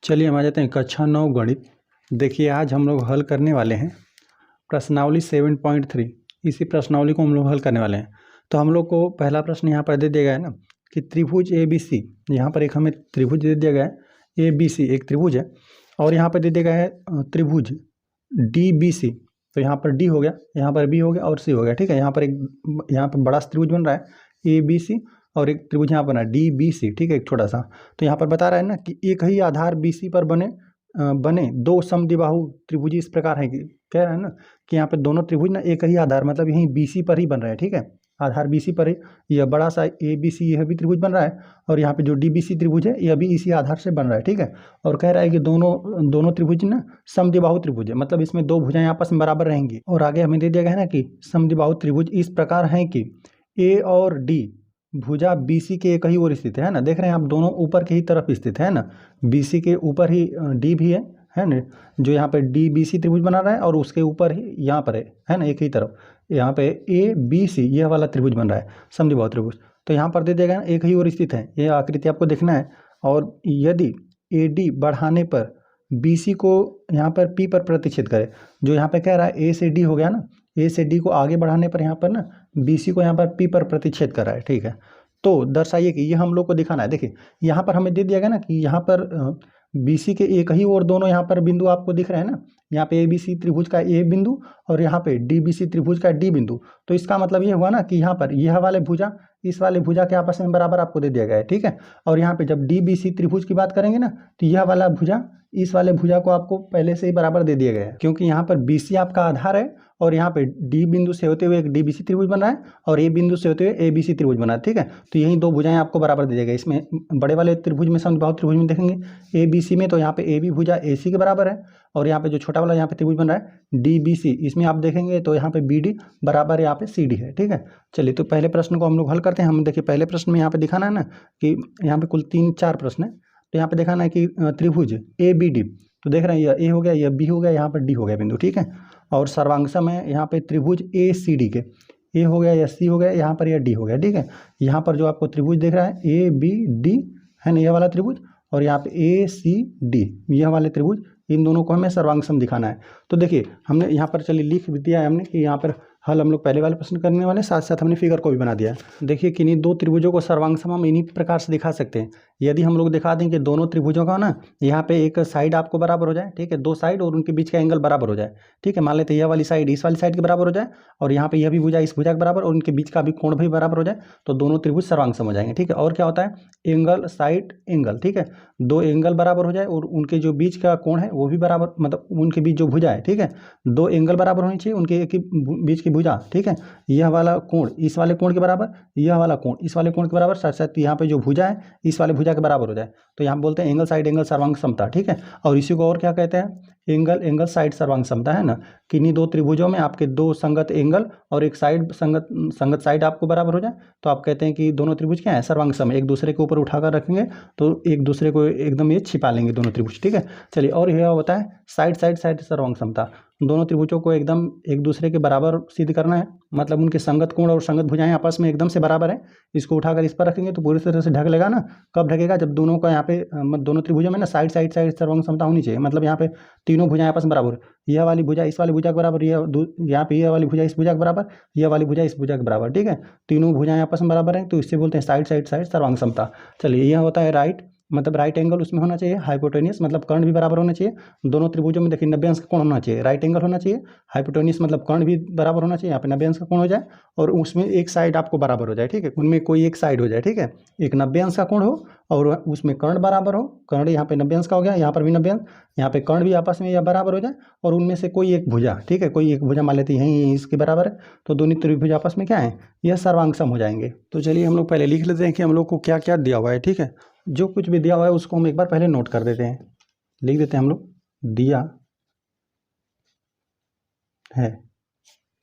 चलिए हम आ जाते हैं कक्षा 9 गणित। देखिए आज हम लोग हल करने वाले हैं प्रश्नावली 7.3। इसी प्रश्नावली को हम लोग हल करने वाले हैं। तो हम लोग को पहला प्रश्न यहाँ पर दे दिया गया है ना कि त्रिभुज ए बी सी। यहाँ पर एक हमें त्रिभुज दे दिया गया है ए बी सी, एक त्रिभुज है। और यहाँ पर दे दिया गया है त्रिभुज डी बी सी। तो यहाँ पर डी हो गया, यहाँ पर बी हो गया और सी हो गया। ठीक है, यहाँ पर बड़ा त्रिभुज बन रहा है ए बी सी और एक त्रिभुज यहाँ बना डी बी सी। ठीक है, एक छोटा सा। तो यहाँ पर बता रहा है ना कि एक ही आधार बी सी पर बने दो समद्विबाहु त्रिभुज इस प्रकार है कि कह रहा है ना कि यहाँ पे दोनों त्रिभुज ना एक ही आधार मतलब यहीं बी सी पर ही बन रहे हैं। ठीक है, आधार बी सी पर ही यह बड़ा सा ए बी सी यह भी त्रिभुज बन रहा है और यहाँ पे जो डी बी सी त्रिभुज है यह भी इसी आधार से बन रहा है। ठीक है, और कह रहा है कि दोनों त्रिभुज ना समद्विबाहु त्रिभुज है, मतलब इसमें दो भुजाएं आपस में बराबर रहेंगी। और आगे हमें दे दिया गया है ना कि समद्विबाहु त्रिभुज इस प्रकार है कि ए और डी भुजा BC के एक ही ओर स्थित है ना। देख रहे हैं आप, दोनों ऊपर की ही तरफ स्थित है ना। BC के ऊपर ही D भी है ना, जो यहाँ पे DBC त्रिभुज बना रहा है और उसके ऊपर ही यहाँ पर है ना, एक ही तरफ यहाँ पे ABC यह वाला त्रिभुज बन रहा है समद्विबाहु त्रिभुज। तो यहाँ पर दे दिया गया एक ही ओर स्थित है, यह आकृति आपको देखना है। और यदि AD बढ़ाने पर BC को यहाँ पर P पर प्रतिच्छेद करे, जो यहाँ पे कह रहा है A से D हो गया ना, A से D को आगे बढ़ाने पर यहाँ पर ना BC को यहाँ पर P पर प्रतिच्छेद कर रहा है। ठीक है, तो दर्शाइए कि ये हम लोग को दिखाना है। देखिए यहाँ पर हमें दे दिया गया ना कि यहाँ पर BC के एक ही और दोनों यहाँ पर बिंदु आपको दिख रहे हैं ना, यहाँ पे ABC त्रिभुज का A बिंदु और यहाँ पे DBC त्रिभुज का D बिंदु। तो इसका मतलब ये हुआ ना कि यहाँ पर यह वाले भुजा इस वाले भुजा के आपस में बराबर आपको दे दिया गया है। ठीक है, और यहाँ पे जब DBC त्रिभुज की बात करेंगे ना तो यह वाला भुजा इस वाले भुजा को आपको पहले से ही बराबर दे दिया गया है, क्योंकि यहाँ पर BC आपका आधार है और यहाँ पे D बिंदु से होते हुए एक DBC त्रिभुज बना है और A बिंदु से होते हुए ABC त्रिभुज बना है। ठीक है, तो यही दो भुजाएं आपको बराबर दे दिया गया। इसमें बड़े वाले त्रिभुज में समद्विबाहु त्रिभुज में देखेंगे ABC में, तो यहाँ पे AB भुजा AC के बराबर है और यहाँ पे जो छोटा वाला यहाँ पे त्रिभुज बन रहा है DBC, इसमें आप देखेंगे तो यहाँ पे BD बराबर यहाँ पे CD है। ठीक है, चलिए तो पहले प्रश्न को हम लोग हल करते हैं। हम देखिए पहले प्रश्न में यहाँ पे दिखाना है ना कि यहाँ पे कुल 3-4 प्रश्न है। तो यहाँ पे दिखाना है कि त्रिभुज ABD, तो देख रहे हैं यह A हो गया, यह B हो गया, यहाँ पर D हो गया बिंदु। ठीक है, और सर्वांगसम है यहाँ पे त्रिभुज ACD के, A हो गया या C हो गया, यहाँ पर यह D हो गया। ठीक है, यहाँ पर जो आपको त्रिभुज दिख रहा है ABD है ना, यह वाला त्रिभुज, और यहाँ पे ACD यह वाले त्रिभुज, इन दोनों को हमें सर्वांगसम दिखाना है। तो देखिए हमने यहाँ पर चलिए लिख भी दिया है हमने कि यहाँ पर हल हम लोग पहले वाले प्रश्न करने वाले, साथ साथ हमने फिगर को भी बना दिया है। देखिए कि इन्हीं दो त्रिभुजों को सर्वांगसम हम इन्हीं प्रकार से दिखा सकते हैं। यदि हम लोग दिखा दें कि दोनों त्रिभुजों का ना यहाँ पे एक साइड आपको बराबर हो जाए, ठीक है, दो साइड और उनके बीच का एंगल बराबर हो जाए। ठीक है, मान लेते हैं यह वाली साइड इस वाली साइड के बराबर हो जाए और यहाँ पे यह भी भुजा इस भुजा के बराबर और उनके बीच का भी कोण भी बराबर हो जाए, तो दोनों त्रिभुज सर्वांगसम हो जाएंगे। ठीक है, और क्या होता है एंगल साइड एंगल। ठीक है, दो एंगल बराबर हो जाए और उनके जो बीच का कोण है वो भी बराबर, मतलब उनके बीच जो भुजा है, ठीक है, दो एंगल बराबर होनी चाहिए उनके एक ही बीच की भुजा। ठीक है, यह वाला कोण इस वाले कोण के बराबर, यह वाला कोण इस वाले कोण के बराबर, साथ साथ यहाँ पे जो भुजा है इस वाले भुजा के बराबर हो जाए, तो यहाँ बोलते हैं एंगल साइड एंगल सर्वांग समता। ठीक है, और इसी को और क्या कहते हैं एंगल साइड सर्वांग समता, है ना। किन्हीं दो त्रिभुजों में आपके दो संगत एंगल और एक साइड संगत साइड आपको बराबर हो जाए तो आप कहते हैं कि दोनों त्रिभुज क्या है सर्वांगसम, एक दूसरे के ऊपर उठाकर रखेंगे तो एक दूसरे को एकदम ये छिपा लेंगे दोनों त्रिभुज। ठीक है, चलिए और यह होता है साइड सर्वांग समता, दोनों त्रिभुजों को एकदम एक दूसरे के बराबर सिद्ध करना है, मतलब उनके संगत कोण और संगत भुजाएं आपस में एकदम से बराबर है। इसको उठाकर इस पर रखेंगे तो पूरी तरह से ढक लेगा ना। कब ढकेगा, जब दोनों का यहाँ पे दोनों त्रिभुजों में ना साइड सर्वांग समता होनी चाहिए, मतलब यहाँ पे तीनों भुजाएं आपस में बराबर, यह वाली भुजा इस वाली भुजा के बराबर, यहाँ पे यह वाली भुजा इस भुजा के बराबर, यह वाली भुजा इस भुजा के बराबर। ठीक है, तीनों भुजाएं आपस में बराबर हैं तो इससे बोलते हैं साइड सर्वांग समता। चलिए यह होता है राइट, मतलब राइट एंगल उसमें होना चाहिए, हाइपोटेनियस मतलब कर्ण भी बराबर होना चाहिए। दोनों त्रिभुजों में देखिए 90 अंश का कोण होना चाहिए, राइट एंगल होना चाहिए, हाइपोटेनियस मतलब कर्ण भी बराबर होना चाहिए, यहाँ पे 90 अंश का कोण हो जाए और उसमें एक साइड आपको बराबर हो जाए। ठीक है, उनमें कोई एक साइड हो जाए। ठीक है, एक 90 अंश का कोण हो और उसमें कर्ण बराबर हो, कर्ण यहाँ पे 90 अंश का हो गया, यहाँ पर भी 90 अंश, यहाँ पे कर्ण भी आपस में यह बराबर हो जाए और उनमें से कोई एक भुजा, ठीक है, कोई एक भुजा मान लेते हैं यहीं इसके बराबर है, तो दोनों त्रिभुज आपस में क्या है यह सर्वांगसम हो जाएंगे। तो चलिए हम लोग पहले लिख लेते हैं कि हम लोग को क्या क्या दिया हुआ है। ठीक है, जो कुछ भी दिया हुआ है उसको हम एक बार पहले नोट कर देते हैं, लिख देते हैं हम लोग दिया है।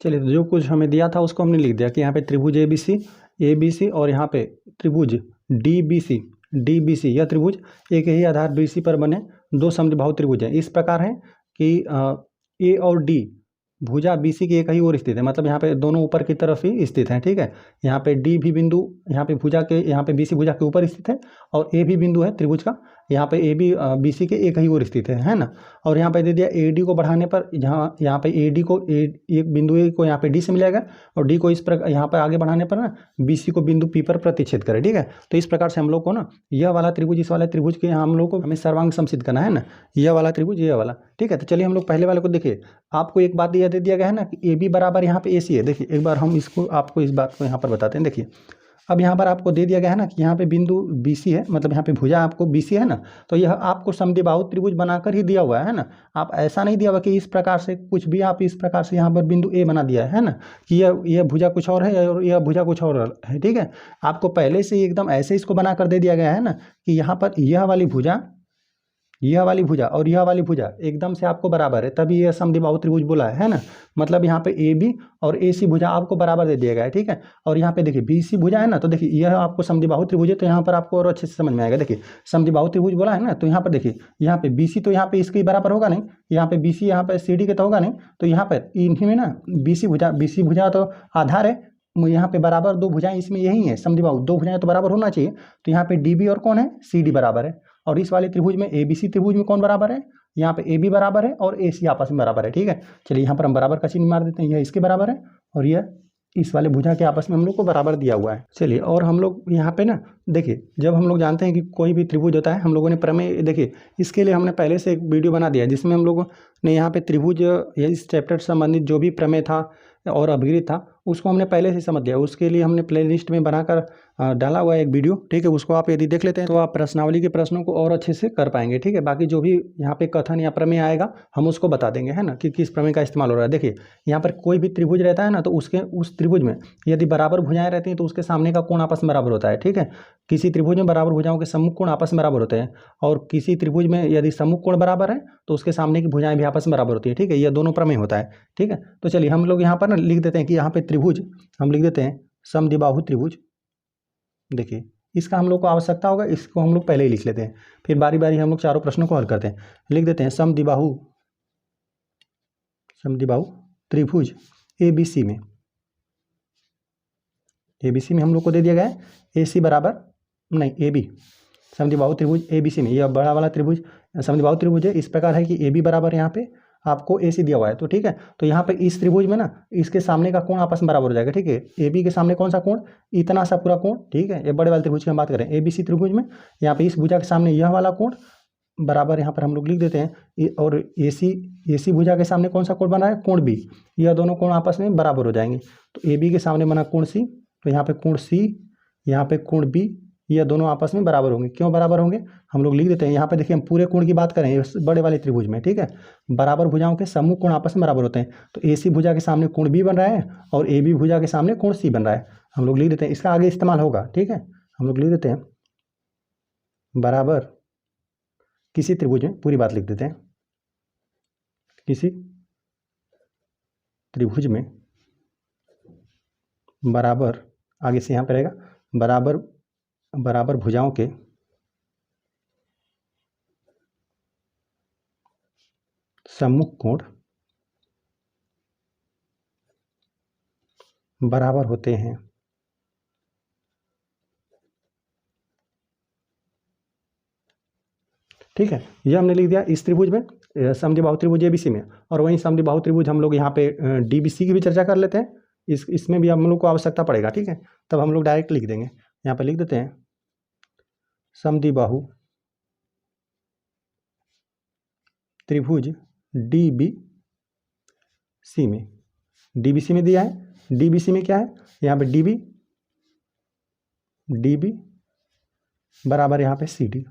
चलिए तो जो कुछ हमें दिया था उसको हमने लिख दिया कि यहाँ पे त्रिभुज ABC और यहाँ पे त्रिभुज DBC यह त्रिभुज एक ही आधार BC पर बने दो समद्विबाहु त्रिभुज हैं। इस प्रकार है कि A और D भुजा BC की एक ही ओर स्थित है, मतलब यहाँ पे दोनों ऊपर की तरफ ही स्थित हैं। ठीक है, यहाँ पे D भी बिंदु यहाँ पे BC भुजा के ऊपर स्थित है और A भी बिंदु है त्रिभुज का यहाँ पे ए बी बी सी के एक ही ओर स्थित है ना। और यहाँ पे दे दिया ए डी को बढ़ाने पर जहाँ यहाँ पे ए डी को एक बिंदु ए को यहाँ पे डी से मिलेगा और डी को इस प्रकार यहाँ पर आगे बढ़ाने पर ना बी सी को बिंदु पी पर प्रतिच्छेद करे। ठीक है, तो इस प्रकार से हम लोग को ना यह वाला त्रिभुज इस वाले त्रिभुज के यहाँ हम लोग को हमें सर्वांग समसिद्ध करना है ना, यह वाला त्रिभुज यह वाला। ठीक है, तो चलिए हम लोग पहले वाले को देखिए। आपको एक बात यह दे दिया गया है ना कि ए बी बराबर यहाँ पे ए सी है। देखिए एक बार हम इसको आपको इस बात को यहाँ पर बताते हैं। देखिए अब यहाँ पर आपको दे दिया गया है ना कि यहाँ पे बिंदु बी सी है, मतलब यहाँ पे भुजा आपको बी सी है ना, तो यह आपको समद्विबाहु त्रिभुज बनाकर ही दिया हुआ है ना। आप ऐसा नहीं दिया हुआ कि इस प्रकार से कुछ भी आप इस प्रकार से यहाँ पर बिंदु ए बना दिया है ना कि यह भुजा कुछ और है और यह भुजा कुछ और है। ठीक है, आपको पहले से ही एकदम ऐसे इसको बनाकर दे दिया गया है ना कि यहाँ पर यह वाली भुजा और यह वाली भुजा एकदम से आपको बराबर है, तभी यह समद्विबाहु त्रिभुज बोला है ना। मतलब यहाँ पे ए बी और ए सी भुजा आपको बराबर दे दिया गया है। ठीक है, और यहाँ पे देखिए बी सी भुजा है ना, तो देखिए यह आपको समद्विबाहु त्रिभुज है, तो यहाँ पर आपको और अच्छे से समझ में आएगा। देखिए समद्विबाहु त्रिभुज बोला है ना, तो यहाँ पर देखिए यहाँ पे बी सी तो यहाँ पे इसके बराबर होगा नहीं, यहाँ पे बी सी यहाँ पे सी डी के तो होगा नहीं, तो यहाँ पर इन्हीं में ना बी सी भुजा तो आधार है, यहाँ पे बराबर दो भुजाएं इसमें यही है, समद्विबाहु दो भुजाएं तो बराबर होना चाहिए। तो यहाँ पे डी बी और कौन है, सी डी बराबर है। और इस वाले त्रिभुज में ए बी सी त्रिभुज में कौन बराबर है, यहाँ पे ए बी बराबर है और ए सी आपस में बराबर है। ठीक है, चलिए यहाँ पर हम बराबर का चिन्ह मार देते हैं, यह इसके बराबर है और यह इस वाले भुजा के आपस में हम लोग को बराबर दिया हुआ है। चलिए और हम लोग यहाँ पे ना देखिए, जब हम लोग जानते हैं कि कोई भी त्रिभुज होता है, हम लोगों ने प्रमेय देखिए इसके लिए हमने पहले से एक वीडियो बना दिया है जिसमें हम लोगों ने यहाँ पे त्रिभुज या इस चैप्टर से संबंधित जो भी प्रमेय था और अभिगृत था उसको हमने पहले से समझ लिया। उसके लिए हमने प्ले लिस्ट में बनाकर डाला हुआ है एक वीडियो। ठीक है, उसको आप यदि देख लेते हैं तो आप प्रश्नावली के प्रश्नों को और अच्छे से कर पाएंगे। ठीक है, बाकी जो भी यहाँ पे कथन या प्रमेय आएगा हम उसको बता देंगे है ना कि किस प्रमेय का इस्तेमाल हो रहा है। देखिए यहाँ पर कोई भी त्रिभुज रहता है ना, तो उस त्रिभुज में यदि बराबर भुजाएं रहती हैं तो उसके सामने का कोण आपस में बराबर होता है। ठीक है, किसी त्रिभुज में बराबर भुजाओं के सम्मुख कोण आपस में बराबर होते हैं और किसी त्रिभुज में यदि सम्मुख कोण बराबर है तो उसके सामने की भुजाएं भी आपस में बराबर होती है। ठीक है, यह दोनों प्रमेय होता है। ठीक है, तो चलिए हम लोग यहाँ पर ना लिख देते हैं कि यहाँ पे त्रिभुज हम लिख देते हैं समद्विबाहु त्रिभुज। देखिए इसका हम लोग को आवश्यकता होगा, इसको हम लोग पहले ही लिख लेते हैं, फिर बारी बारी हम लोग चारों प्रश्नों को हल करते हैं। लिख देते हैं समद्विबाहु त्रिभुज ए बी सी में हम लोग को दे दिया गया है ए सी बराबर नहीं ए बी, समद्विबाहु त्रिभुज ए बी सी में यह बड़ा वाला त्रिभुज समद्विबाहु त्रिभुज है। इस प्रकार है कि ए बी बराबर यहाँ पे आपको ए सी दिया हुआ है। तो ठीक है, तो यहाँ पे इस त्रिभुज में ना इसके सामने का कोण आपस में बराबर हो जाएगा। ठीक है, ए बी के सामने कौन सा कोण, इतना सा पूरा कोण। ठीक है, ये बड़े वाले त्रिभुज की हम बात करें ए बी सी त्रिभुज में, यहाँ पे इस भुजा के सामने यह वाला कोण बराबर यहाँ पर हम लोग लिख देते हैं। और ए सी भुजा के सामने कौन सा कोण बना है, कोण बी, यह दोनों कोण आपस में बराबर हो जाएंगे। तो ए बी के सामने बना कोण सी, तो यहाँ पे कोण सी, यहाँ पे कोण बी, यह दोनों आपस में बराबर होंगे। क्यों बराबर होंगे हम लोग लिख देते हैं। यहाँ पे देखिए हम पूरे कोण की बात करें इस बड़े वाले त्रिभुज में। ठीक है, बराबर भुजाओं के सम्मुख कोण आपस में बराबर होते हैं। तो ए सी भुजा के सामने कोण बी बन रहा है और ए बी भुजा के सामने कोण सी बन रहा है। हम लोग लिख देते हैं, इसका आगे इस्तेमाल होगा। ठीक है, हम लोग लिख देते हैं बराबर किसी त्रिभुज में, पूरी बात लिख देते हैं, किसी त्रिभुज में बराबर, आगे से यहाँ पे रहेगा बराबर भुजाओं के सम्मुख कोण बराबर होते हैं। ठीक है, ये हमने लिख दिया इस त्रिभुज में समद्विबाहु त्रिभुज एबीसी में। और वहीं समद्विबाहु त्रिभुज हम लोग यहाँ पे डीबीसी की भी चर्चा कर लेते हैं, इसमें भी हम लोग को आवश्यकता पड़ेगा। ठीक है, तब हम लोग डायरेक्ट लिख देंगे, यहाँ पे लिख देते हैं समद्विबाहु त्रिभुज डीबीसी में, डीबीसी में दिया है। डीबीसी में क्या है, यहाँ पे डीबी बराबर यहाँ पे सी डी।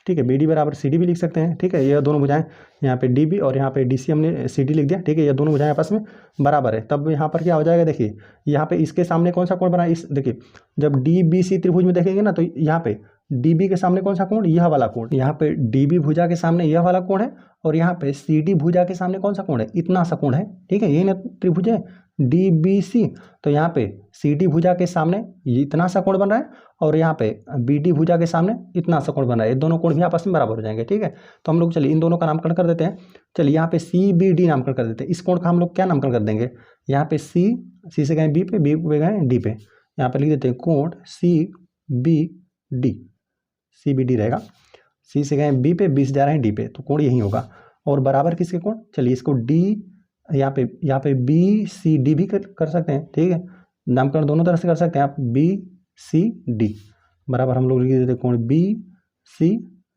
ठीक है, बी डी बराबर सी डी भी लिख सकते हैं। ठीक है, यह दोनों भुजाएं यहाँ पे डी बी और यहाँ पे डी सी हमने सी डी लिख दिया। ठीक है, यह दोनों भुजाएं आपस में बराबर है। तब यहाँ पर क्या हो जाएगा, देखिए यहाँ पे इसके सामने कौन सा कोण बना है, इस देखिए जब डी बी सी त्रिभुज में देखेंगे ना, तो यहाँ पे डी बी के सामने कौन सा कोण, यह वाला कोण। यहाँ पे डी बी भुजा के सामने यह वाला कोण है और यहाँ पे सी डी भुजा के सामने कौन सा कोण है, इतना सा कोण है। ठीक है, यही ना त्रिभुज है डी बी सी। तो यहाँ पे सी डी भुजा के सामने इतना सा कोण बन रहा है और यहाँ पे बी डी भुजा के सामने इतना सा कोण बन रहा है। ये दोनों कोण भी आपस में बराबर हो जाएंगे। ठीक है, तो हम लोग चलिए इन दोनों का नामकरण कर देते हैं। चलिए यहाँ पे सी बी डी नामकरण कर देते हैं। इस कोण का हम लोग क्या नामकरण कर देंगे, यहाँ पे सी से गए बी पे गए डी पे, यहाँ पे लिख देते हैं कोण C B D. C B D रहेगा। सी से गए बी पे, बी से जा रहे हैं डी पे, तो कोण यही होगा। और बराबर किसके कोण, चलिए इसको डी यहाँ पे बी सी डी भी कर सकते हैं, ठीक है, नामकरण दोनों तरह से कर सकते हैं आप, बी सी डी बराबर हम लोग लिख देते कोण बी सी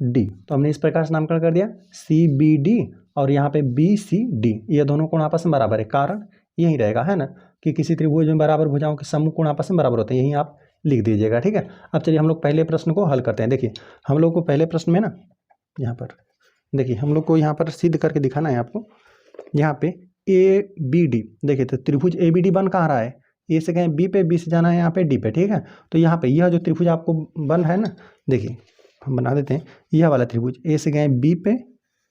डी। तो हमने इस प्रकार से नामकरण कर दिया सी बी डी, और यहाँ पे बी सी डी, ये दोनों कोण आपस में बराबर है। कारण यही रहेगा, है ना, कि किसी त्रिभुज में बराबर भुजाओं के समूह कोण आपस में बराबर होते हैं, यही आप लिख दीजिएगा, ठीक है। अब चलिए हम लोग पहले प्रश्न को हल करते हैं। देखिए हम लोग को पहले प्रश्न में ना, यहाँ पर देखिए हम लोग को यहाँ पर सिद्ध करके दिखाना है आपको। यहाँ पे ए बी डी, देखिए तो त्रिभुज ए बी डी बन कहाँ रहा है, ए से गए बी पे, बी से जाना है यहाँ पे डी पे, ठीक है। तो यहाँ पे यह जो त्रिभुज आपको बन है ना, देखिए हम बना देते हैं, यह वाला त्रिभुज ए से गए बी पे,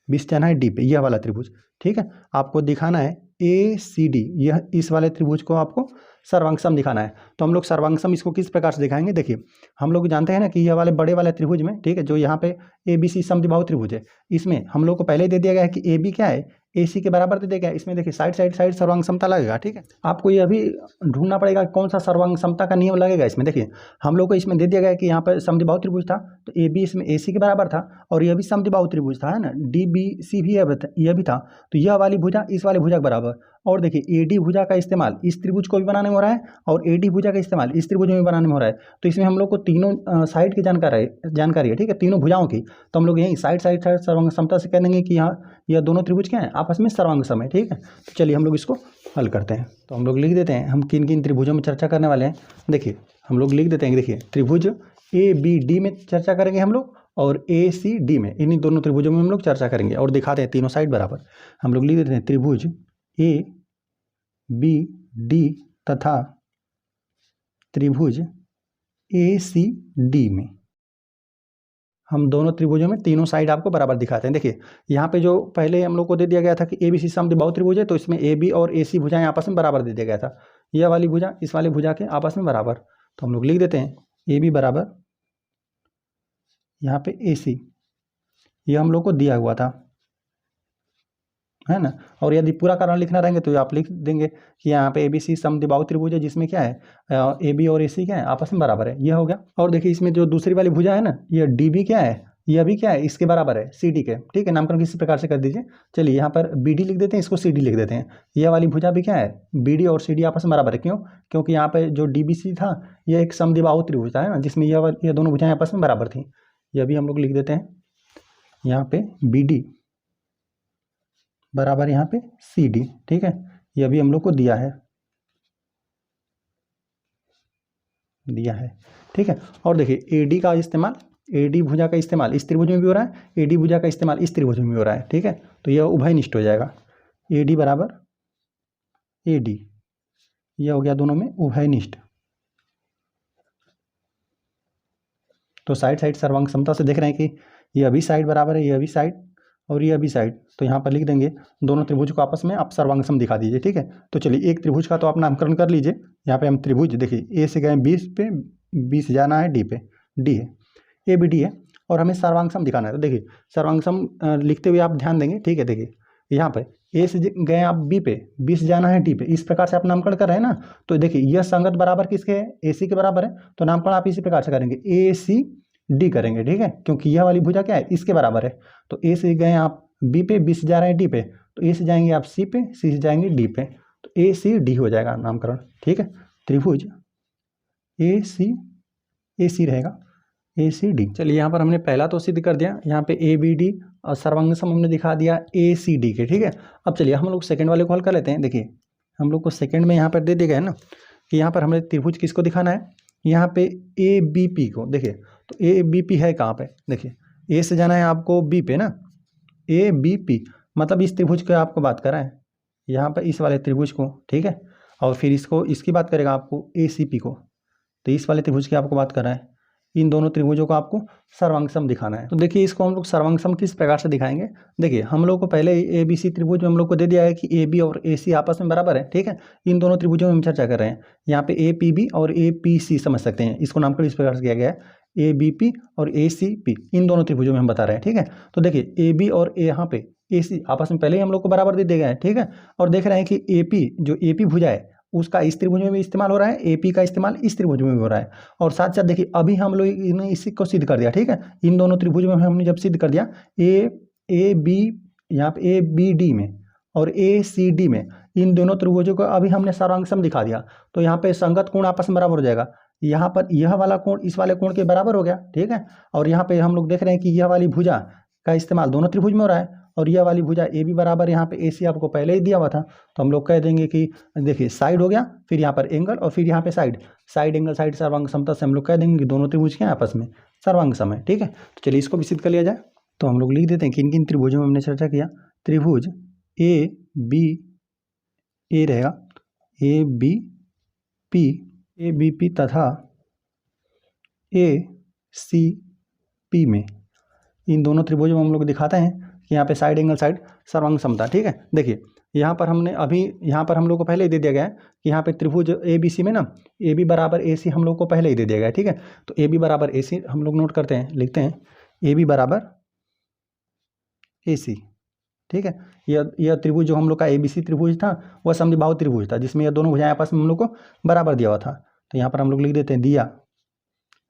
बी से जाना है डी पे, यह वाला त्रिभुज, ठीक है। आपको दिखाना है ए सी डी, यह इस वाले त्रिभुज को आपको सर्वांगसम दिखाना है। तो हम लोग सर्वांगसम इसको किस प्रकार से दिखाएंगे, देखिए हम लोग जानते हैं ना कि यह वाले बड़े वाले त्रिभुज में, ठीक है, जो यहाँ पे ए बी सी समद्विबाहु त्रिभुज है, इसमें हम लोग को पहले ही दे दिया गया है कि ए बी क्या है, ए सी के बराबर दे दिया गया है। इसमें देखिए साइड सर्वांग समता लगेगा, ठीक है। आपको यह भी ढूंढना पड़ेगा कौन सा सर्वांग समता का नियम लगेगा इसमें। देखिए हम लोग को इसमें दे दिया गया है कि यहाँ पर समद्विबाहु त्रिभुज था, तो ए बी इसमें ए सी के बराबर था, और यह भी समद्विबाहु त्रिभुज था, है ना, डी बी सी भी यह भी था, तो यह वाली भुजा इस वाली भुजा के बराबर। और देखिए ए डी भुजा का इस्तेमाल इस त्रिभुज को भी बनाने में हो रहा है, और ए डी भुजा का इस्तेमाल इस त्रिभुज में भी बनाने में हो रहा है। तो इसमें हम लोग को तीनों साइड की जानकारी है, ठीक है, तीनों भुजाओं की। तो हम लोग यही साइड सर्वांग समता से कह देंगे कि यहाँ यह दोनों त्रिभुज क्या है, आपस में सर्वांगसम है, ठीक है। तो चलिए हम लोग इसको हल करते हैं। तो हम लोग लिख देते हैं हम किन किन त्रिभुजों में चर्चा करने वाले हैं। देखिए हम लोग लिख देते हैं, देखिए त्रिभुज ए बी डी में चर्चा करेंगे हम लोग, और ए सी डी में, इन्हीं दोनों त्रिभुजों में हम लोग चर्चा करेंगे, और दिखाते हैं तीनों साइड बराबर। हम लोग लिख देते हैं त्रिभुज ए बी डी तथा त्रिभुज ए सी डी में हम दोनों त्रिभुजों में तीनों साइड आपको बराबर दिखाते हैं। देखिए यहाँ पे जो पहले हम लोग को दे दिया गया था कि ए बी सी समद्विबाहु त्रिभुज है, तो इसमें ए बी और ए सी भुजाएं आपस में बराबर दे दिया गया था, यह वाली भुजा इस वाली भुजा के आपस में बराबर। तो हम लोग लिख देते हैं ए बी बराबर यहाँ पे ए सी, यह हम लोग को दिया हुआ था, है ना। और यदि पूरा कारण लिखना रहेंगे तो आप लिख देंगे कि यहाँ पे ए बी सी समद्विबाहु त्रिभुज है, जिसमें क्या है ए बी और ए सी क्या है, आपस में बराबर है, यह हो गया। और देखिए इसमें जो दूसरी वाली भुजा है ना, यह डी बी क्या है, यह भी क्या है, इसके बराबर है सी डी के, ठीक है। नामकरण किसी प्रकार से कर दीजिए। चलिए यहाँ पर बी डी लिख देते हैं, इसको सी डी लिख देते हैं। यह वाली भुजा भी क्या है, बी डी और सी डी आपस में बराबर है। क्यों, क्योंकि यहाँ पे जो डी बी सी था यह एक समद्विबाहु त्रिभुज था, है ना, जिसमें यह दोनों भुजाएं आपस में बराबर थी। यह भी हम लोग लिख देते हैं, यहाँ पे बी डी बराबर यहाँ पे सी डी, ठीक है, यह भी हम लोग को दिया है, ठीक है। और देखिए ए डी का इस्तेमाल, ए डी भुजा का इस्तेमाल इस त्रिभुज में भी हो रहा है, ए डी भुजा का इस्तेमाल इस त्रिभुज में भी हो रहा है, ठीक है। तो यह उभयनिष्ठ हो जाएगा, ए डी बराबर ए डी, यह हो गया दोनों में उभयनिष्ठ। तो साइड सर्वांग समता से देख रहे हैं कि यह भी साइड बराबर है, यह भी साइड और यह भी साइड, तो यहाँ पर लिख देंगे दोनों त्रिभुज को आपस में आप सर्वांगसम दिखा दीजिए, ठीक है। तो चलिए एक त्रिभुज का तो आप नामकरण कर लीजिए। यहाँ पे हम त्रिभुज देखिए ए से गए 20 पे, 20 जाना है डी पे, डी है, ए बी डी है, और हमें सर्वांगसम दिखाना है। तो देखिए सर्वांगसम लिखते हुए आप ध्यान देंगे, ठीक है। देखिए यहाँ पे ए से गए आप बी पे, 20 जाना है डी पे, इस प्रकार से आप नामकरण कर रहे हैं ना। तो देखिए यह संगत बराबर किसके है, ए सी के बराबर है, तो नामकरण आप इसी प्रकार से करेंगे, ए सी डी करेंगे, ठीक है, क्योंकि यह वाली भुजा क्या है, इसके बराबर है। तो ए से गए आप बी पे, बी से जा रहे हैं डी पे, तो ए से जाएंगे आप सी पे, सी से जाएंगे डी पे, तो ए सी डी हो जाएगा नामकरण, ठीक है। त्रिभुज ए सी रहेगा, ए सी डी। चलिए यहाँ पर हमने पहला तो सिद्ध कर दिया, यहाँ पे ए बी डी और सर्वांगसम हमने दिखा दिया ए सी डी के, ठीक है। अब चलिए हम लोग सेकंड वाले को हल कर लेते हैं। देखिए हम लोग को सेकंड में यहाँ पर दे दिया गया है ना कि यहाँ पर हमें त्रिभुज किसको दिखाना है, यहाँ पे ए बी पी को। देखिए तो ए बी पी है कहाँ पे, देखिए ए से जाना है आपको बी पे ना, ए बी पी मतलब इस त्रिभुज की आपको बात कर रहे हैं, यहाँ पर इस वाले त्रिभुज को, ठीक है। और फिर इसकी बात करेगा आपको ए सी पी को, तो इस वाले त्रिभुज की आपको बात कर रहा है। इन दोनों त्रिभुजों को आपको सर्वांगसम दिखाना है। तो देखिए इसको हम लोग सर्वांगसम किस प्रकार से दिखाएंगे। देखिए हम लोग को पहले ए बी सी त्रिभुज में हम लोग को दे दिया है कि ए बी और ए सी आपस में बराबर है, ठीक है। इन दोनों त्रिभुजों में हम चर्चा कर रहे हैं। यहाँ पे ए पी बी और ए पी सी समझ सकते हैं, इसको नामकरण इस प्रकार से किया गया है, ए बी पी और ए सी पी, इन दोनों त्रिभुजों में हम बता रहे हैं, ठीक है। तो देखिए ए बी और यहाँ पे ए सी आपस में पहले ही हम लोग को बराबर दे दिया गया है, ठीक है। और देख रहे हैं कि ए पी जो ए पी भुजा है उसका इस त्रिभुज में भी इस्तेमाल हो रहा है, ए पी का इस्तेमाल इस त्रिभुज में भी हो रहा है। और साथ साथ देखिए अभी हम लोग इन्हें इसी को सिद्ध कर दिया, ठीक है। इन दोनों त्रिभुज में हमने जब सिद्ध कर दिया ए बी, यहाँ पे ए बी डी में और ए सी डी में, इन दोनों त्रिभुजों को अभी हमने सर्वांग सम दिखा दिया, तो यहाँ पे संगत कोण आपस में बराबर हो जाएगा। यहाँ पर यह वाला कोण इस वाले कोण के बराबर हो गया, ठीक है। और यहाँ पे हम लोग देख रहे हैं कि यह वाली भुजा का इस्तेमाल दोनों त्रिभुज में हो रहा है, और यह वाली भुजा ए बी बराबर यहाँ पे ए सी आपको पहले ही दिया हुआ था, तो हम लोग कह देंगे कि देखिए साइड हो गया, फिर यहाँ पर एंगल, और फिर यहाँ पे साइड, साइड एंगल साइड सर्वांग समता से हम लोग कह देंगे कि दोनों त्रिभुज के आपस में सर्वांग सम है, ठीक है। तो चलिए इसको भी सिद्ध कर लिया जाए। तो हम लोग लिख देते हैं किन किन त्रिभुजों में हमने चर्चा किया। त्रिभुज ए बी ए रहेगा, ए बी पी तथा ए सी पी में, इन दोनों त्रिभुजों में हम लोग दिखाते हैं कि यहाँ पे साइड एंगल साइड सर्वांग समता, ठीक है। देखिए यहाँ पर हमने अभी यहाँ पर हम लोग को पहले ही दे दिया गया है कि यहाँ पे त्रिभुज ए बी सी में ना ए बी बराबर ए सी हम लोग को पहले ही दे दिया गया है, ठीक है। तो ए बी बराबर ए सी हम लोग नोट करते हैं, लिखते हैं ए बी बराबर ए सी, ठीक है। यह त्रिभुज जो हम लोग का ए बी सी त्रिभुज था वह समद्विबाहु त्रिभुज था, जिसमें यह दोनों भुजाएं आपस में हम लोग को बराबर दिया हुआ था। तो यहाँ पर हम लोग लिख देते हैं दिया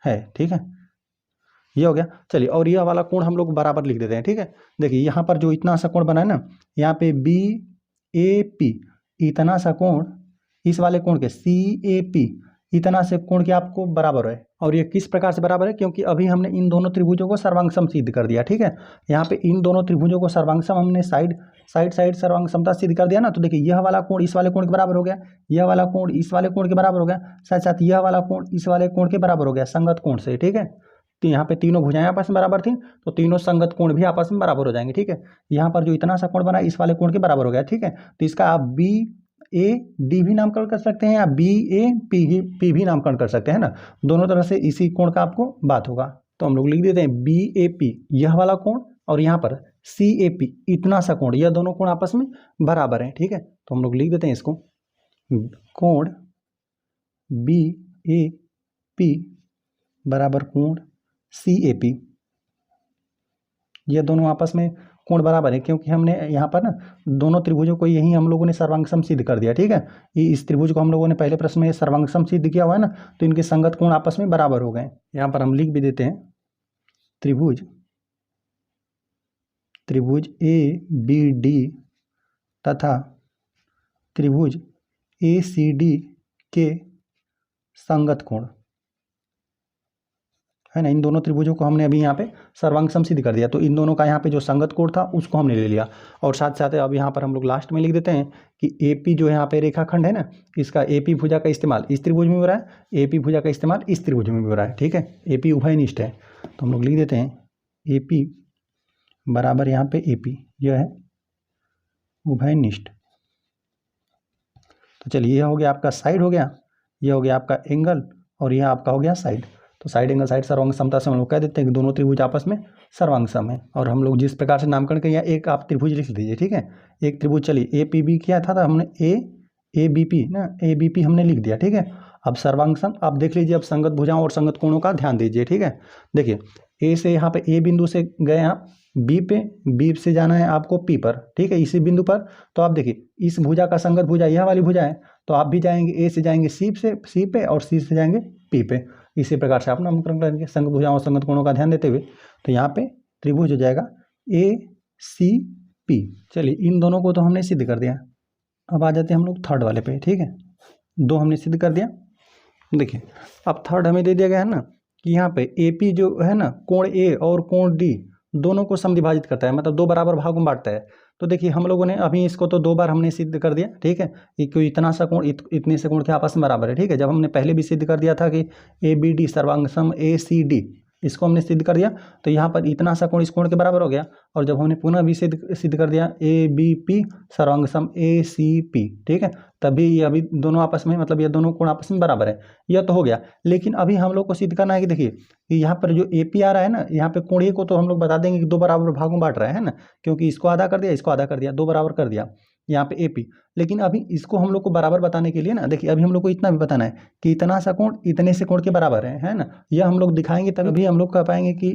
है, ठीक है, ये हो गया। चलिए और यह वाला कोण हम लोग बराबर लिख देते हैं, ठीक है। देखिए यहाँ पर जो इतना सा कोण बना है ना, यहाँ पे बी ए पी, इतना सा कोण इस वाले कोण के सी ए पी, इतना से कोण के आपको बराबर है। और ये किस प्रकार से बराबर है, क्योंकि अभी हमने इन दोनों त्रिभुजों को सर्वांग सम सिद्ध कर दिया, ठीक है। यहाँ पे इन दोनों त्रिभुजों को सर्वांग सम हमने साइड सर्वांग समता सिद्ध कर दिया ना, तो देखिए यह वाला कोण इस वाले कोण के बराबर हो गया, यह वाला कोण इस वाले कोण के बराबर हो गया, साथ साथ यह वाला कोण इस वाले कोण के बराबर हो गया संगत कोण से, ठीक है। तो यहाँ पे तीनों भुजाएं आपस में बराबर थी, तो तीनों संगत कोण भी आपस में बराबर हो जाएंगे, ठीक है। यहाँ पर जो इतना सा कोण बना इस वाले कोण के बराबर हो गया, ठीक है। तो इसका आप बी ए डी भी नामकरण कर सकते हैं या बी ए पी भी नामकरण कर सकते हैं ना, दोनों तरह से इसी कोण का आपको बात होगा। तो हम लोग लिख देते हैं बी ए पी यह वाला कोण, और यहाँ पर सी ए पी इतना सा कोण, यह दोनों कोण आपस में बराबर हैं, ठीक है। तो हम लोग लिख देते हैं इसको कोण बी ए पी बराबर कोण सी ए पी, ये दोनों आपस में कोण बराबर है, क्योंकि हमने यहाँ पर ना दोनों त्रिभुजों को यही हम लोगों ने सर्वांग सम सिद्ध कर दिया, ठीक है। इस त्रिभुज को हम लोगों ने पहले प्रश्न में सर्वांग सम सिद्ध किया हुआ है ना, तो इनके संगत कोण आपस में बराबर हो गए। यहाँ पर हम लिख भी देते हैं त्रिभुज ए बी डी तथा त्रिभुज ए सी डी के संगत कोण है ना, इन दोनों त्रिभुजों को हमने अभी यहाँ पे सर्वांग सम सिद्ध कर दिया, तो इन दोनों का यहाँ पे जो संगत कोण था उसको हमने ले लिया। और साथ साथ अब यहाँ पर हम लोग लास्ट में लिख देते हैं कि एपी जो यहाँ पे रेखाखंड है ना, इसका एपी भुजा का इस्तेमाल इस त्रिभुज में हो रहा है, एपी भुजा का इस्तेमाल इस त्रिभुज में भी हो रहा है, ठीक है। एपी उभयनिष्ठ है, तो हम लोग लिख देते हैं एपी बराबर यहाँ पे एपी यह है उभयनिष्ठ। तो चलिए यह हो गया आपका साइड हो गया, यह हो गया आपका एंगल, और यह आपका हो गया साइड। तो साइड एंगल साइड सर्वांग समता से हम लोग कह देते हैं कि दोनों त्रिभुज आपस में सर्वांग सम है। और हम लोग जिस प्रकार से नामकरण किया, एक आप त्रिभुज लिख दीजिए, ठीक है। एक त्रिभुज चलिए ए पी बी किया था हमने ए बी पी ना, ए बी पी हमने लिख दिया, ठीक है। अब सर्वांग सम आप देख लीजिए, अब संगत भुजाओं और संगत कोणों का ध्यान दीजिए, ठीक है। देखिए ए से यहाँ पे ए बिंदु से गए आप बी पे, बी से जाना है आपको पी पर, ठीक है, इसी बिंदु पर। तो आप देखिए इस भुजा का संगत भुजा यह वाली भुजा है, तो आप भी जाएंगे ए से जाएंगे सी पे और सी से जाएंगे पी पे। इसी प्रकार से आप नामकरण करेंगे संगत भुजाओं और संगत कोणों का ध्यान देते हुए। तो यहाँ पे त्रिभुज हो जाएगा ए सी पी। चलिए इन दोनों को तो हमने सिद्ध कर दिया, अब आ जाते हैं हम लोग थर्ड वाले पे, ठीक है। दो हमने सिद्ध कर दिया। देखिए अब थर्ड हमें दे दिया गया है ना कि यहाँ पे ए पी जो है ना, कोण ए और कोण डी दोनों को समद्विभाजित करता है, मतलब दो बराबर भागों में बांटता है। तो देखिए हम लोगों ने अभी इसको तो दो बार हमने सिद्ध कर दिया, ठीक है। कि इतना सा कोण इतने से कोण के आपस में बराबर है, ठीक है। जब हमने पहले भी सिद्ध कर दिया था कि ए बी डी सर्वांग सम ए सी डी, इसको हमने सिद्ध कर दिया, तो यहाँ पर इतना सा कोण इस कोण के बराबर हो गया। और जब हमने पुनः भी सिद्ध कर दिया ए बी पी सर्वांग सम ए सी पी, ठीक है, तभी ये अभी दोनों आपस में, मतलब ये दोनों कोण आपस में बराबर है, यह तो हो गया। लेकिन अभी हम लोग को सिद्ध करना है कि देखिए कि यहाँ पर जो ए पी आ रहा है ना, यहाँ पे कोण ए को तो हम लोग बता देंगे कि दो बराबर भागों में बांट रहा है ना, क्योंकि इसको आधा कर दिया, इसको आधा कर दिया, दो बराबर कर दिया। यहाँ पे AP। लेकिन अभी इसको हम लोग को बराबर बताने के लिए ना, देखिए अभी हम लोग को इतना भी बताना है कि इतना सा कोण इतने से कोण के बराबर है ना। यह हम लोग दिखाएंगे तभी हम लोग कह पाएंगे कि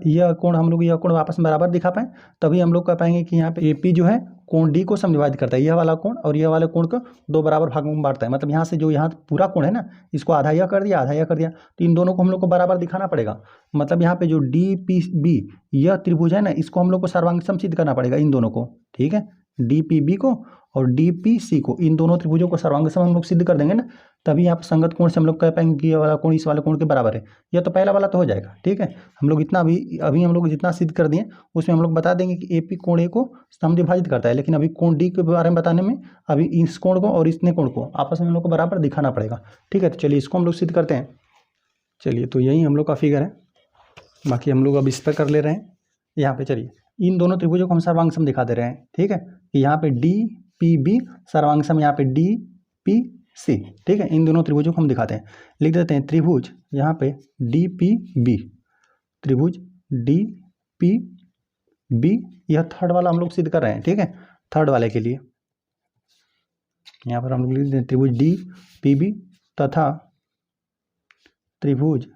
यह कोण हम लोग यह कोण आपस में बराबर दिखा पाएँ, तभी हम लोग कह पाएंगे कि यहाँ पे AP जो है कोण D को समविभाजित करता है। यह वाला कोण और यह वाले कोण को दो बराबर भागों में बांटता है। मतलब यहाँ से जो यहाँ पूरा कोण है ना, इसको आधा यह कर दिया, आधा यह कर दिया, तो इन दोनों को हम लोग को बराबर दिखाना पड़ेगा। मतलब यहाँ पे जो DPB यह त्रिभुज है ना, इसको हम लोग को सर्वांग सम सिद्ध करना पड़ेगा इन दोनों को, ठीक है। DPB को और DPC को, इन दोनों त्रिभुजों को सर्वांग सम हम लोग सिद्ध कर देंगे ना, तभी यहाँ पर संगत कोण से हम लोग कह पाएंगे कि ये वाला कोण इस वाले कोण के बराबर है। यह तो पहला वाला तो हो जाएगा, ठीक है। हम लोग इतना अभी हम लोग जितना सिद्ध कर दिए उसमें हम लोग बता देंगे कि AP कोण A को समद्विभाजित करता है। लेकिन अभी कोण D के बारे में बताने में अभी इस कोण को और इतने कोण को आपस में हम लोग को बराबर दिखाना पड़ेगा, ठीक है। तो चलिए इसको हम लोग सिद्ध करते हैं। चलिए तो यही हम लोग का फिगर है, बाकी हम लोग अब इस पर कर ले रहे हैं। यहाँ पे चलिए इन दोनों त्रिभुजों को हम सर्वांग सम दिखा दे रहे हैं, ठीक है। कि यहाँ पे DPB सर्वांग सम यहाँ पे DPC, ठीक है। इन दोनों त्रिभुजों को हम दिखाते हैं, लिख देते हैं त्रिभुज यहाँ पे DPB, त्रिभुज DPB। यह थर्ड वाला हम लोग सिद्ध कर रहे हैं, ठीक है। थर्ड वाले के लिए यहाँ पर हम लोग लिख देते हैं त्रिभुज DPB तथा त्रिभुज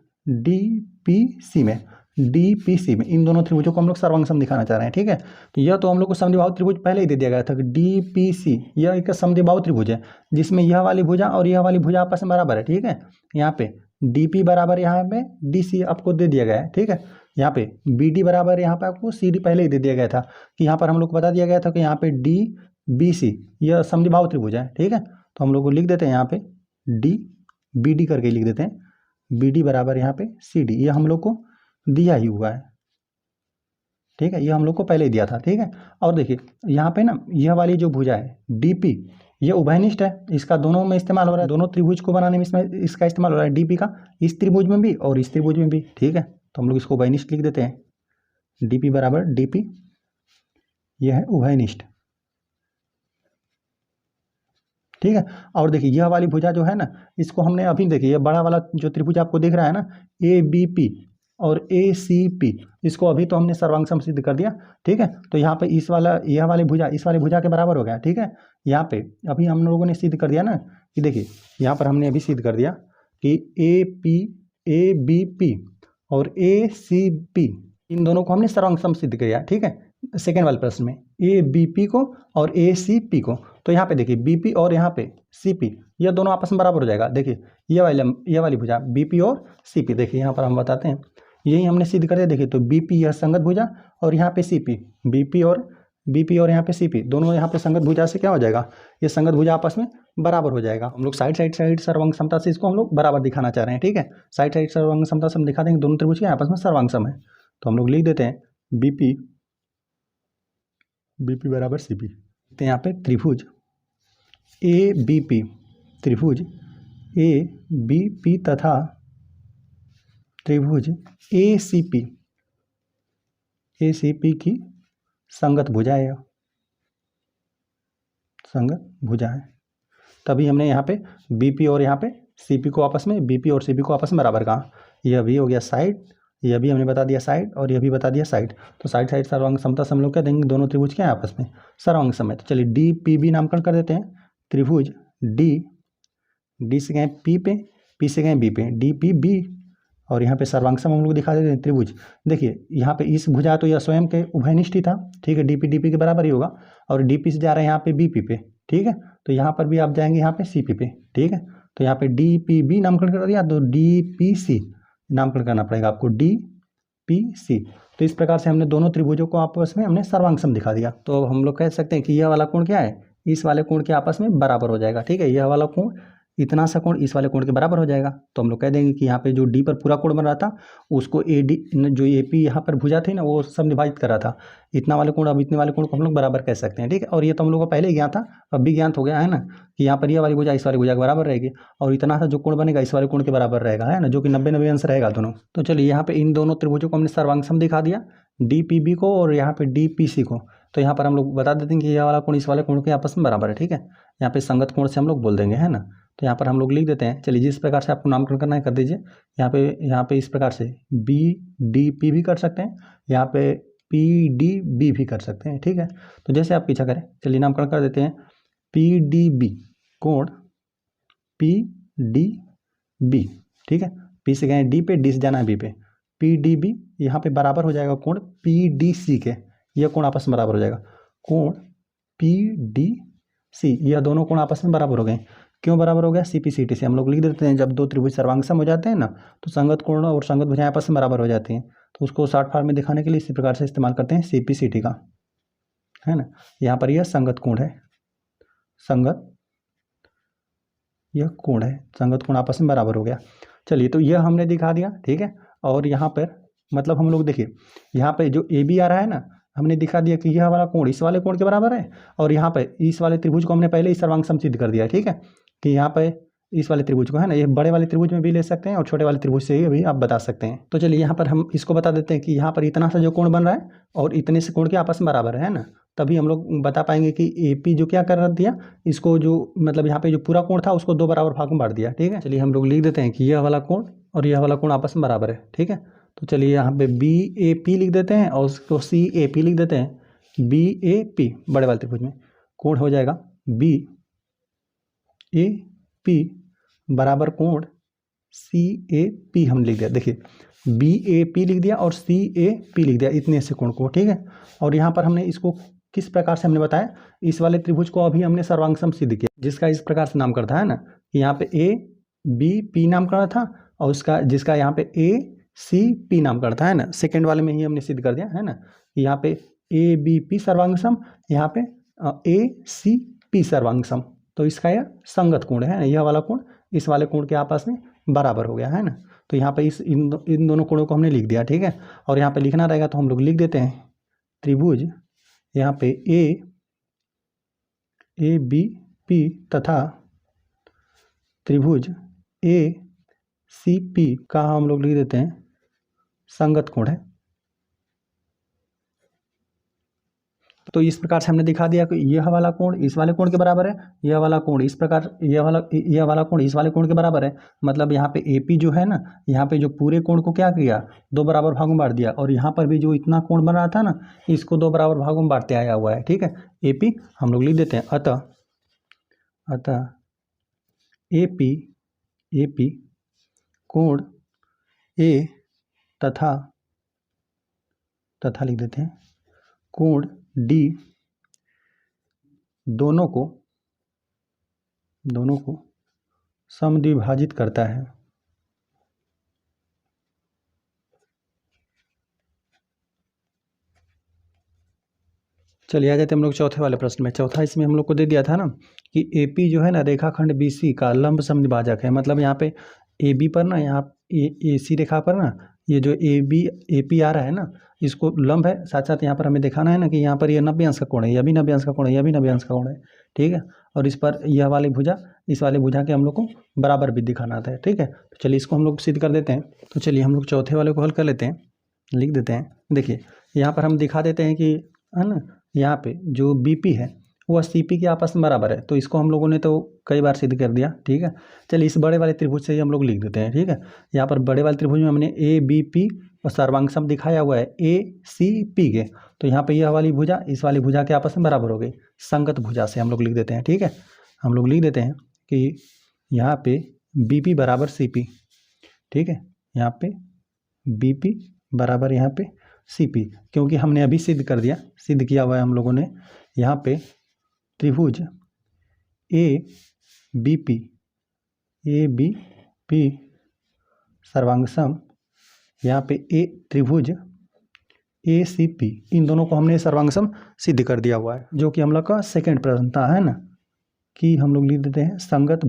DPC में इन दोनों त्रिभुजों को हम लोग सर्वांग सम दिखाना चाह रहे हैं, ठीक है। तो यह तो हम लोग को समद्विबाहु त्रिभुज पहले ही दे दिया गया था कि DPC यह एक समद्विबाहु त्रिभुज है जिसमें यह वाली भुजा और यह वाली भुजा आपस में बराबर है, ठीक है। यहाँ पे DP बराबर यहाँ पे DC आपको दे दिया गया है, ठीक है। यहाँ पे BD बराबर यहाँ पे आपको CD पहले ही दे दिया गया था कि यहाँ पर हम लोग को बता दिया गया था कि यहाँ पे DBC यह समद्विबाहु त्रिभुज है, ठीक है। तो हम लोग को लिख देते हैं यहाँ पे DBD करके लिख देते हैं, BD बराबर यहाँ पे CD, यह हम लोग को दिया ही हुआ है, ठीक है। यह हम लोग को पहले ही दिया था, ठीक है। और देखिए यहाँ पे ना यह वाली जो भुजा है DP यह उभयनिष्ठ है, इसका दोनों में इस्तेमाल हो रहा है, दोनों त्रिभुज को बनाने में इसमें इसका इस्तेमाल हो रहा है DP का, इस त्रिभुज में भी और इस त्रिभुज में भी, ठीक है। तो हम लोग इसको उभयनिष्ठ लिख देते हैं, DP बराबर DP, यह है उभयनिष्ठ, ठीक है। और देखिए यह वाली भुजा जो है ना, इसको हमने अभी देखिए यह बड़ा वाला जो त्रिभुज आपको दिख रहा है ना ABP और ACP, इसको अभी तो हमने सर्वांग सम सिद्ध कर दिया, ठीक है। तो यहाँ पे यह वाली भुजा इस वाली भुजा के बराबर हो गया, ठीक है। यहाँ पे अभी हम लोगों ने सिद्ध कर दिया ना कि देखिए यहाँ पर हमने अभी सिद्ध कर दिया कि ABP और ACP इन दोनों को हमने सर्वांग सम सिद्ध किया, ठीक है। सेकेंड वाले प्रश्न में ABP को और ACP को, तो यहाँ पे देखिए BP और यहाँ पे CP यह दोनों आपस में बराबर हो जाएगा। देखिए यह वाली भुजा BP और CP, देखिए यहाँ पर हम बताते हैं, यही हमने सिद्ध कर दिया। देखिए तो BP यह संगत भुजा और यहाँ पे CP, BP और यहाँ पे CP दोनों यहाँ पे संगत भुजा से क्या हो जाएगा, ये संगत भुजा आपस में बराबर हो जाएगा। हम लोग साइड सर्वांग समता से इसको हम लोग बराबर दिखाना चाह रहे हैं, ठीक है। साइड सर्वांग समता से हम दिखा देंगे दोनों त्रिभुज के आपस में सर्वांग सम है। तो हम लोग लिख देते हैं BP बराबर CP। तो यहाँ पे त्रिभुज ABP तथा त्रिभुज ACP की संगत भुजा है, तभी हमने यहाँ पे BP और यहाँ पे CP को आपस में बराबर कहा। यह भी हो गया साइड, यह भी हमने बता दिया साइड और यह भी बता दिया साइड। तो साइड सर्वांग समता से हम लोग क्या देंगे, दोनों त्रिभुज के आपस में सर्वांग सम है। तो चलिए DPB नामकरण कर देते हैं, त्रिभुज D से गए P पे, P से गए B पे, DPB और यहाँ पे सर्वांग सम हम लोग दिखा देते हैं त्रिभुज। देखिए यहाँ पे इस भुजा तो यह स्वयं के उभयनिष्ठ ही था, ठीक है। DP के बराबर ही होगा और DP से जा रहे हैं यहाँ पे BP पे, ठीक है। तो यहाँ पर भी आप जाएंगे यहाँ पे CP पे, ठीक है। तो यहाँ पे DPB नामकरण कर दिया, तो DPC नामकरण करना पड़ेगा आपको, DPC। तो इस प्रकार से हमने दोनों त्रिभुजों को आपस में हमने सर्वांग सम दिखा दिया। तो अब हम लोग कह सकते हैं कि यह वाला कोण क्या है, इस वाले कोण के आपस में बराबर हो जाएगा, ठीक है। यह वाला कोण इतना सा कोण इस वाले कोण के बराबर हो जाएगा। तो हम लोग कह देंगे कि यहाँ पे जो D पर पूरा कोण बन रहा था उसको AD जो AP यहाँ पर भुजा थी ना वो समद्विभाजित कर रहा था, इतना वाले कोण अब इतने वाले कोण को हम लोग बराबर कह सकते हैं, ठीक है। और ये तो हम लोग को पहले ही ज्ञात था, अब भी ज्ञात हो गया है ना कि यहाँ पर यह वाली भुजा इस वाली भुजा के बराबर रहेगी और इतना सा जो कोण बनेगा इस वाले कोण के बराबर रहेगा, है ना, जो कि 90-90 अंश रहेगा दोनों। तो चलिए यहाँ पे इन दोनों त्रिभुजों को हमने सर्वांग सम दिखा दिया, DPB को और यहाँ पे DPC को। तो यहाँ पर हम लोग बता देते हैं कि यह वाला कोण इस वाले कोण के आपस में बराबर है, ठीक है। यहाँ पे संगत कोण से हम लोग बोल देंगे, है ना। तो यहाँ पर हम लोग लिख देते हैं, चलिए जिस प्रकार से आपको नामकरण करना है कर दीजिए। यहाँ पे इस प्रकार से BDP भी कर सकते हैं, यहाँ पे PDB भी कर सकते हैं, ठीक है। तो जैसे आप पीछा करें, चलिए नामकरण कर देते हैं PDB, कोण PDB, ठीक है। P से गए D पे, D से जाना है B पे, PDB यहाँ पे बराबर हो जाएगा कोण PDC के, यह कोण आपस में बराबर हो जाएगा, कोण PDC, यह दोनों कोण आपस में बराबर हो गए। क्यों बराबर हो गया? CPCT से हम लोग लिख देते हैं, जब दो त्रिभुज सर्वांग हो जाते हैं ना, तो संगत कोण और संगत भुजाएं आपस में बराबर हो जाती हैं, तो उसको शॉर्ट फॉर्म में दिखाने के लिए इसी प्रकार से इस्तेमाल करते हैं CPCT का, है ना। यहाँ पर यह संगत कोण है, संगत, यह कोण है, संगत कोण आपस में बराबर हो गया। चलिए, तो यह हमने दिखा दिया, ठीक है। और यहाँ पर मतलब हम लोग देखिए, यहाँ पे जो AB आ रहा है ना, हमने दिखा दिया कि यह वाला कोण इस वाले कोण के बराबर है, और यहाँ पे इस वाले त्रिभुज को हमने पहले ही सर्वांग सिद्ध कर दिया है, ठीक है, कि यहाँ पे इस वाले त्रिभुज को, है ना, ये बड़े वाले त्रिभुज में भी ले सकते हैं और छोटे वाले त्रिभुज से भी आप बता सकते हैं। तो चलिए यहाँ पर हम इसको बता देते हैं कि यहाँ पर इतना सा जो कोण बन रहा है और इतने से कोण के आपस में बराबर है ना, तभी हम लोग बता पाएंगे कि AP जो क्या कर दिया, इसको जो मतलब यहाँ पे जो पूरा कोण था उसको दो बराबर भाग में बांट दिया, ठीक है। चलिए हम लोग लिख देते हैं कि यह वाला कोण और यह वाला कोण आपस में बराबर है, ठीक है। तो चलिए यहाँ पे BAP लिख देते हैं और उसको CAP लिख देते हैं, BAP बड़े वाले त्रिभुज में कोण हो जाएगा BAP बराबर कोण CAP हम लिख दिया, देखिए BAP लिख दिया और CAP लिख दिया, इतने से कोण को, ठीक है। और यहाँ पर हमने इसको किस प्रकार से हमने बताया, इस वाले त्रिभुज को अभी हमने सर्वांग सिद्ध किया, जिसका इस प्रकार से नामकरण था, है ना, कि यहाँ पे ABP नामकरण था और उसका जिसका यहाँ पे ACP नामकरण था, है ना। सेकेंड वाले में ही हमने सिद्ध कर दिया, है ना, कि यहाँ पे ABP सर्वांग सम, यहाँ पे ACP सर्वांग सम, तो इसका यह संगत कोण है, यह वाला कोण इस वाले कोण के आपस में बराबर हो गया, है ना। तो यहाँ पे इन दोनों कोणों को हमने लिख दिया, ठीक है। और यहाँ पे लिखना रहेगा तो हम लोग लिख देते हैं त्रिभुज यहाँ पे ABP तथा त्रिभुज ACP का हम लोग लिख देते हैं संगत कोण है। तो इस प्रकार से हमने दिखा दिया कि यह वाला कोण इस वाले कोण के बराबर है, यह वाला कोण इस प्रकार, यह वाला कोण इस वाले कोण के बराबर है। मतलब यहाँ पे AP जो है ना, यहाँ पे जो पूरे कोण को क्या किया, दो बराबर भागों में बांट दिया, और यहाँ पर भी जो इतना कोण बन रहा था ना, इसको दो बराबर भागों में बांटते आया हुआ है, ठीक है। AP हम लोग लिख देते हैं, अतः AP कोण A तथा लिख देते हैं कोण D दोनों को समद्विभाजित करता है। चलिए आ जाते हम लोग चौथे वाले प्रश्न में। चौथा इसमें हम लोग को दे दिया था ना कि AP जो है ना रेखाखंड BC का लंब समद्विभाजक है। मतलब यहाँ पे AB पर ना, यहाँ AC रेखा पर ना, ये जो AP आ रहा है ना, इसको लंब है, साथ साथ यहाँ पर हमें दिखाना है ना कि यहाँ पर ये 90 अंश का कोण है, यह भी 90 अंश का कोण है, यह भी 90 अंश का कोण है, ठीक है। और इस पर यह वाली भुजा इस वाले भुजा के हम लोग को बराबर भी दिखाना आता है, ठीक है। तो चलिए इसको हम लोग सिद्ध कर देते हैं। तो चलिए हम लोग चौथे वाले को हल कर लेते हैं, लिख देते हैं। देखिए यहाँ पर हम दिखा देते हैं कि, है ना, यहाँ पे जो BP है वह CP के आपस में बराबर है, तो इसको हम लोगों ने तो कई बार सिद्ध कर दिया, ठीक है। चलिए इस बड़े वाले त्रिभुज से ही हम लोग लिख देते हैं, ठीक है। यहाँ पर बड़े वाले त्रिभुज में हमने ABP और सर्वांग सम दिखाया हुआ है ACP के, तो यहाँ पे यह वाली भुजा इस वाली भुजा के आपस में बराबर हो गई, संगत भुजा से हम लोग लिख देते हैं, ठीक है। हम लोग लिख देते हैं कि यहाँ पे BP बराबर CP, ठीक है, यहाँ पे BP बराबर यहाँ पे CP, क्योंकि हमने अभी सिद्ध कर दिया, सिद्ध किया हुआ है हम लोगों ने। यहाँ पे त्रिभुज ABP सर्वांग सम, यहाँ पे त्रिभुज ACP, इन दोनों को हमने सर्वांग सम सिद्ध कर दिया हुआ है, जो कि हम लोग का सेकंड प्रश्न था, है ना, कि हम लोग लिख देते हैं संगत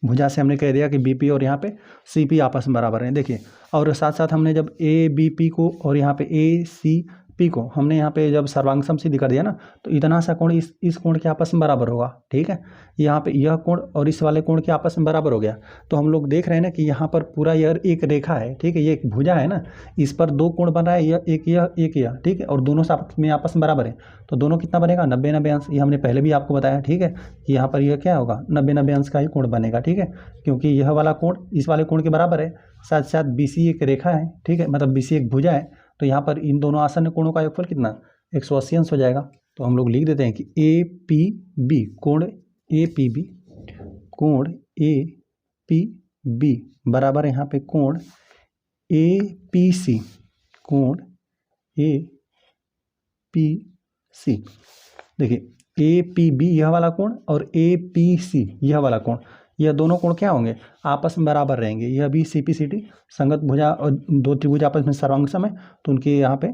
भुजा से हमने कह दिया कि BP और यहाँ पे CP आपस में बराबर हैं। देखिए, और साथ साथ हमने जब ABP को और यहाँ पे ACP को हमने यहाँ पे जब सर्वांग सम सिद्ध कर दिया ना, तो इतना सा कोण इस कोण के आपस में बराबर होगा, ठीक है। यहाँ पे यह कोण और इस वाले कोण के आपस में बराबर हो गया। तो हम लोग देख रहे हैं ना कि यहाँ पर पूरा यह एक रेखा है, ठीक है, ये एक भुजा है ना, इस पर दो कोण बन रहा है, यह एक यह, ठीक है, और दोनों आपस में बराबर है, तो दोनों कितना बनेगा, 90 अंश। ये हमने पहले भी आपको बताया, ठीक है, कि यहाँ पर यह क्या होगा, 90 अंश का ही कोण बनेगा, ठीक है, क्योंकि यह वाला कोण इस वाले कोण के बराबर है साथ साथ BC एक रेखा है, ठीक है, मतलब BC एक भुजा है। तो यहाँ पर इन दोनों आसन्न कोणों का योगफल कितना 180 अंश हो जाएगा। तो हम लोग लिख देते हैं कि APB कोण APB बराबर यहाँ पे कोण APC कोण APC। देखिए APB यह वाला कोण और APC यह वाला कोण, यह दोनों कोण क्या होंगे आपस में बराबर रहेंगे। यह भी CPCT संगत भुजा और दो त्रिभुज आपस में सर्वांग सम है, तो उनके यहाँ पे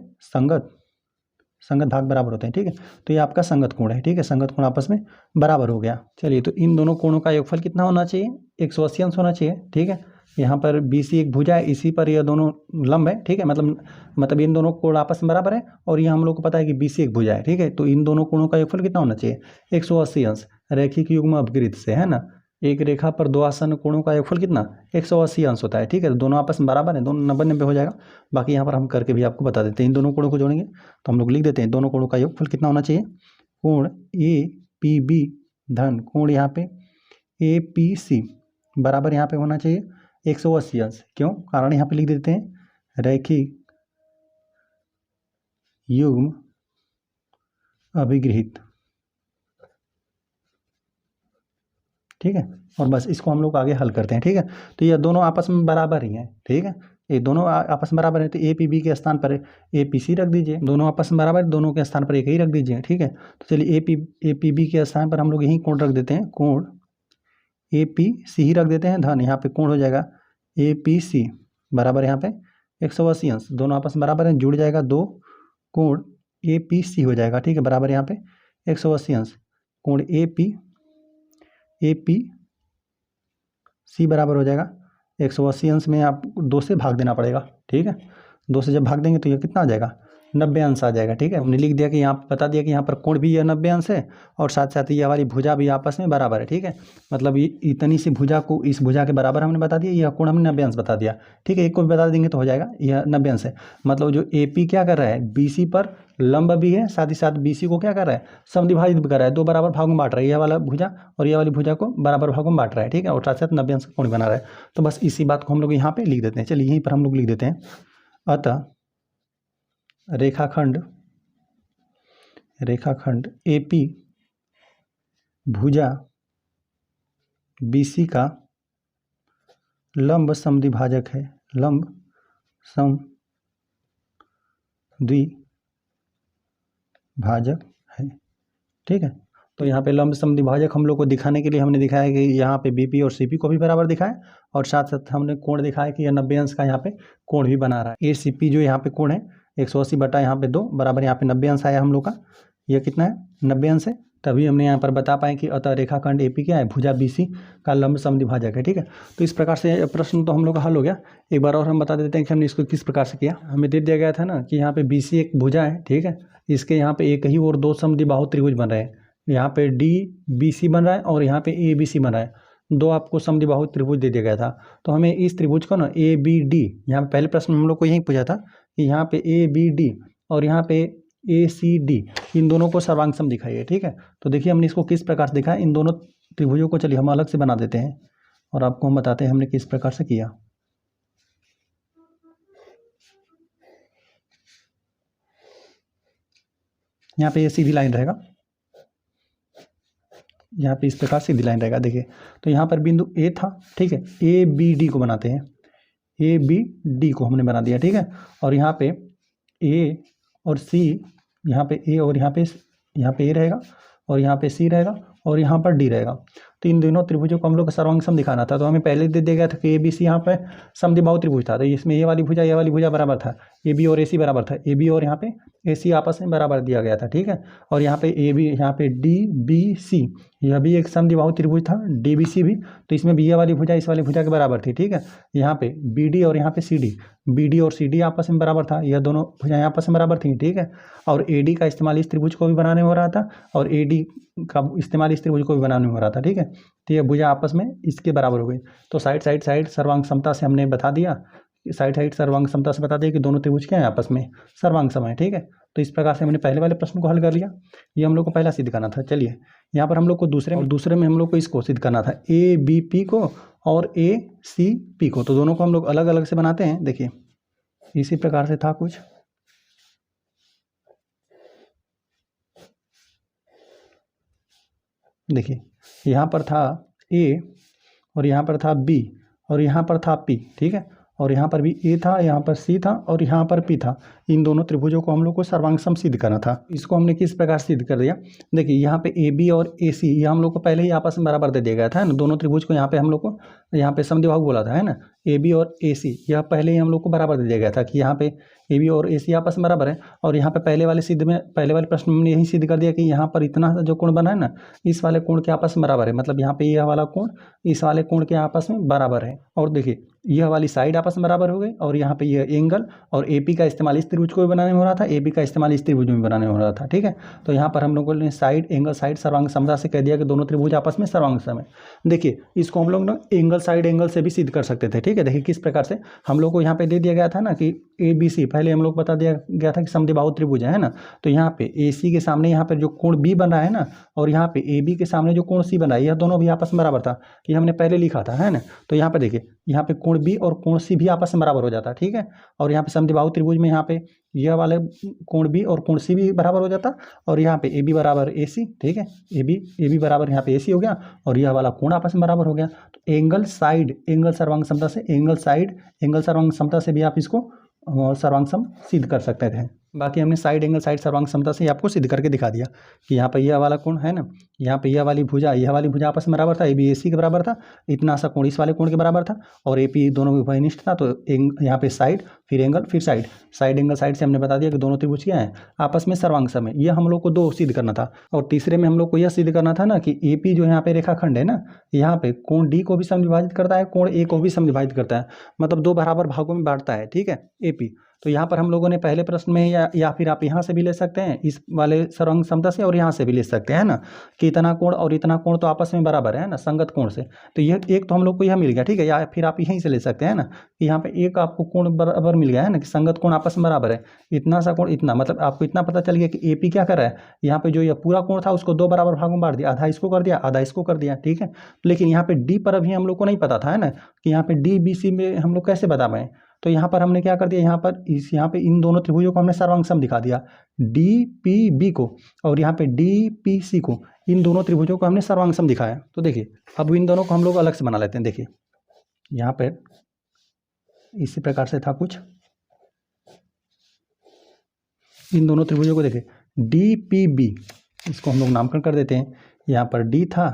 संगत भाग बराबर होते हैं, ठीक है। तो ये आपका संगत कोण है, ठीक है, संगत कोण आपस में बराबर हो गया। चलिए, तो इन दोनों कोणों का योगफल कितना होना चाहिए 180 अंश होना चाहिए, ठीक है। यहाँ पर BC एक भुजा है, इसी पर यह दोनों लंब है, ठीक है, मतलब इन दोनों कोण आपस में बराबर है और ये हम लोग को पता है कि BC एक भुजा है, ठीक है। तो इन दोनों कोणों का योगफल कितना होना चाहिए 180 अंश। रैखिक युग्म अपगृहीत से, है ना, एक रेखा पर दो आसन्न कोणों का योगफल कितना 180 अंश होता है, ठीक है। तो दोनों आपस में बराबर है, दोनों 90-90 हो जाएगा। बाकी यहाँ पर हम करके भी आपको बता देते हैं। इन दोनों कोणों को जोड़ेंगे तो हम लोग लिख देते हैं दोनों कोणों का योगफल कितना होना चाहिए। कोण APB धन कोण यहाँ पे APC बराबर यहाँ पे होना चाहिए 180 अंश। क्यों, कारण यहाँ पे लिख देते हैं रैखिक युग्म अभिगृहित, ठीक है। और बस इसको हम लोग आगे हल करते हैं, ठीक है। तो ये दोनों आपस में बराबर ही हैं, ठीक है, ये दोनों आपस में बराबर है। तो APB के स्थान पर APC रख दीजिए, दोनों आपस में बराबर है, दोनों के स्थान पर एक ही रख दीजिए, ठीक है। तो चलिए APB के स्थान पर हम लोग यही कोण रख देते हैं, कोण APC ही रख देते हैं धन यहाँ पे कोण हो जाएगा APC बराबर यहाँ पे 180 अंश। दोनों आपस में बराबर है, जुड़ जाएगा, दो कोण APC हो जाएगा, ठीक है, बराबर यहाँ पे 180 अंश। कोण APC बराबर हो जाएगा 180 अंश में आप 2 से भाग देना पड़ेगा, ठीक है। 2 से जब भाग देंगे तो ये कितना आ जाएगा 90 अंश आ जाएगा, ठीक है। हमने लिख दिया कि यहाँ बता दिया कि यहाँ पर कोण भी यह 90 अंश है और साथ साथ ये हमारी भुजा भी आपस में बराबर है, ठीक है। मतलब ये इतनी सी भुजा को इस भुजा के बराबर हमने बता दिया, यह कोण हमने 90 अंश बता दिया, ठीक है। एक को भी बता देंगे तो हो जाएगा, यह 90 अंश है। मतलब जो AP क्या कर रहा है BC पर लंब भी है, साथ ही साथ BC को क्या कर रहा है समद्विभाजित भी कर रहा है, 2 बराबर भागों में बांट रहा है, यह वाला भुजा और यह वाली भुजा को बराबर भागों में बांट रहा है, ठीक है, और साथ साथ 90 अंश का कोण बना रहा है। तो बस इसी बात को हम लोग यहाँ पे लिख देते हैं। चलिए यहीं पर हम लोग लिख देते हैं, अतः रेखाखंड AP भुजा BC का लंब समद्विभाजक है, लंब समद्विभाजक है, ठीक है। तो यहाँ पे लंब समद्विभाजक हम लोग को दिखाने के लिए हमने दिखाया कि यहाँ पे BP और CP को भी बराबर दिखाया और साथ साथ हमने कोण दिखाया कि यह 90 अंश का यहाँ पे कोण भी बना रहा है। ACP जो यहाँ पे कोण है 180 बटा यहाँ पे 2 बराबर यहाँ पे 90 अंश आया हम लोग का, यह कितना है 90 अंश है। तभी हमने यहाँ पर बता पाए कि अतः रेखाखंड AP क्या है भुजा BC का लंब समद्विभाजक है, ठीक है। तो इस प्रकार से प्रश्न तो हम लोग का हल हो गया। एक बार और हम बता देते हैं कि हमने इसको किस प्रकार से किया। हमें दे दिया गया था ना कि यहाँ पे BC एक भुजा है, ठीक है, इसके यहाँ पे एक ही और 2 समद्विबाहु त्रिभुज बन रहे हैं। यहाँ पे DBC बन रहा है और यहाँ पे ABC बन रहा है, 2 आपको समद्विबाहु त्रिभुज दे दिया गया था। तो हमें इस त्रिभुज को ना ABD, यहाँ पे पहले प्रश्न हम लोग को यही पूछा था कि यहाँ पे ABD और यहाँ पे ACD इन दोनों को सर्वांग सम दिखाइए, ठीक है। तो देखिए हमने इसको किस प्रकार से दिखाया, इन दोनों त्रिभुजों को चलिए हम अलग से बना देते हैं और आपको हम बताते हैं हमने किस प्रकार से किया। यहाँ पे ये सीधी लाइन रहेगा, यहाँ पे इस प्रकार सीधी लाइन रहेगा, देखिए। तो यहाँ पर बिंदु A था, ठीक है, ABD को बनाते हैं, ABD को हमने बना दिया, ठीक है। और यहाँ पे A और C, यहाँ पे A और यहाँ पे A रहेगा और यहाँ पे C रहेगा और यहाँ पर D रहेगा। तो इन दोनों त्रिभुजों को हम लोग सर्वांग सम दिखाना था। तो हमें पहले दे दिया गया था कि ABC यहाँ पे समद्विबाहु त्रिभुज था, तो इसमें ये वाली भुजा बराबर था, AB और AC बराबर था, AB और यहाँ पे AC आपस में बराबर दिया गया था, ठीक है। और यहाँ पे AB, यहाँ पे DBC यह भी एक समद्विबाहु त्रिभुज था, DBC भी, तो इसमें भी ये वाली भुजा इस वाली भुजा के बराबर थी, ठीक है। यहाँ पे BD और यहाँ पे CD, BD और CD आपस में बराबर था, यह दोनों भुजाएं आपस में बराबर थी, ठीक है। और AD का इस्तेमाल इस त्रिभुज को भी बनाने में हो रहा था और AD का इस्तेमाल इस त्रिभुज को भी बनाने में हो रहा था, ठीक है। तो ये भुजा आपस में इसके बराबर हो गई। तो साइड सर्वांग समता से हमने बता दिया साइड साइड सर्वांग समता से बता दिया कि दोनों त्रिभुज क्या है आपस में सर्वांग सम है। ठीक है, तो इस प्रकार से हमने पहले वाले प्रश्न को हल कर लिया। ये हम लोग को पहला सिद्ध करना था। चलिए यहाँ पर हम लोग को दूसरे में हम लोग को इसको सिद्ध करना था, ए बी पी को और ए सी पी को। तो दोनों को हम लोग अलग अलग से बनाते हैं। देखिए इसी प्रकार से था कुछ, देखिए यहाँ पर था ए और यहाँ पर था बी और यहाँ पर था पी। ठीक है, और यहाँ पर भी ए था, यहाँ पर सी था और यहाँ पर पी था। इन दोनों त्रिभुजों को हम लोग को सर्वांग सम सिद्ध करना था। इसको हमने किस प्रकार सिद्ध कर दिया, देखिए यहाँ पे ए बी और ए सी ये हम लोग को पहले ही आपस में बराबर दे दिया गया था, है ना। दोनों त्रिभुज को यहाँ पे हम लोग को यहाँ पे समद्विबाहु बोला था, है ना। ए बी और ए सी यह पहले ही हम लोग को बराबर दे दिया गया था कि यहाँ पे ए बी और ए सी आपस में बराबर है। और यहाँ पे पहले वाले प्रश्न में हमने यही सिद्ध कर दिया कि यहाँ पर इतना जो कोण बना है ना, इस वाले कोण के आपस में बराबर है। मतलब यहाँ पे यह वाला कोण इस वाले कोण के आपस में बराबर है। और देखिए यह वाली साइड आपस में बराबर हो गई और यहाँ पे यह एंगल और ए पी का इस्तेमाल इस त्रिभुज को भी बनाने में हो रहा था, ए बी का इस्तेमाल इस त्रिभुज में भी बनाने में हो रहा था। ठीक है, तो यहाँ पर हम लोगों ने साइड एंगल साइड सर्वांग समता से कह दिया कि दोनों त्रिभुज आपस में सर्वांग सम है। देखिए इसको हम लोग एंगल साइड एंगल से भी सिद्ध कर सकते थे। ठीक है, देखिए किस प्रकार से हम लोग को यहाँ पे दे दिया गया था ना कि ए बी सी पहले हम लोग बता दिया गया था कि समद्विबाहु त्रिभुज है ना। तो यहाँ पे ए सी के सामने यहाँ पे जो कोण बी बन रहा है ना और यहाँ पे ए बी के सामने जो कोण सी बन रहा है, यह दोनों भी आपस में बराबर था। ये हमने पहले लिखा था, है ना। तो यहाँ पे देखिए यहाँ पे कोण बी और कोण सी भी आपस में बराबर हो जाता। ठीक है, और यहाँ पे समद्विबाहु त्रिभुज में यहाँ पे यह वाले कोण बी और कोण सी भी बराबर हो जाता और यहाँ पे ए बी बराबर ए सी। ठीक है, ए बी बराबर यहाँ पे ए सी हो गया और यह वाला कोण आपस में बराबर हो गया। तो एंगल साइड एंगल सर्वांग समता से एंगल साइड एंगल सर्वांग समता से भी आप इसको सर्वांग सम सिद्ध कर सकते थे। बाकी हमने साइड एंगल साइड सर्वांग समता से आपको सिद्ध करके दिखा दिया कि यहाँ पर यह वाला कोण है ना, यहाँ पे यह वाली भुजा आपस में बराबर था, ए बी ए सी के बराबर था, इतना सा कोण इस वाले कोण के बराबर था और ए पी दोनों उभयनिष्ठ था। तो यहाँ पे साइड फिर एंगल फिर साइड एंगल साइड से हमने बता दिया कि दोनों त्रिभुज क्या है आपस में सर्वांग सम है। यह हम लोग को दो सिद्ध करना था। और तीसरे में हम लोग को यह सिद्ध करना था ना कि ए पी जो यहाँ पे रेखाखंड है ना, यहाँ पे कोण डी को भी समविभाजित करता है, कोण ए को भी समविभाजित करता है, मतलब दो बराबर भागों में बांटता है। ठीक है, ए पी। तो यहाँ पर हम लोगों ने पहले प्रश्न में या फिर आप यहाँ से भी ले सकते हैं इस वाले सर्वांग समता से और यहाँ से भी ले सकते हैं ना कि इतना कोण और इतना कोण तो आपस में बराबर है ना संगत कोण से। तो यह एक तो हम लोग को यह मिल गया। ठीक है, या फिर आप यहीं से ले सकते हैं ना कि यहाँ पे एक आपको कोण बराबर मिल गया है ना कि संगत कोण आपस में बराबर है, इतना सा कोण इतना, मतलब आपको इतना पता चल गया कि ए पी क्या कर रहा है, यहाँ पे जो यह पूरा कोण था उसको दो बराबर भागों में बांट दिया, आधा इसको कर दिया आधा इसको कर दिया। ठीक है, लेकिन यहाँ पे डी पर अभी हम लोग को नहीं पता था, है ना, कि यहाँ पे डी बी सी में हम लोग कैसे बता पाए। तो यहाँ पर हमने क्या कर दिया, यहाँ पे इन दोनों त्रिभुजों को हमने सर्वांग सम दिखा दिया, डी पी बी को और यहाँ पे डी पी सी को, इन दोनों त्रिभुजों को हमने सर्वांग सम दिखाया। तो देखिए अब इन दोनों को हम लोग अलग से बना लेते हैं। देखिए यहाँ पे इसी प्रकार से था कुछ, इन दोनों त्रिभुजों को देखिए डी पी बी, इसको हम लोग नामकरण कर देते हैं। यहाँ पर डी था,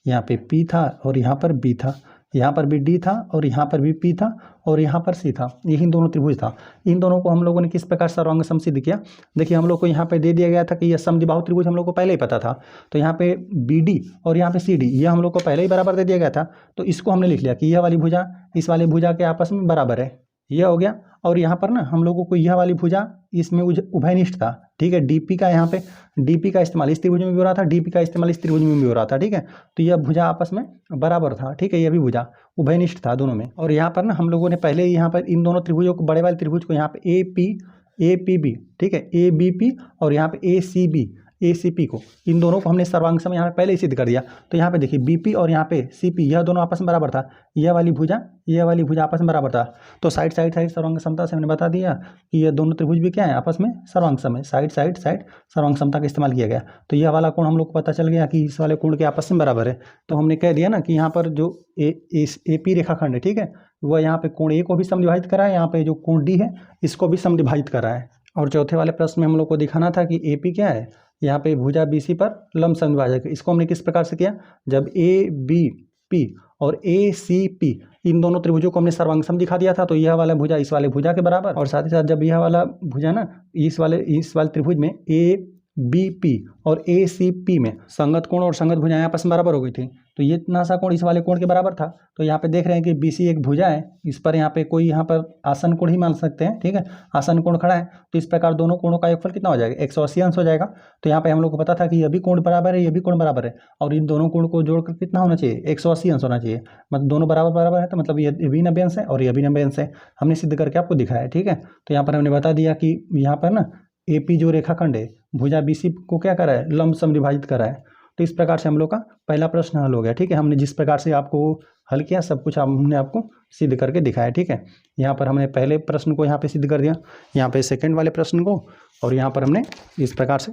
यहाँ पे पी था और यहाँ पर बी था, यहाँ पर भी डी था और यहाँ पर भी पी था और यहाँ पर सी था, यही दोनों त्रिभुज था। इन दोनों को हम लोगों ने किस प्रकार सर्वांग सम सिद्ध किया, देखिए हम लोग को यहाँ पे दे दिया गया था कि यह समद्विबाहु त्रिभुज हम लोग को पहले ही पता था। तो यहाँ पे बी डी और यहाँ पे सी डी यह हम लोग को पहले ही बराबर दे दिया गया था। तो इसको हमने लिख लिया कि यह वाली भुजा इस वाली भुजा के आपस में बराबर है, यह हो गया। और यहाँ पर ना हम लोगों को यह वाली भुजा इसमें उभयनिष्ठ था। ठीक है, डीपी का यहाँ पे डीपी का इस्तेमाल इस त्रिभुज में भी हो रहा था, डीपी का इस्तेमाल इस त्रिभुज में भी हो रहा था। ठीक है, तो यह भुजा आपस में बराबर था। ठीक है, यह भी भुजा उभयनिष्ठ था दोनों में। और यहाँ पर ना हम लोगों ने पहले ही यहाँ पर इन दोनों त्रिभुजों को, बड़े वाले त्रिभुज को यहाँ पे ए पी बी, ठीक है, ए बी पी और यहाँ पे ए सी बी ए सी पी को, इन दोनों को हमने सर्वांग सम यहाँ पे पहले ही सिद्ध कर दिया। तो यहाँ पे देखिए बी पी और यहाँ पे सी पी यह दोनों आपस में बराबर था, यह वाली भुजा आपस में बराबर था। तो साइड सर्वांग समता से हमने बता दिया कि यह दोनों त्रिभुज भी क्या है आपस में सर्वांग सम है। साइड सर्वांग समता का इस्तेमाल किया गया। तो यह वाला कोण हम लोग को पता चल गया कि इस वाले कोण के आपस में बराबर है। तो हमने कह दिया ना कि यहाँ पर जो ए पी रेखाखंड है, ठीक है, वह यहाँ पे कोण ए को भी समविभाजित करा है, यहाँ पे जो कोण डी है इसको भी समविभाजित करा है। और चौथे वाले प्रश्न में हम लोग को दिखाना था कि ए पी क्या है, यहाँ पे भुजा बी सी पर लंब समद्विभाजक। इसको हमने किस प्रकार से किया, जब ए बी पी और ए सी पी इन दोनों त्रिभुजों को हमने सर्वांग सम दिखा दिया था। तो यह वाला भुजा इस वाले भुजा के बराबर, और साथ ही साथ जब यह वाला भुजा ना इस वाले त्रिभुज में ए बी पी और ए सी पी में संगत कोण और संगत भुजाएं आपस में बराबर हो गई थी, तो ये इतना सा कोण इस वाले कोण के बराबर था। तो यहाँ पे देख रहे हैं कि BC एक भुजा है, इस पर यहाँ पे कोई यहाँ पर आसन कोण ही मान सकते हैं, ठीक है, आसन कोण खड़ा है। तो इस प्रकार दोनों कोणों का योगफल कितना हो जाएगा, 180 अंश हो जाएगा। तो यहाँ पे हम लोग को पता था कि ये भी कोण बराबर है, ये भी कोण बराबर है, और इन दोनों कोण को जोड़कर कितना होना चाहिए, 180 अंश होना चाहिए। मतलब दोनों बराबर बराबर है, तो मतलब ये भी 90 अंश है और ये भी 90 अंश है। हमने सिद्ध करके आपको दिखाया है, ठीक है। तो यहाँ पर हमने बता दिया कि यहाँ पर ना AP जो रेखाखंड है भुजा BC को क्या करा है, लंब समद्विभाजित करा है। तो इस प्रकार से हम लोग का पहला प्रश्न हल हो गया, ठीक है। हमने जिस प्रकार से आपको हल किया सब कुछ हमने आपको सिद्ध करके दिखाया, ठीक है। यहाँ पर हमने पहले प्रश्न को यहाँ पे सिद्ध कर दिया, यहाँ पे सेकंड वाले प्रश्न को, और यहाँ पर हमने इस प्रकार से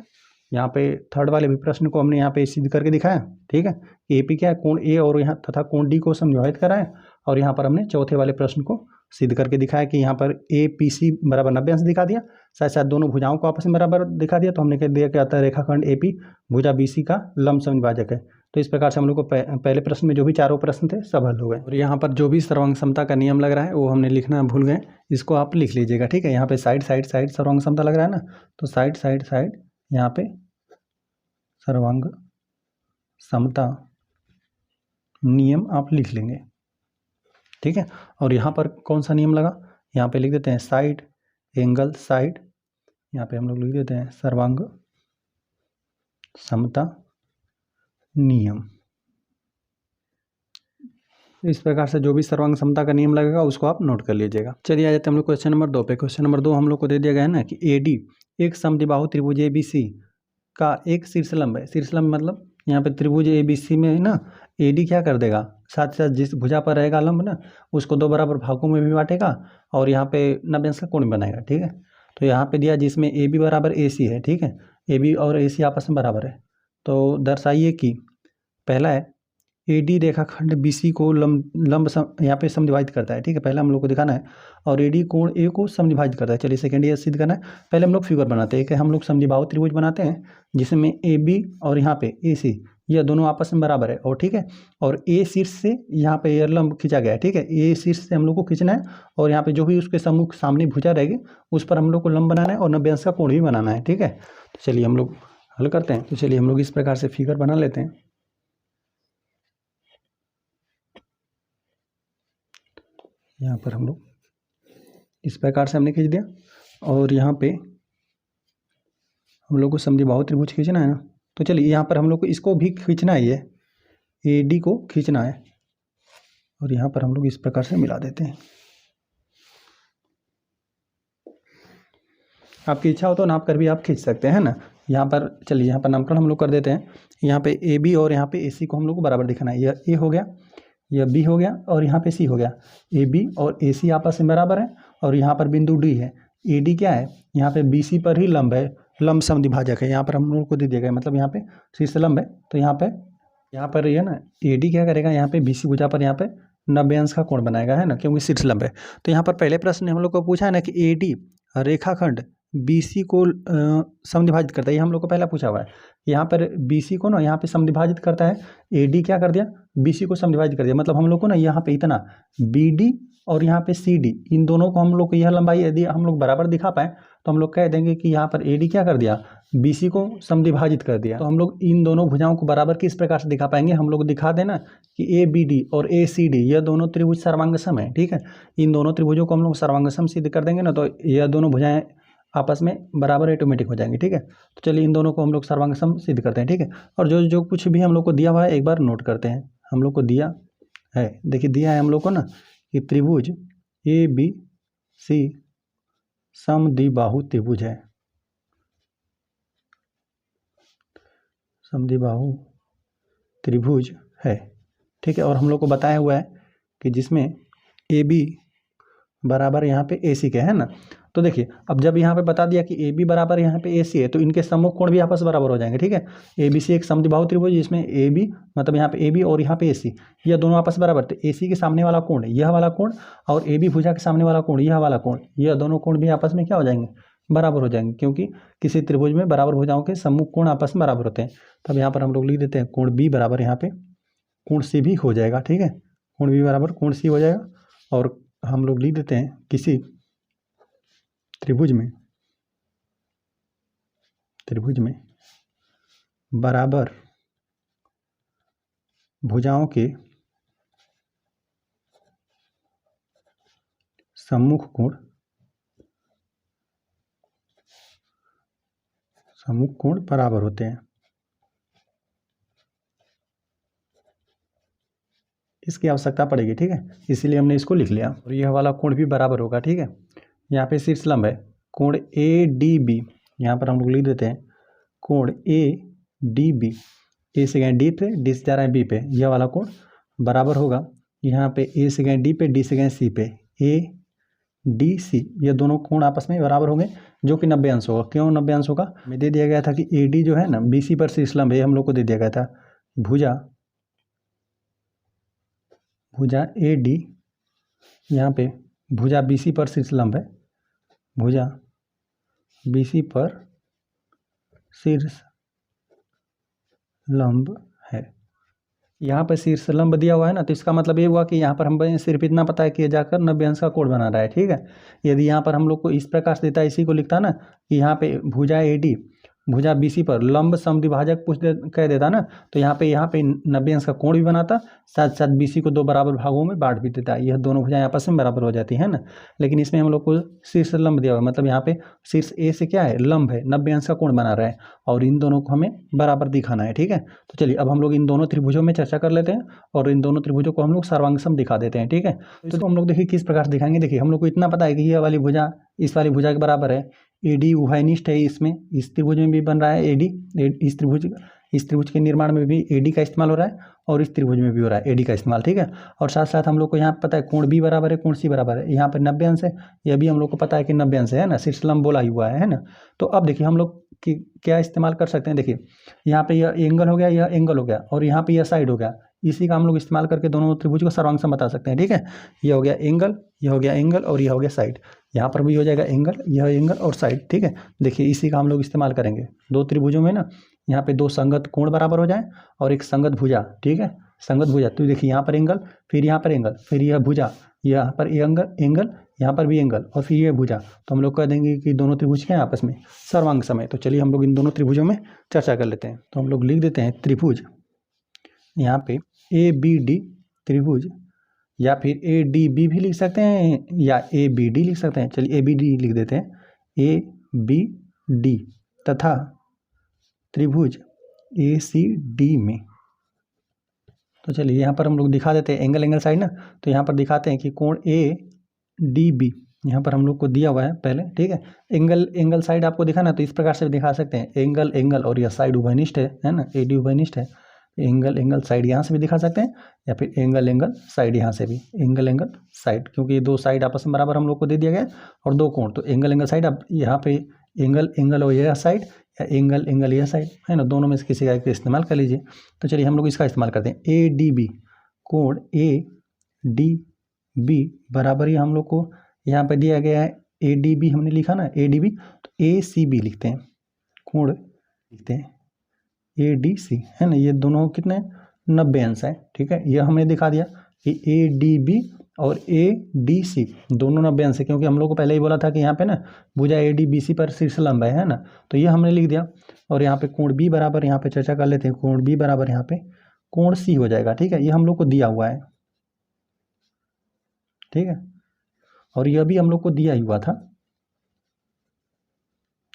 यहाँ पे थर्ड वाले भी प्रश्न को हमने यहाँ पे सिद्ध करके दिखाया, ठीक है। AP क्या है, कोण A और यहाँ तथा कोण D को समद्विभाजित करा है। और यहाँ पर हमने चौथे वाले प्रश्न को सिद्ध करके दिखाया कि यहाँ पर APC बराबर 90 अंश दिखा दिया, साथ साथ दोनों भुजाओं को आपस में बराबर दिखा दिया। तो हमने कह दिया क्या आता है, रेखाखंड AP भुजा BC का लंब समद्विभाजक है। तो इस प्रकार से हम लोग को पहले प्रश्न में जो भी चारों प्रश्न थे सब हल हो गए। और यहाँ पर जो भी सर्वांग समता का नियम लग रहा है वो हमने लिखना भूल गए, इसको आप लिख लीजिएगा, ठीक है। यहाँ पे साइड साइड साइड सर्वांग समता लग रहा है ना, तो साइड साइड साइड यहाँ पे सर्वांग समता नियम आप लिख लेंगे, ठीक है। और यहाँ पर कौन सा नियम लगा, यहाँ पे लिख देते हैं साइड एंगल साइड, यहाँ पे हम लोग लिख देते हैं सर्वांग समता नियम। इस प्रकार से जो भी सर्वांग समता का नियम लगेगा उसको आप नोट कर लीजिएगा। चलिए आ जाते हैं हम लोग क्वेश्चन नंबर 2 पे। क्वेश्चन नंबर 2 हम लोग को दे दिया गया है ना कि AD एक समद्विबाहु त्रिभुज ABC का एक शीर्षलंब है। शीर्षलंब मतलब यहाँ पे त्रिभुज ABC में ना AD क्या कर देगा, साथ साथ जिस भुजा पर रहेगा लंब ना उसको दो बराबर भागों में भी बांटेगा और यहाँ पे 90 अंश का कोण बनाएगा, ठीक है। तो यहाँ पे दिया जिसमें AB बराबर AC है, ठीक है, AB और AC आपस में बराबर है। तो दर्शाइए कि पहला है AD रेखाखंड BC को लंब यहाँ पे समद्विभाजित करता है, ठीक है, पहले हम लोग को दिखाना है। और AD कोण A को समद्विभाजित करता है। चलिए सेकंड ये सिद्ध करना है। पहले हम लोग फिगर बनाते हैं कि हम लोग समद्विबाहु त्रिभुज बनाते हैं जिसमें AB और यहाँ पे AC यह दोनों आपस में बराबर है, और ठीक है, और A शीर्ष से यहाँ पे यह लंब खींचा गया है, ठीक है, A शीर्ष से हम लोग को खींचना है और यहाँ पे जो भी उसके सम्मुख सामने भुजा रहेगी उस पर हम लोग को लंब बनाना है और 90 अंश का कोण भी बनाना है, ठीक है। तो चलिए हम लोग हल करते हैं। तो चलिए हम लोग इस प्रकार से फिगर बना लेते हैं। यहाँ पर हम लोग इस प्रकार से हमने खींच दिया और यहाँ पे हम लोग को समद्विबाहु त्रिभुज खींचना है ना, तो चलिए यहाँ पर हम लोग को इसको भी खींचना है, ये AD को खींचना है और यहाँ पर हम लोग इस प्रकार से मिला देते हैं। आपकी इच्छा हो तो नाप कर भी आप खींच सकते हैं ना। यहाँ पर चलिए यहाँ पर नामकरण हम लोग कर देते हैं। यहाँ पे AB और यहाँ पे AC को हम लोग को बराबर दिखाना है। यह A हो गया, यह B हो गया और यहाँ पे C हो गया। AB और AC आपस में बराबर है और यहाँ पर बिंदु D है। AD क्या है, यहाँ पे BC पर ही लंब है, लंब समद्विभाजक है। यहाँ पर हम लोग को दे दिया गया, मतलब यहाँ पे शीर्ष लंब है। तो यहाँ पर ये ना AD क्या करेगा, यहाँ पे BC भुजा पर यहाँ पे 90 अंश का कोण बनाएगा, है ना, क्योंकि शीर्ष लंब है। तो यहाँ पर पहले प्रश्न ने हम लोग को पूछा है ना कि AD रेखाखंड BC को समद्विभाजित करता है, ये हम लोग को पहला पूछा हुआ है। यहाँ पर BC को ना यहाँ पे समद्विभाजित करता है, AD क्या कर दिया, BC को समद्विभाजित कर दिया। मतलब हम लोग को ना यहाँ पे इतना BD और यहाँ पे CD इन दोनों को हम लोग को यह लंबाई यदि हम लोग बराबर दिखा पाए तो हम लोग कह देंगे कि यहाँ पर AD क्या कर दिया, BC को समद्विभाजित कर दिया। तो हम लोग इन दोनों भुजाओं को बराबर किस प्रकार से दिखा पाएंगे, हम लोग दिखा देना कि ABD और ACD यह दोनों त्रिभुज सर्वांगसम है, ठीक है। इन दोनों त्रिभुजों को हम लोग सर्वांगसम सिद्ध कर देंगे ना, तो यह दोनों भुजाएं आपस में बराबर ऑटोमेटिक हो जाएंगे, ठीक है। तो चलिए इन दोनों को हम लोग सर्वांगसम सिद्ध करते हैं, ठीक है। और जो जो कुछ भी हम लोग को दिया हुआ है एक बार नोट करते हैं। हम लोग को दिया है, देखिए दिया है हम लोग को ना कि त्रिभुज ABC समद्विबाहु त्रिभुज है, समद्विबाहु त्रिभुज है, ठीक है। और हम लोग को बताया हुआ है कि जिसमें AB बराबर यहाँ पे AC के है ना। तो देखिए अब जब यहाँ पे बता दिया कि AB बराबर यहाँ पे AC है तो इनके सम्मुख कोण भी आपस बराबर हो जाएंगे, ठीक है। ABC एक समद्विबाहु त्रिभुज जिसमें AB मतलब यहाँ पे AB और यहाँ पे AC यह दोनों आपस बराबर, तो AC के सामने वाला कोण यह वाला कोण और AB भुजा के सामने वाला कोण यह वाला कोण, यह दोनों कोण भी आपस में क्या हो जाएंगे, बराबर हो जाएंगे, क्योंकि किसी त्रिभुज में बराबर भुजाओं के सम्मुख कोण आपस में बराबर होते हैं। तब यहाँ पर हम लोग लिख देते हैं कोण B बराबर यहाँ पे कोण C भी हो जाएगा, ठीक है, कोण B बराबर कोण C हो जाएगा। और हम लोग लिख देते हैं किसी त्रिभुज में बराबर भुजाओं के सम्मुख कोण बराबर होते हैं। इसकी आवश्यकता पड़ेगी, ठीक है, इसीलिए हमने इसको लिख लिया। और यह वाला कोण भी बराबर होगा, ठीक है। यहाँ पे शीर्ष लंब है कोण ADB, यहाँ पर हम लोग लिख देते हैं कोण ADB, ए से गए डी पे, डी से जा रहा है बी पे, यह वाला कोण बराबर होगा यहाँ पे ए से गए डी पे, डी से गए सी पे, ADC, ये दोनों कोण आपस में बराबर होंगे जो कि 90 अंश होगा। क्यों 90 अंश होगा? हमें दे दिया गया था कि AD जो है ना BC पर शीर्ष लंब है, हम लोग को दे दिया गया था भुजा AD, यहाँ पे भुजा BC पर शीर्ष लंब है, भुजा BC पर शीर्ष लंब है। यहाँ पर शीर्ष लंब दिया हुआ है ना, तो इसका मतलब ये हुआ कि यहाँ पर हम सिर्फ इतना पता है कि जाकर 90 अंश का कोण बना रहा है, ठीक है। यदि यहाँ पर हम लोग को इस प्रकार से देता है, इसी को लिखता ना कि यहाँ पे भुजा AD भुजा BC पर लंब समद्विभाजक कह देता ना, तो यहाँ पे 90 अंश का कोण भी बनाता, साथ साथ BC को 2 बराबर भागों में बांट भी देता है। यह दोनों भुजाएं आपस में बराबर हो जाती है ना। लेकिन इसमें हम लोग को शीर्ष लंब दिया हुआ है, मतलब यहाँ पे शीर्ष A से क्या है, लंब है, 90 अंश का कोण बना रहा है, और इन दोनों को हमें बराबर दिखाना है, ठीक है। तो चलिए अब हम लोग इन दोनों त्रिभुजों में चर्चा कर लेते हैं और इन दोनों त्रिभुजों को हम लोग सर्वांगसम दिखा देते हैं, ठीक है। तो इसको हम लोग देखिए किस प्रकार से दिखाएंगे। देखिए हम लोग को इतना पता है कि यह वाली भुजा इस वाली भुजा के बराबर है, AD उभयनिष्ठ है, इसमें इस त्रिभुज में भी बन रहा है AD, इस त्रिभुज के निर्माण में भी AD का इस्तेमाल हो रहा है और इस त्रिभुज में भी हो रहा है AD का इस्तेमाल, ठीक है। और साथ साथ हम लोग को यहाँ पता है कोण B बराबर है, कोण C बराबर है, यहाँ पर 90 अंश है, यह भी हम लोग को पता है कि 90 अंश है ना, शीर्ष लंब बोला हुआ है ना। तो अब देखिए हम लोग कि क्या इस्तेमाल कर सकते हैं। देखिए यहाँ पे यह एंगल हो गया, यह एंगल हो गया, और यहाँ पे यह साइड हो गया, इसी का हम लोग इस्तेमाल करके दोनों त्रिभुज को सर्वांगसम बता सकते हैं, ठीक है। यह हो गया एंगल, यह हो गया एंगल, और यह हो गया साइड। यहाँ पर भी हो जाएगा एंगल, यह एंगल और साइड, ठीक है। देखिए इसी का हम लोग इस्तेमाल करेंगे दो त्रिभुजों में ना, यहाँ पे 2 संगत कोण बराबर हो जाए और एक संगत भुजा, ठीक है, संगत भुजा। तो देखिए यहाँ पर एंगल, फिर यहाँ पर एंगल, फिर यह भुजा, यहाँ पर एंगल, यहाँ पर भी एंगल, और फिर ये भुजा। तो हम लोग कह देंगे कि दोनों त्रिभुज के आपस में सर्वांगसम है। तो चलिए हम लोग इन दोनों त्रिभुजों में चर्चा कर लेते हैं। तो हम लोग लिख देते हैं त्रिभुज, यहाँ पे ABD त्रिभुज, या फिर ADB भी लिख सकते हैं या ABD लिख सकते हैं। चलिए ABD लिख देते हैं, ABD तथा त्रिभुज ACD में। तो चलिए यहाँ पर हम लोग दिखा देते हैं एंगल साइड ना, तो यहाँ पर दिखाते हैं कि कोण ADB यहाँ पर हम लोग को दिया हुआ है पहले, ठीक है। एंगल साइड आपको दिखाना, तो इस प्रकार से दिखा सकते हैं, एंगल और यह साइड उभयनिष्ठ है ना, AD उभयनिष्ठ है, एंगल साइड यहाँ से भी दिखा सकते हैं, या फिर एंगल साइड यहाँ से भी, एंगल साइड, क्योंकि ये 2 साइड आपस में बराबर हम लोग को दे दिया गया और 2 कोण, तो एंगल साइड। अब यहाँ पे एंगल और यह साइड, या एंगल यह साइड है ना, दोनों में से किसी का इस्तेमाल कर लीजिए। तो चलिए हम लोग इसका इस्तेमाल करते हैं, ADB कोण ADB बराबर ही हम लोग को यहाँ पर दिया गया है, ADB हमने लिखा ना ADB, तो ACB लिखते हैं, कोण लिखते हैं ADC है ना, ये दोनों कितने 90 अंश है, ठीक है। यह हमने दिखा दिया कि ADB और ADC दोनों 90 अंश है, क्योंकि हम लोग को पहले ही बोला था कि यहाँ पे ना भुजा ADBC पर शीर्ष लंब है ना, तो ये हमने लिख दिया। और यहाँ पे कोण B बराबर, यहाँ पे चर्चा कर लेते हैं, कोण B बराबर यहाँ पे कोण C हो जाएगा, ठीक है। ये हम लोग को दिया हुआ है, ठीक है, और यह भी हम लोग को दिया हुआ था,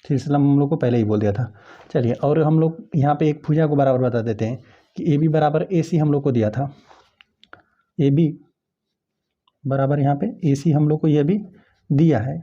शीर्ष लंब हम लोग को पहले ही बोल दिया था। चलिए और हम लोग यहाँ पे एक भुजा को बराबर बता देते हैं कि AB बराबर AC हम लोग को दिया था, AB बराबर यहाँ पे AC हम लोग को यह भी दिया है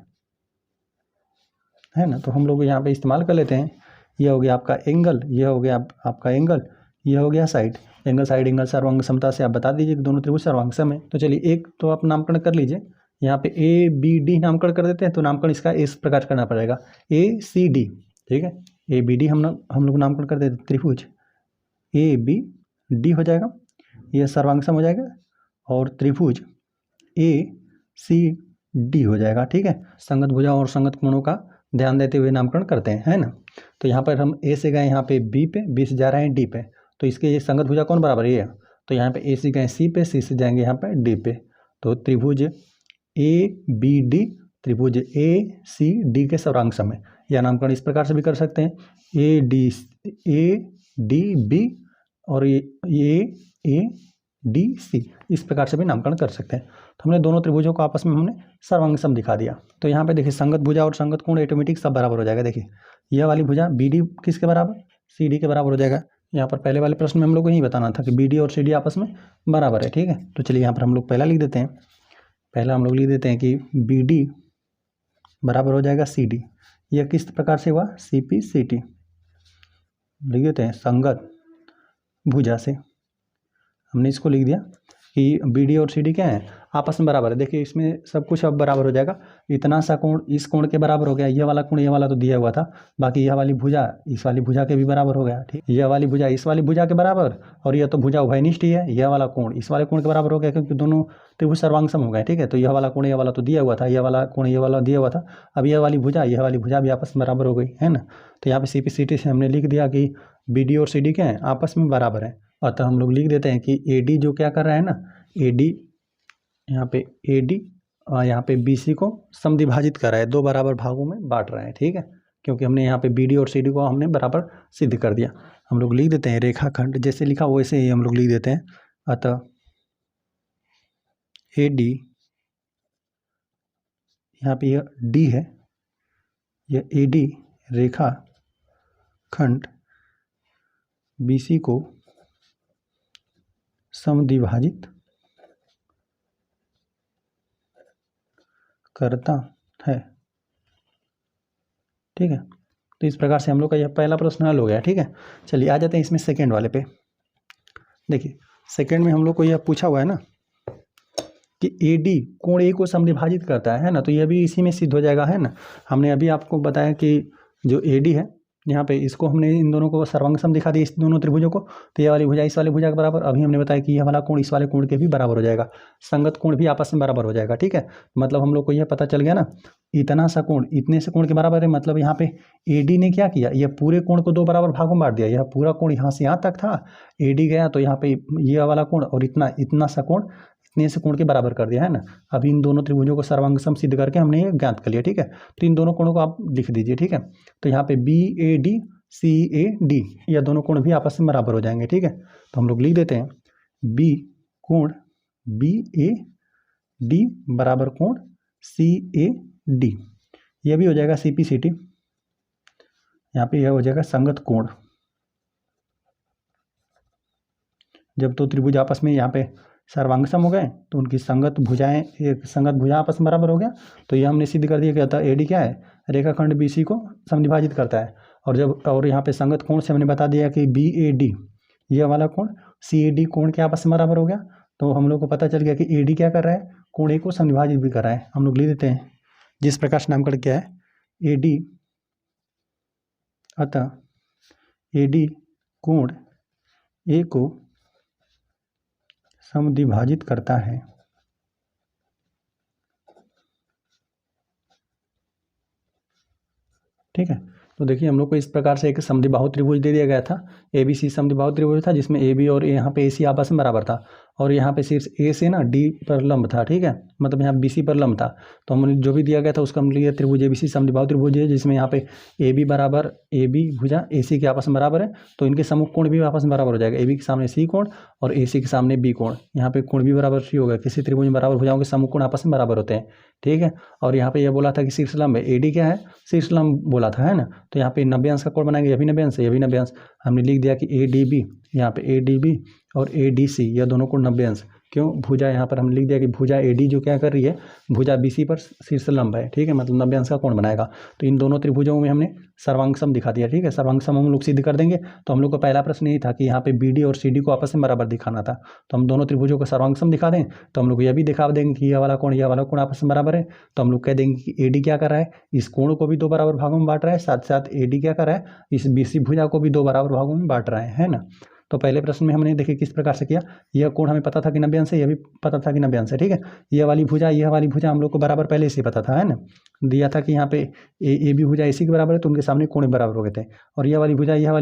ना। तो हम लोग यहाँ पे इस्तेमाल कर लेते हैं, यह हो गया आपका एंगल, यह हो गया आपका एंगल, यह हो गया साइड, एंगल सर्वांग समता से आप बता दीजिए कि दोनों त्रिभुज सर्वांगसम है। तो चलिए एक तो आप नामकरण कर लीजिए, यहाँ पे ABD नामकरण कर देते हैं, तो नामकरण इसका इस प्रकार करना पड़ेगा, ACD, ठीक है। ABD हम लोग नामकरण कर देते, त्रिभुज ABD हो जाएगा, यह सर्वांगसम हो जाएगा, और त्रिभुज ACD हो जाएगा, ठीक है। संगत भुजा और संगत कोणों का ध्यान देते हुए नामकरण करते हैं, है ना। तो यहाँ पर हम A से गए यहाँ पे B से जा रहे हैं D पे, तो इसके ये संगत भुजा कौन बराबर है, तो यहाँ पे A से गए C पे, C से जाएंगे यहाँ पे D पे, तो त्रिभुज ABD त्रिभुज ACD के सर्वांगसम है। या नामकरण इस प्रकार से भी कर सकते हैं, ADB और ये ए डी सी, इस प्रकार से भी नामकरण कर सकते हैं। तो हमने दोनों त्रिभुजों को आपस में हमने सर्वांग सम दिखा दिया। तो यहाँ पे देखिए संगत भुजा और संगत कोण ऑटोमेटिक सब बराबर हो जाएगा। देखिए यह वाली भुजा बी डी किसके बराबर, सी डी के बराबर हो जाएगा। यहाँ पर पहले वाले प्रश्न में हम लोग को यही बताना था कि बी डी और सी डी आपस में बराबर है। ठीक है, तो चलिए यहाँ पर हम लोग पहला लिख देते हैं। पहला हम लोग लिख देते हैं कि बी डी बराबर हो जाएगा सी डी। यह किस प्रकार से हुआ, सी पी सी टी लिख देते हैं, संगत भुजा से। हमने इसको लिख दिया कि बी डी और सी डी क्या है, आपस में बराबर है। देखिए इसमें सब कुछ अब बराबर हो जाएगा। इतना सा कोण इस कोण के बराबर हो गया, यह वाला कोण यह वाला तो दिया हुआ था, बाकी यह वाली भुजा इस वाली भुजा के भी बराबर हो गया। ठीक, यह वाली भुजा इस वाली भुजा के बराबर, और यह तो भुजा उभयनिष्ठ ही है। यह वाला कोण इस वाले कोण के बराबर हो गया, क्योंकि दोनों त्रिभुज सर्वांग सम हो गए। ठीक है, तो यह वाला कोण यह वाला तो दिया हुआ था, यह वाला कोण यह वाला दिया हुआ था। अब यह वाली भुजा भी आपस में बराबर हो गई है ना। तो यहाँ पे सी पी सी टी से हमने लिख दिया कि बी डी और सी डी क्या है, आपस में बराबर है। अतः हम लोग लिख देते हैं कि ए डी जो क्या कर रहा है ना, ए डी यहाँ पे ए डी और यहाँ पे बी सी को समद्विभाजित कर रहा है, दो बराबर भागों में बांट रहा है। ठीक है, क्योंकि हमने यहाँ पे बी डी और सी डी को हमने बराबर सिद्ध कर दिया। हम लोग लिख देते हैं रेखाखंड, जैसे लिखा वैसे ही हम लोग लिख देते हैं। अतः ए डी, यहाँ पे यह डी है, यह ए डी रेखाखंड बी सी को समद्विभाजित करता है। ठीक है, तो इस प्रकार से हम लोग का यह पहला प्रश्न हल हो गया। ठीक है, चलिए आ जाते हैं इसमें सेकेंड वाले पे। देखिए सेकेंड में हम लोग को यह पूछा हुआ है ना कि ए डी कोण ए को समद्विभाजित करता है ना, तो यह भी इसी में सिद्ध हो जाएगा है ना। हमने अभी आपको बताया कि जो ए डी है यहाँ पे, इसको हमने इन दोनों को सर्वांग सम दिखा दिया, इस दोनों त्रिभुजों को। तो यह वाली भुजा इस वाली भुजा के बराबर। अभी हमने बताया कि यह वाला कोण इस वाले कोण के भी बराबर हो जाएगा, संगत कोण भी आपस में बराबर हो जाएगा। ठीक है, मतलब हम लोग को यह पता चल गया ना, इतना सा कोण इतने से कोण के बराबर है। मतलब यहाँ पे ए डी ने क्या किया, यह पूरे कोण को दो बराबर भागों में बांट दिया। यह पूरा कोण यहाँ से यहाँ तक था, ए डी गया तो यहाँ पे यह वाला कोण और इतना सा कोण इतने से कोण के बराबर कर दिया है ना। अब इन दोनों त्रिभुजों को सर्वांग सम सिद्ध करके हमने ये ज्ञात कर लिया। ठीक है, तो इन दोनों कोणों को आप लिख दीजिए। ठीक है, तो यहाँ पे B A D C A D, यह दोनों कोण भी आपस में बराबर हो जाएंगे। ठीक है, तो हम लोग लिख देते हैं बी कोण बी ए डी बराबर कोण सी ए डी। यह भी हो जाएगा सी पी सी टी। यहाँ पे यह हो जाएगा संगत कोण। जब तो त्रिभुज आपस में यहाँ पे सर्वांग सम हो गए तो उनकी संगत भुजाएं, एक संगत भुजा आपस में बराबर हो गया। तो यह हमने सिद्ध कर दिया कि अतः ए डी क्या है, रेखाखंड बी सी को समद्विभाजित करता है। और यहाँ पे संगत कोण से हमने बता दिया कि बी ए डी, यह वाला कोण सी ए डी कोण के आपस में बराबर हो गया। तो हम लोग को पता चल गया कि ए डी क्या कर रहा है, कोण ए को समद्विभाजित भी कर रहा है। हम लोग लिख देते हैं जिस प्रकार से नामकरण किया है, ए डी अतः ए डी कोण ए को समद्विभाजित करता है। ठीक है, तो देखिए हम लोग को इस प्रकार से एक समद्विबाहु त्रिभुज दे दिया गया था। ए बी सी समद्विबाहु त्रिभुज था, जिसमें ए बी और यहाँ पे ए सी आपस में बराबर था, और यहाँ पे शीर्ष ए से ना डी पर लंब था। ठीक है, मतलब यहाँ बी सी पर लंब था। तो हमने जो भी दिया गया था उसका हम लिया त्रिभुज ए बी सी समद्विबाहु त्रिभुज है, जिसमें यहाँ पे ए बी बराबर ए बी भुजा ए सी के आपस में बराबर है। तो इनके सम्मुख कोण भी आपस में बराबर हो जाएगा। ए बी के सामने सी कोण और ए सी के सामने बी कोण, यहाँ पे कोण भी बराबर सी होगा। किसी त्रिभुज में बराबर भुजाओं के सम्मुख कोण आपस में बराबर होते हैं। ठीक है, और यहाँ पे यह बोला था कि शीर्ष लंब है, ए डी क्या है, शीर्ष लंब बोला था है ना। तो यहाँ पे 90 अंश का कोण बनाएंगे, यह भी 90 अंश है, यह भी 90 अंश। हमने लिख दिया कि ए डी बी, यहाँ पे ए डी बी और ए डी सी, यह दोनों कोण 90 अंश। क्यों, भुजा यहाँ पर हमने लिख दिया कि भुजा ए डी जो क्या कर रही है, भुजा बी सी पर शीर्ष लंब है। ठीक है, मतलब 90 अंश का कोण बनाएगा। तो इन दोनों त्रिभुजों में हमने सर्वांग सम दिखा दिया। ठीक है, सर्वांग सम हम लोग सिद्ध कर देंगे। तो हम लोग का पहला प्रश्न यही था कि यहाँ पे बी डी और सी डी को आपस में बराबर दिखाना था। तो हम दोनों त्रिभुजों को सर्वांग सम दिखा दें, तो हम लोग यह भी दिखा देंगे कि यह वाला कोण आपस में बराबर है। तो हम लोग कह देंगे कि ए डी क्या कर रहा है, इस कोण को भी दो बराबर भागों में बांट रहा है, साथ साथ ए डी क्या कर रहा है, इस बी सी भुजा को भी दो बराबर भागों में बांट रहा है ना। तो पहले प्रश्न में हमने देखिए किस प्रकार से किया, यह कोण हमें पता था कि 90 अंश है, यह भी पता था कि 90 अंश है। ठीक है, यह वाली भुजा हम लोग को बराबर पहले से पता था है ना, दिया था कि यहाँ पे ए बी भुजा इसी के बराबर है, तो उनके सामने कोण बराबर हो गए थे। और यह वाली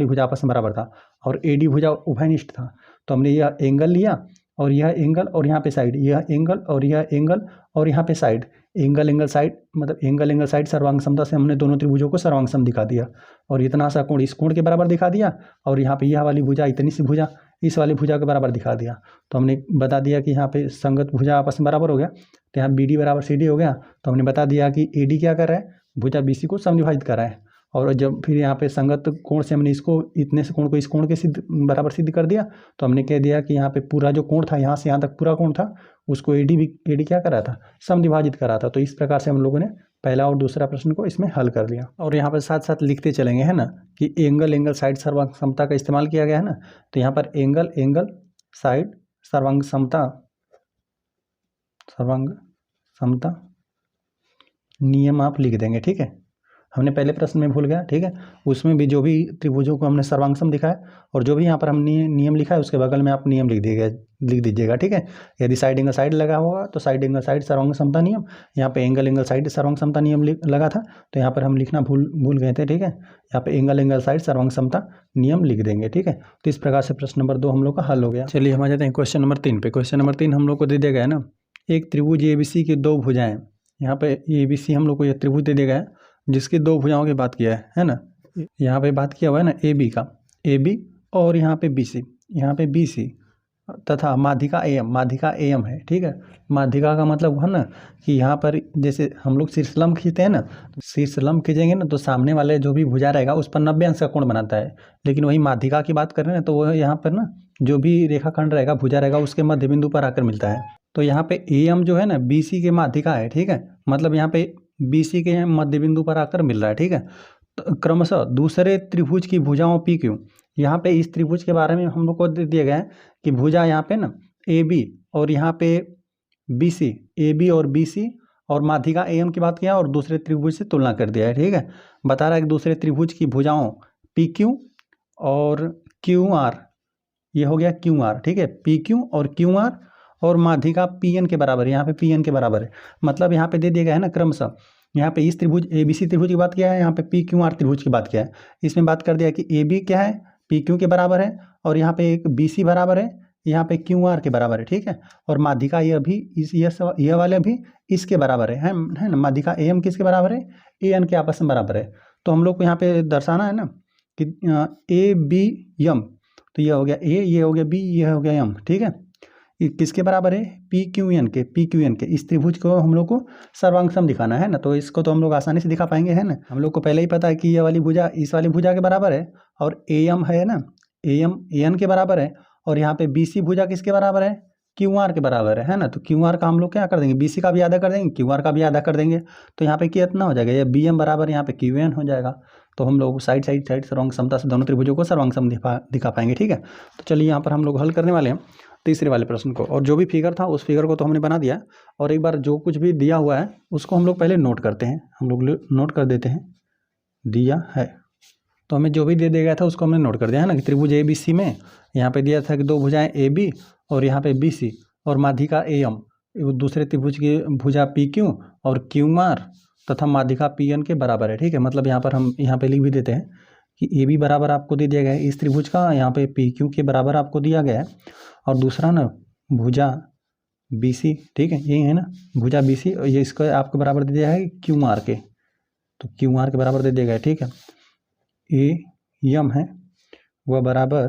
भुजा आपस में बराबर था, और ए डी भुजा उभयनिष्ठ था। तो हमने यह एंगल लिया और यह एंगल और यहाँ पे साइड, यह एंगल और यह एंगल और यहाँ पे साइड, एंगल साइड, मतलब एंगल साइड सर्वांग समता से हमने दोनों त्रिभुजों को सर्वांग सम दिखा दिया। और इतना सा कोण इस कोण के बराबर दिखा दिया, और यहाँ पे यह वाली भुजा इतनी सी भुजा इस वाली भुजा के बराबर दिखा दिया। तो हमने बता दिया कि यहाँ पे संगत भुजा आपस में बराबर हो गया, तो यहाँ BD बराबर CD हो गया। तो हमने बता दिया कि AD क्या कर रहा है, भुजा BC को समविभाजित कर रहा है। और जब फिर यहाँ पे संगत कोण से हमने इसको इतने से कोण को इस कोण के बराबर सिद्ध कर दिया, तो हमने कह दिया कि यहाँ पे पूरा जो कोण था, यहाँ से यहाँ तक पूरा कोण था, उसको AD क्या करा था, समविभाजित करा था। तो इस प्रकार से हम लोगों ने पहला और दूसरा प्रश्न को इसमें हल कर लिया। और यहाँ पर साथ साथ लिखते चलेंगे, है ना, कि एंगल साइड सर्वांग समता का इस्तेमाल किया गया है ना। तो यहाँ पर एंगल साइड सर्वांग समता नियम आप लिख देंगे, ठीक है। हमने पहले प्रश्न में भूल गया, ठीक है। उसमें भी जो भी त्रिभुजों को हमने सर्वांग दिखाया और जो भी यहाँ पर हमने नियम लिखा है उसके बगल में आप नियम लिख दीजिएगा, ठीक है। यदि साइड एंगल साइड लगा होगा तो साइड एंगल साइड सर्वांग समता नियम, यहाँ पे एंगल साइड सर्वांग समता नियम लगा था, तो यहाँ पर हम लिखना भूल गए थे, ठीक है। यहाँ पे एंगल साइड सर्वांग समता नियम लिख देंगे, ठीक है। तो इस प्रकार से प्रश्न नंबर 2 हम लोग का हल हो गया। चलिए हम आ जाते हैं क्वेश्चन नंबर 3 पे। क्वेश्चन नंबर 3 हम लोग को दे दिया गया है ना, एक त्रिभुज ABC की 2 भुजाएं। यहाँ पे ABC हम लोग को यह त्रिभुज दे दिया गया है जिसकी 2 भुजाओं की बात किया है ना। यहाँ पे बात किया हुआ है ना AB का, AB और यहाँ पे BC तथा माध्यिका AM है, ठीक है। माध्यिका का मतलब है ना कि यहाँ पर जैसे हम लोग शीर्षलंब खींचते हैं ना, तो शीर्षलंब खींचेंगे ना तो सामने वाले जो भी भुजा रहेगा उस पर 90 अंश का कोण बनाता है। लेकिन वही माध्यिका की बात करें ना तो वह यहाँ पर ना जो भी रेखाखंड रहेगा, भुजा रहेगा, उसके मध्य बिंदु पर आकर मिलता है। तो यहाँ पे AM जो है ना BC के माध्यिका है, ठीक है। मतलब यहाँ पे BC के मध्य बिंदु पर आकर मिल रहा है, ठीक है। तो क्रमशः दूसरे त्रिभुज की भुजाओं PQ, यहाँ पे इस त्रिभुज के बारे में हम लोग को दे दिया गया है कि भुजा यहाँ पे ना AB और यहाँ पे BC, AB और BC और माध्यिका AM की बात किया और दूसरे त्रिभुज से तुलना कर दिया है, ठीक है। बता रहा है कि दूसरे त्रिभुज की भुजाओं PQ और QR, ये हो गया QR, ठीक है। PQ और QR और माध्यिका PN के बराबर है, यहाँ पे PN के बराबर है। मतलब यहाँ पे दे दिया गया है ना क्रमशः, यहाँ पे इस त्रिभुज ABC त्रिभुज की बात किया है, यहाँ पे PQR त्रिभुज की बात किया है। इसमें बात कर दिया कि AB क्या है, PQ के बराबर है, और यहाँ पे एक BC बराबर है, यहाँ पे QR के बराबर है, ठीक है। और माध्यिका ये अभी ये वाले भी इसके बराबर है ना। माध्यिका AM किसके बराबर है, AN के आपस में बराबर है। तो हम लोग को यहाँ पे दर्शाना है ना कि ABM, तो ये हो गया A, ये हो गया B, ये हो गया M, ठीक है। किसके बराबर है, PQN के। इस त्रिभुज को हम लोग को सर्वांग सम दिखाना है ना, तो इसको तो हम लोग आसानी से दिखा पाएंगे, है ना। हम लोग को पहले ही पता है कि ये वाली भुजा इस वाली भुजा के बराबर है, और AM है ना, AM AN के बराबर है, और यहाँ पे BC भुजा किसके बराबर है, QR के बराबर है ना। तो QR का हम लोग क्या कर देंगे, BC का भी आधा कर देंगे, QR का भी आधा कर देंगे, तो यहाँ पे कितना हो जाएगा, ये BM बराबर यहाँ पे QN हो जाएगा। तो हम लोग साइड सर्वांग समता से दोनों त्रिभुजों को सर्वांग सम दिखा पाएंगे, ठीक है। तो चलिए यहाँ पर हम लोग हल करने वाले हैं तीसरे वाले प्रश्न को, और जो भी फिगर था उस फिगर को तो हमने बना दिया, और एक बार जो कुछ भी दिया हुआ है उसको हम लोग पहले नोट करते हैं। हम लोग नोट कर देते हैं, दिया है तो हमें जो भी दे दिया गया था उसको हमने नोट कर दिया है ना, कि त्रिभुज ABC में यहाँ पे दिया था कि 2 भुजाएं AB और यहाँ पे BC और माध्यिका AM, दूसरे त्रिभुज की भुजा PQ और QR तथा माध्यिका PN के बराबर है, ठीक है। मतलब यहाँ पर हम यहाँ पे लिख भी देते हैं कि AB बराबर आपको दे दिया गया है इस त्रिभुज का, यहाँ पे PQ के बराबर आपको दिया गया है, और दूसरा ना भुजा BC, ठीक है, यही है ना भुजा BC, और ये इसका आपको बराबर दे दिया है QR के, तो QR के बराबर दे दिया गया है, ठीक है। AM है वह बराबर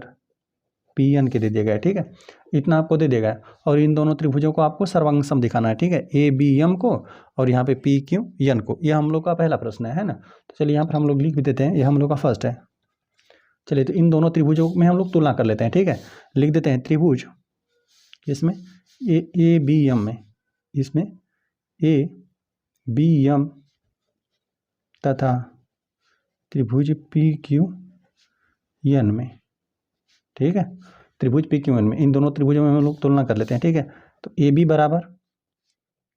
PN के दे दिया गया है, ठीक है। इतना आपको दे दिया गया है, और इन दोनों त्रिभुजों को आपको सर्वांग सम दिखाना है, ठीक है, ABM को और यहाँ पे PQN को। यह हम लोग का पहला प्रश्न है ना। तो चलिए यहाँ पर हम लोग लिख भी देते हैं, यह हम लोग का फर्स्ट है। चलिए तो इन दोनों त्रिभुजों में हम लोग तुलना कर लेते हैं, ठीक है। लिख देते हैं त्रिभुज इसमें ABM में, इसमें ABM तथा त्रिभुज PQN में, ठीक है, त्रिभुज PQN में, इन दोनों त्रिभुजों में हम लोग तुलना कर लेते हैं, ठीक है। तो AB बराबर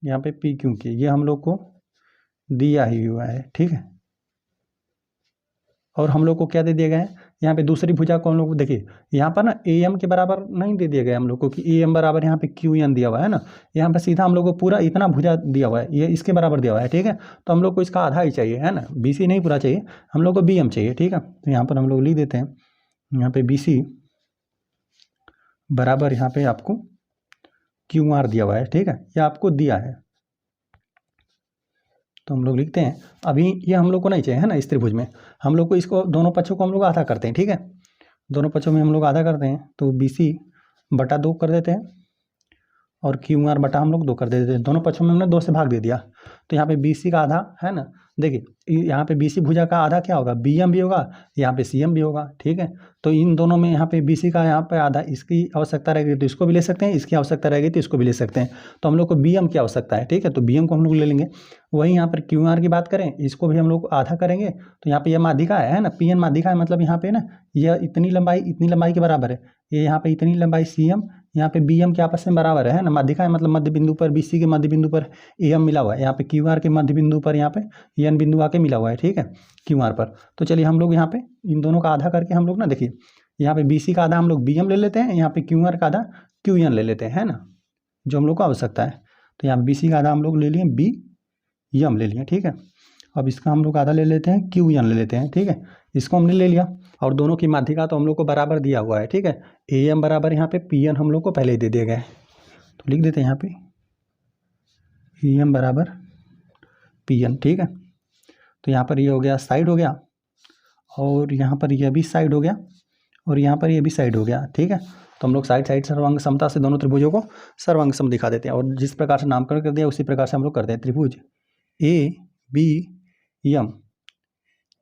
यहाँ पे PQ की, ये हम लोग को दिया ही हुआ है, ठीक है। और हम लोग को क्या दे दिया गया है, यहाँ पे दूसरी भुजा को हम लोग को देखिए, यहाँ पर ना AM के बराबर नहीं दे दिया गया हम लोग को कि AM बराबर यहाँ पे QN दिया हुआ है ना। यहाँ पे सीधा हम लोग को पूरा इतना भुजा दिया हुआ है, ये इसके बराबर दिया हुआ है, ठीक है। तो हम लोग को इसका आधा ही चाहिए, है ना, BC नहीं पूरा चाहिए, हम लोग को BM चाहिए, ठीक है। तो यहाँ पर हम लोग लिख देते हैं, यहाँ पे BC बराबर यहाँ पे आपको QR दिया हुआ है, ठीक है, यह आपको दिया है। तो हम लोग लिखते हैं, अभी ये हम लोग को नहीं चाहिए, है ना, इस त्रिभुज में हम लोग को इसको दोनों पक्षों को हम लोग आधा करते हैं, ठीक है। दोनों पक्षों में हम लोग आधा करते हैं तो BC बटा 2 कर देते हैं और QR बटा हम लोग 2 कर देते हैं। दोनों पक्षों में हमने 2 से भाग दे दिया, तो यहाँ पे BC का आधा है ना, देखिए यहाँ पे BC भुजा का आधा क्या होगा, BM भी होगा, यहाँ पे CM भी होगा, ठीक है। तो इन दोनों में यहाँ पे BC का यहाँ पे आधा, इसकी आवश्यकता रहेगी तो इसको भी ले सकते हैं, इसकी आवश्यकता रहेगी तो इसको भी ले सकते हैं। तो हम लोग को BM की आवश्यकता है, ठीक है, तो BM को हम लोग ले लेंगे। वहीं यहाँ पर QR की बात करें, इसको भी हम लोग आधा करेंगे, तो यहाँ पे यह माध्यिका है ना, PN माध्यिका है, मतलब यहाँ पे ना यह इतनी लंबाई के बराबर है, ये यहाँ पे इतनी लंबाई CM, यहाँ पे BM के आपस में बराबर है ना। माध्यिका है मतलब मध्य बिंदु पर BC के मध्य बिंदु पर AM मिला हुआ है, यहाँ पे QR के मध्य बिंदु पर यहाँ पे N बिंदु आके मिला हुआ है, ठीक है, QR पर। तो चलिए हम लोग यहाँ पे इन दोनों का आधा करके हम लोग ना, देखिए यहाँ पे BC का आधा हम लोग BM ले लेते हैं, यहाँ पे QR का आधा QN ले लेते हैं, है ना, जो हम लोग को आवश्यकता है। तो यहाँ BC का आधा हम लोग ले लिए, BM ले लिए, ठीक है। अब इसका हम लोग आधा ले लेते हैं, QN ले लेते हैं, ठीक है, इसको हमने ले लिया। और दोनों की माध्यिका तो हम लोग को बराबर दिया हुआ है, ठीक है। AM बराबर यहाँ पे PN हम लोग को पहले ही दे दिए गए, तो लिख देते हैं यहाँ पे AM बराबर PN, ठीक है। तो यहाँ पर ये हो गया साइड हो गया, और यहाँ पर यह भी साइड हो गया, और यहाँ पर ये भी साइड हो गया, ठीक है। तो हम लोग साइड सर्वांग समता से दोनों त्रिभुजों को सर्वांग सम दिखा देते हैं, और जिस प्रकार से नामकरण कर दिया उसी प्रकार से हम लोग करते हैं। त्रिभुज ABM,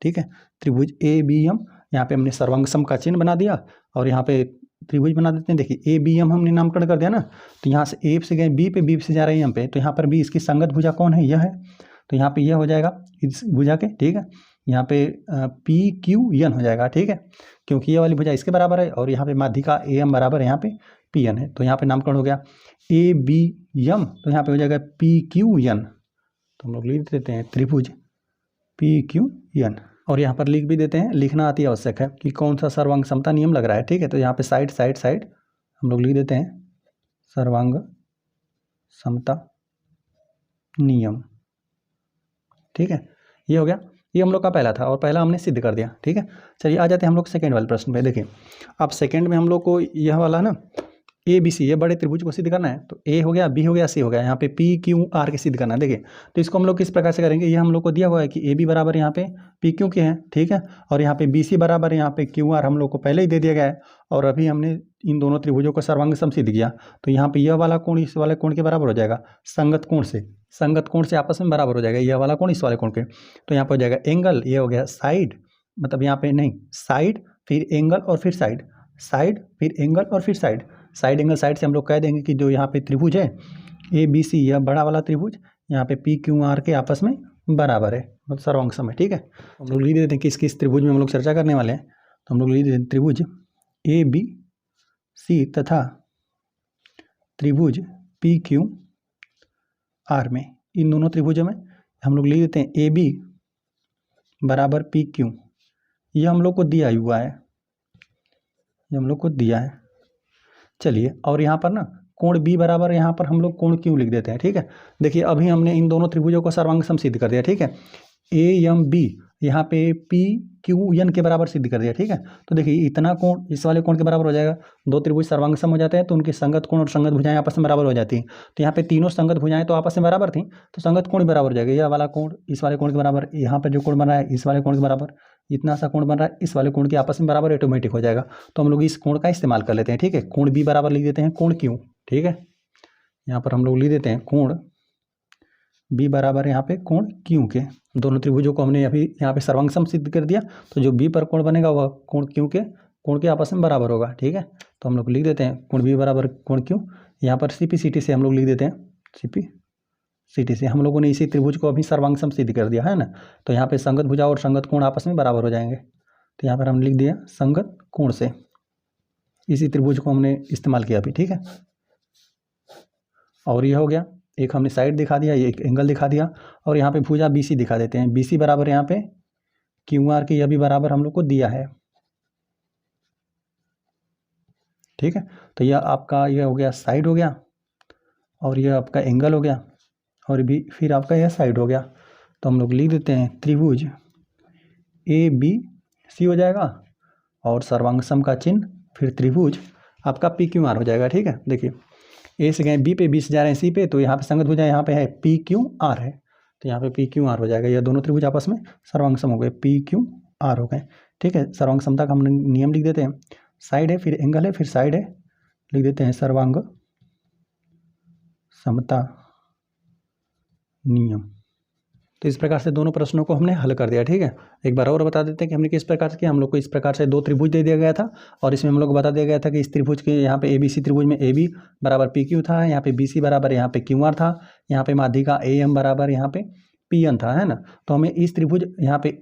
ठीक है, त्रिभुज ABM, यहाँ पे हमने सर्वांग सम का चिन्ह बना दिया, और यहाँ पे त्रिभुज बना देते हैं। देखिए ABM हमने नामकरण कर दिया ना, तो यहाँ से A से गए B पे, B से जा रहे हैं M पे, तो यहाँ पर B इसकी संगत भुजा कौन है, यह है, तो यहाँ पे यह हो जाएगा इस भुजा के, ठीक है। यहाँ पे PQN हो जाएगा, ठीक है, क्योंकि ये वाली भुजा इसके बराबर है, और यहाँ पे माध्यिका AM बराबर यहाँ पे PN है, तो यहाँ पे नामकरण हो गया ABM, तो यहाँ पे हो जाएगा PQN। तो हम लोग लिख देते हैं त्रिभुज PQN, और यहाँ पर लिख भी देते हैं, लिखना अति आवश्यक है कि कौन सा सर्वांग समता नियम लग रहा है, ठीक है। तो यहाँ पे साइड हम लोग लिख देते हैं सर्वांग समता नियम, ठीक है। ये हो गया, ये हम लोग का पहला था, और पहला हमने सिद्ध कर दिया, ठीक है। चलिए आ जाते हैं हम लोग सेकेंड वाले प्रश्न पे। देखिए अब सेकेंड में हम लोग को यह वाला ना ABC, ये बड़े त्रिभुज को सिद्ध करना है, तो A हो गया, B हो गया, C हो गया, यहाँ पे PQR के सिद्ध करना है। देखिए तो इसको हम लोग किस प्रकार से करेंगे, ये हम लोग को दिया हुआ है कि AB बराबर यहाँ पे PQ के हैं, ठीक है, और यहाँ पे BC बराबर यहाँ पे QR हम लोग को पहले ही दे दिया गया है, और अभी हमने इन दोनों त्रिभुजों को सर्वांग सम सिद्ध किया, तो यहाँ पे यह वाला कोण इस वाले कोण के बराबर हो जाएगा, संगत कोण से आपस में बराबर हो जाएगा, यह वाला कोण इस वाले कोण के, तो यहाँ पर हो जाएगा एंगल, ये हो गया साइड, मतलब यहाँ पे नहीं, साइड फिर एंगल और फिर साइड फिर एंगल और फिर साइड एंगल साइड से हम लोग कह देंगे कि जो यहाँ पे त्रिभुज है ABC, यह बड़ा वाला त्रिभुज यहाँ पे PQR के आपस में बराबर है, मतलब सर्वांग सम है, ठीक है। हम लोग लिख देते हैं कि किस त्रिभुज में हम लोग चर्चा करने वाले हैं, तो हम लोग लिख देते हैं त्रिभुज ABC तथा त्रिभुज PQR में, इन दोनों त्रिभुजों में हम लोग लिख देते हैं AB बराबर PQ, यह हम लोग को दिया हुआ है, ये हम लोग को दिया है। चलिए और यहाँ पर ना कोण B बराबर, यहाँ पर हम लोग कोण Q लिख देते हैं, ठीक है। देखिए अभी हमने इन दोनों त्रिभुजों को सर्वांग सम सिद्ध कर दिया, ठीक है। AMB यहाँ पे PQN के बराबर सिद्ध कर दिया, ठीक है। तो देखिए इतना कोण इस वाले कोण के बराबर हो जाएगा, दो त्रिभुज सर्वांग सम हो जाते हैं तो उनके संगत कोण और संगत भुजाएं आपस में बराबर हो जाती हैं। तो यहाँ पे तीनों संगत भुजाएं तो आपस में बराबर थी, तो संगत कोण बराबर हो जाएगा, यह वाला कोण इस वाले कोण के बराबर, यहाँ पर जो कोण बन रहा है इस वाले कोण के बराबर, इतना सा कोण बन रहा है इस वाले कोण के आपस में बराबर, ऑटोमेटिक हो जाएगा। तो हम लोग इस कोण का इस्तेमाल कर लेते हैं, ठीक है। कोण B बराबर लिख देते हैं कोण Q, ठीक है। यहाँ पर हम लोग लिख देते हैं कोण B बराबर यहाँ पे कोण Q के, दोनों त्रिभुजों को हमने अभी यहाँ पे सर्वांग सम सिद्ध कर दिया, तो जो B पर कोण बनेगा वह कोण Q के कोण के आपस में बराबर होगा, ठीक है। तो हम लोग लिख देते हैं कोण B बराबर कोण Q, यहाँ पर CP/CT से हम लोग लिख देते हैं CP/CT से, हम लोगों ने इसी त्रिभुज को अभी सर्वांग सम सिद्ध कर दिया है ना। तो यहाँ पे संगत भुजा और संगत कोण आपस में बराबर हो जाएंगे, तो यहाँ पर हम लिख दिया संगत कोण से, इसी त्रिभुज को हमने इस्तेमाल किया अभी, ठीक है। और यह हो गया, एक हमने साइड दिखा दिया, एक एंगल दिखा दिया, और यहाँ पे भुजा BC दिखा देते हैं। BC बराबर यहाँ पे QR के, यह भी बराबर हम लोग को दिया है, ठीक है। तो यह आपका यह हो गया साइड हो गया, और यह आपका एंगल हो गया, और भी फिर आपका यह साइड हो गया। तो हम लोग लिख देते हैं त्रिभुज ABC हो जाएगा, और सर्वांग सम का चिन्ह, फिर त्रिभुज आपका PQR हो जाएगा, ठीक है। देखिए A से गए B पे, B से जा रहे हैं C पे, तो यहाँ पे संगत भुजा यहाँ पे है PQR है, तो यहाँ पे PQR हो जाएगा, यह दोनों त्रिभुज आपस में सर्वांग सम हो गए, PQR हो गए, ठीक है। सर्वांग समता का हम नियम लिख देते हैं, साइड है फिर एंगल है फिर साइड है, लिख देते हैं सर्वांग समता नियम। तो इस प्रकार से दोनों प्रश्नों को हमने हल कर दिया, ठीक है। एक बार और बता देते हैं कि हमने किस प्रकार से किया। हम लोग को इस प्रकार से दो त्रिभुज दे दिया गया था और इसमें हम लोग को बता दिया गया था कि इस त्रिभुज के यहाँ पे ABC त्रिभुज में AB बराबर PQ था, यहाँ पे BC बराबर यहाँ पे QR था, यहाँ पे माध्यिका AM बराबर यहाँ पे PN था, है ना। तो हमें इस त्रिभुज यहाँ पे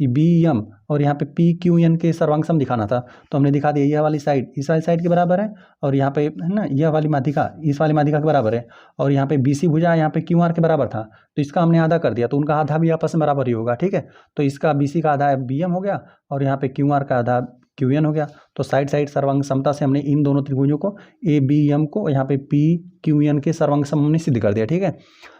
ABM और यहाँ पे PQN के सर्वांग दिखाना था। तो हमने दिखा दिया, यह वाली साइड इस वाली साइड के बराबर है और यहाँ पे है ना यह वाली माध्यिका इस वाली माध्यिका के बराबर है और यहाँ पे BC भुजा यहाँ पे QR के बराबर था। तो इसका हमने आधा कर दिया, तो उनका आधा भी आपस में बराबर ही होगा, ठीक है। तो इसका BC का आधा BM हो गया और यहाँ पे QR का आधा QN हो गया। तो साइड साइड सर्वांग समता से हमने इन दोनों त्रिभुजों को ABM को यहाँ पे PQN के सर्वांग सम हमने सिद्ध कर दिया, ठीक है।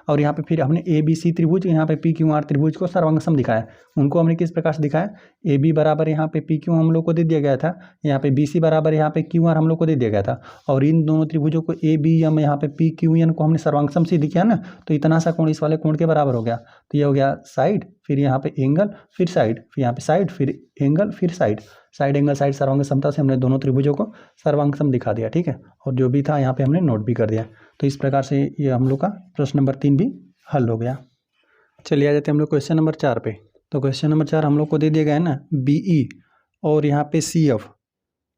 और यहाँ पे फिर हमने ABC त्रिभुज यहाँ पे PQR त्रिभुज को सर्वांग सम दिखाया। उनको हमने किस प्रकार से दिखाया, AB बराबर यहाँ पे PQ हम लोग को दे दिया गया था, यहाँ पे BC बराबर यहाँ पे QR हम लोग को दे दिया गया था और इन दोनों त्रिभुजों को ABM यहाँ पे PQN को हमने सर्वांग सम सिद्ध किया ना। तो इतना सा कोण इस वाले कोण के बराबर हो गया। तो ये हो गया साइड फिर यहाँ पे एंगल फिर साइड फिर यहाँ पे साइड फिर एंगल फिर साइड, साइड एंगल साइड सर्वांग समता से हमने दोनों त्रिभुजों को सर्वांग सम दिखा दिया, ठीक है। और जो भी था यहाँ पे हमने नोट भी कर दिया। तो इस प्रकार से ये हम लोग का प्रश्न नंबर 3 भी हल हो गया। चलिए आ जाते हैं हम लोग क्वेश्चन नंबर 4 पे। तो क्वेश्चन नंबर 4 हम लोग को दे दिया गया है ना, BE और यहाँ पे CF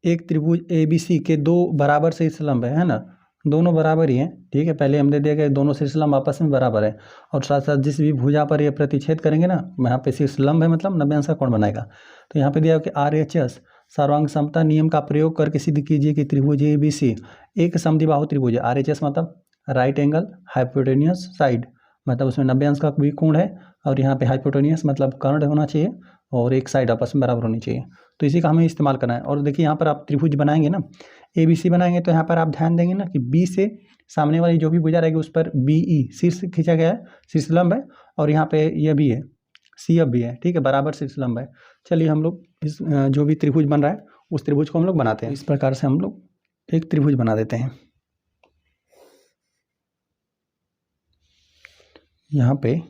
एक त्रिभुज ABC के दो बराबर शीर्षलंब है ना, दोनों बराबर ही हैं, ठीक है। पहले हम दे दिया गया दोनों शीर्षलंब आपस में बराबर है और साथ साथ जिस भी भुजा पर ये प्रतिच्छेद करेंगे ना, यहाँ पे शीर्षलंब है मतलब 90 अंश का कोण बनाएगा। तो यहाँ पे दिया कि RHS सर्वांग समता नियम का प्रयोग करके सिद्ध कीजिए कि त्रिभुज ABC एक समद्विबाहु त्रिभुज है। RHS मतलब राइट एंगल हाइपोटेन्यूस साइड, मतलब उसमें 90 अंश का भी कोण है और यहाँ पे हाइपोटेन्यूस मतलब कर्ण होना चाहिए और एक साइड आपस में बराबर होनी चाहिए। तो इसी का हमें इस्तेमाल करना है। और देखिए यहाँ पर आप त्रिभुज बनाएंगे ना, ABC बनाएंगे तो यहाँ पर आप ध्यान देंगे ना कि B से सामने वाली जो भी भुजा रहेगी उस पर BE शीर्ष खींचा गया है, शीर्षलंब है और यहाँ पे यह भी है CF भी है, ठीक है, बराबर शीर्षलंब है। चलिए हम लोग इस जो भी त्रिभुज बन रहा है उस त्रिभुज को हम लोग बनाते हैं। इस प्रकार से हम लोग एक त्रिभुज बना देते हैं। यहाँ पे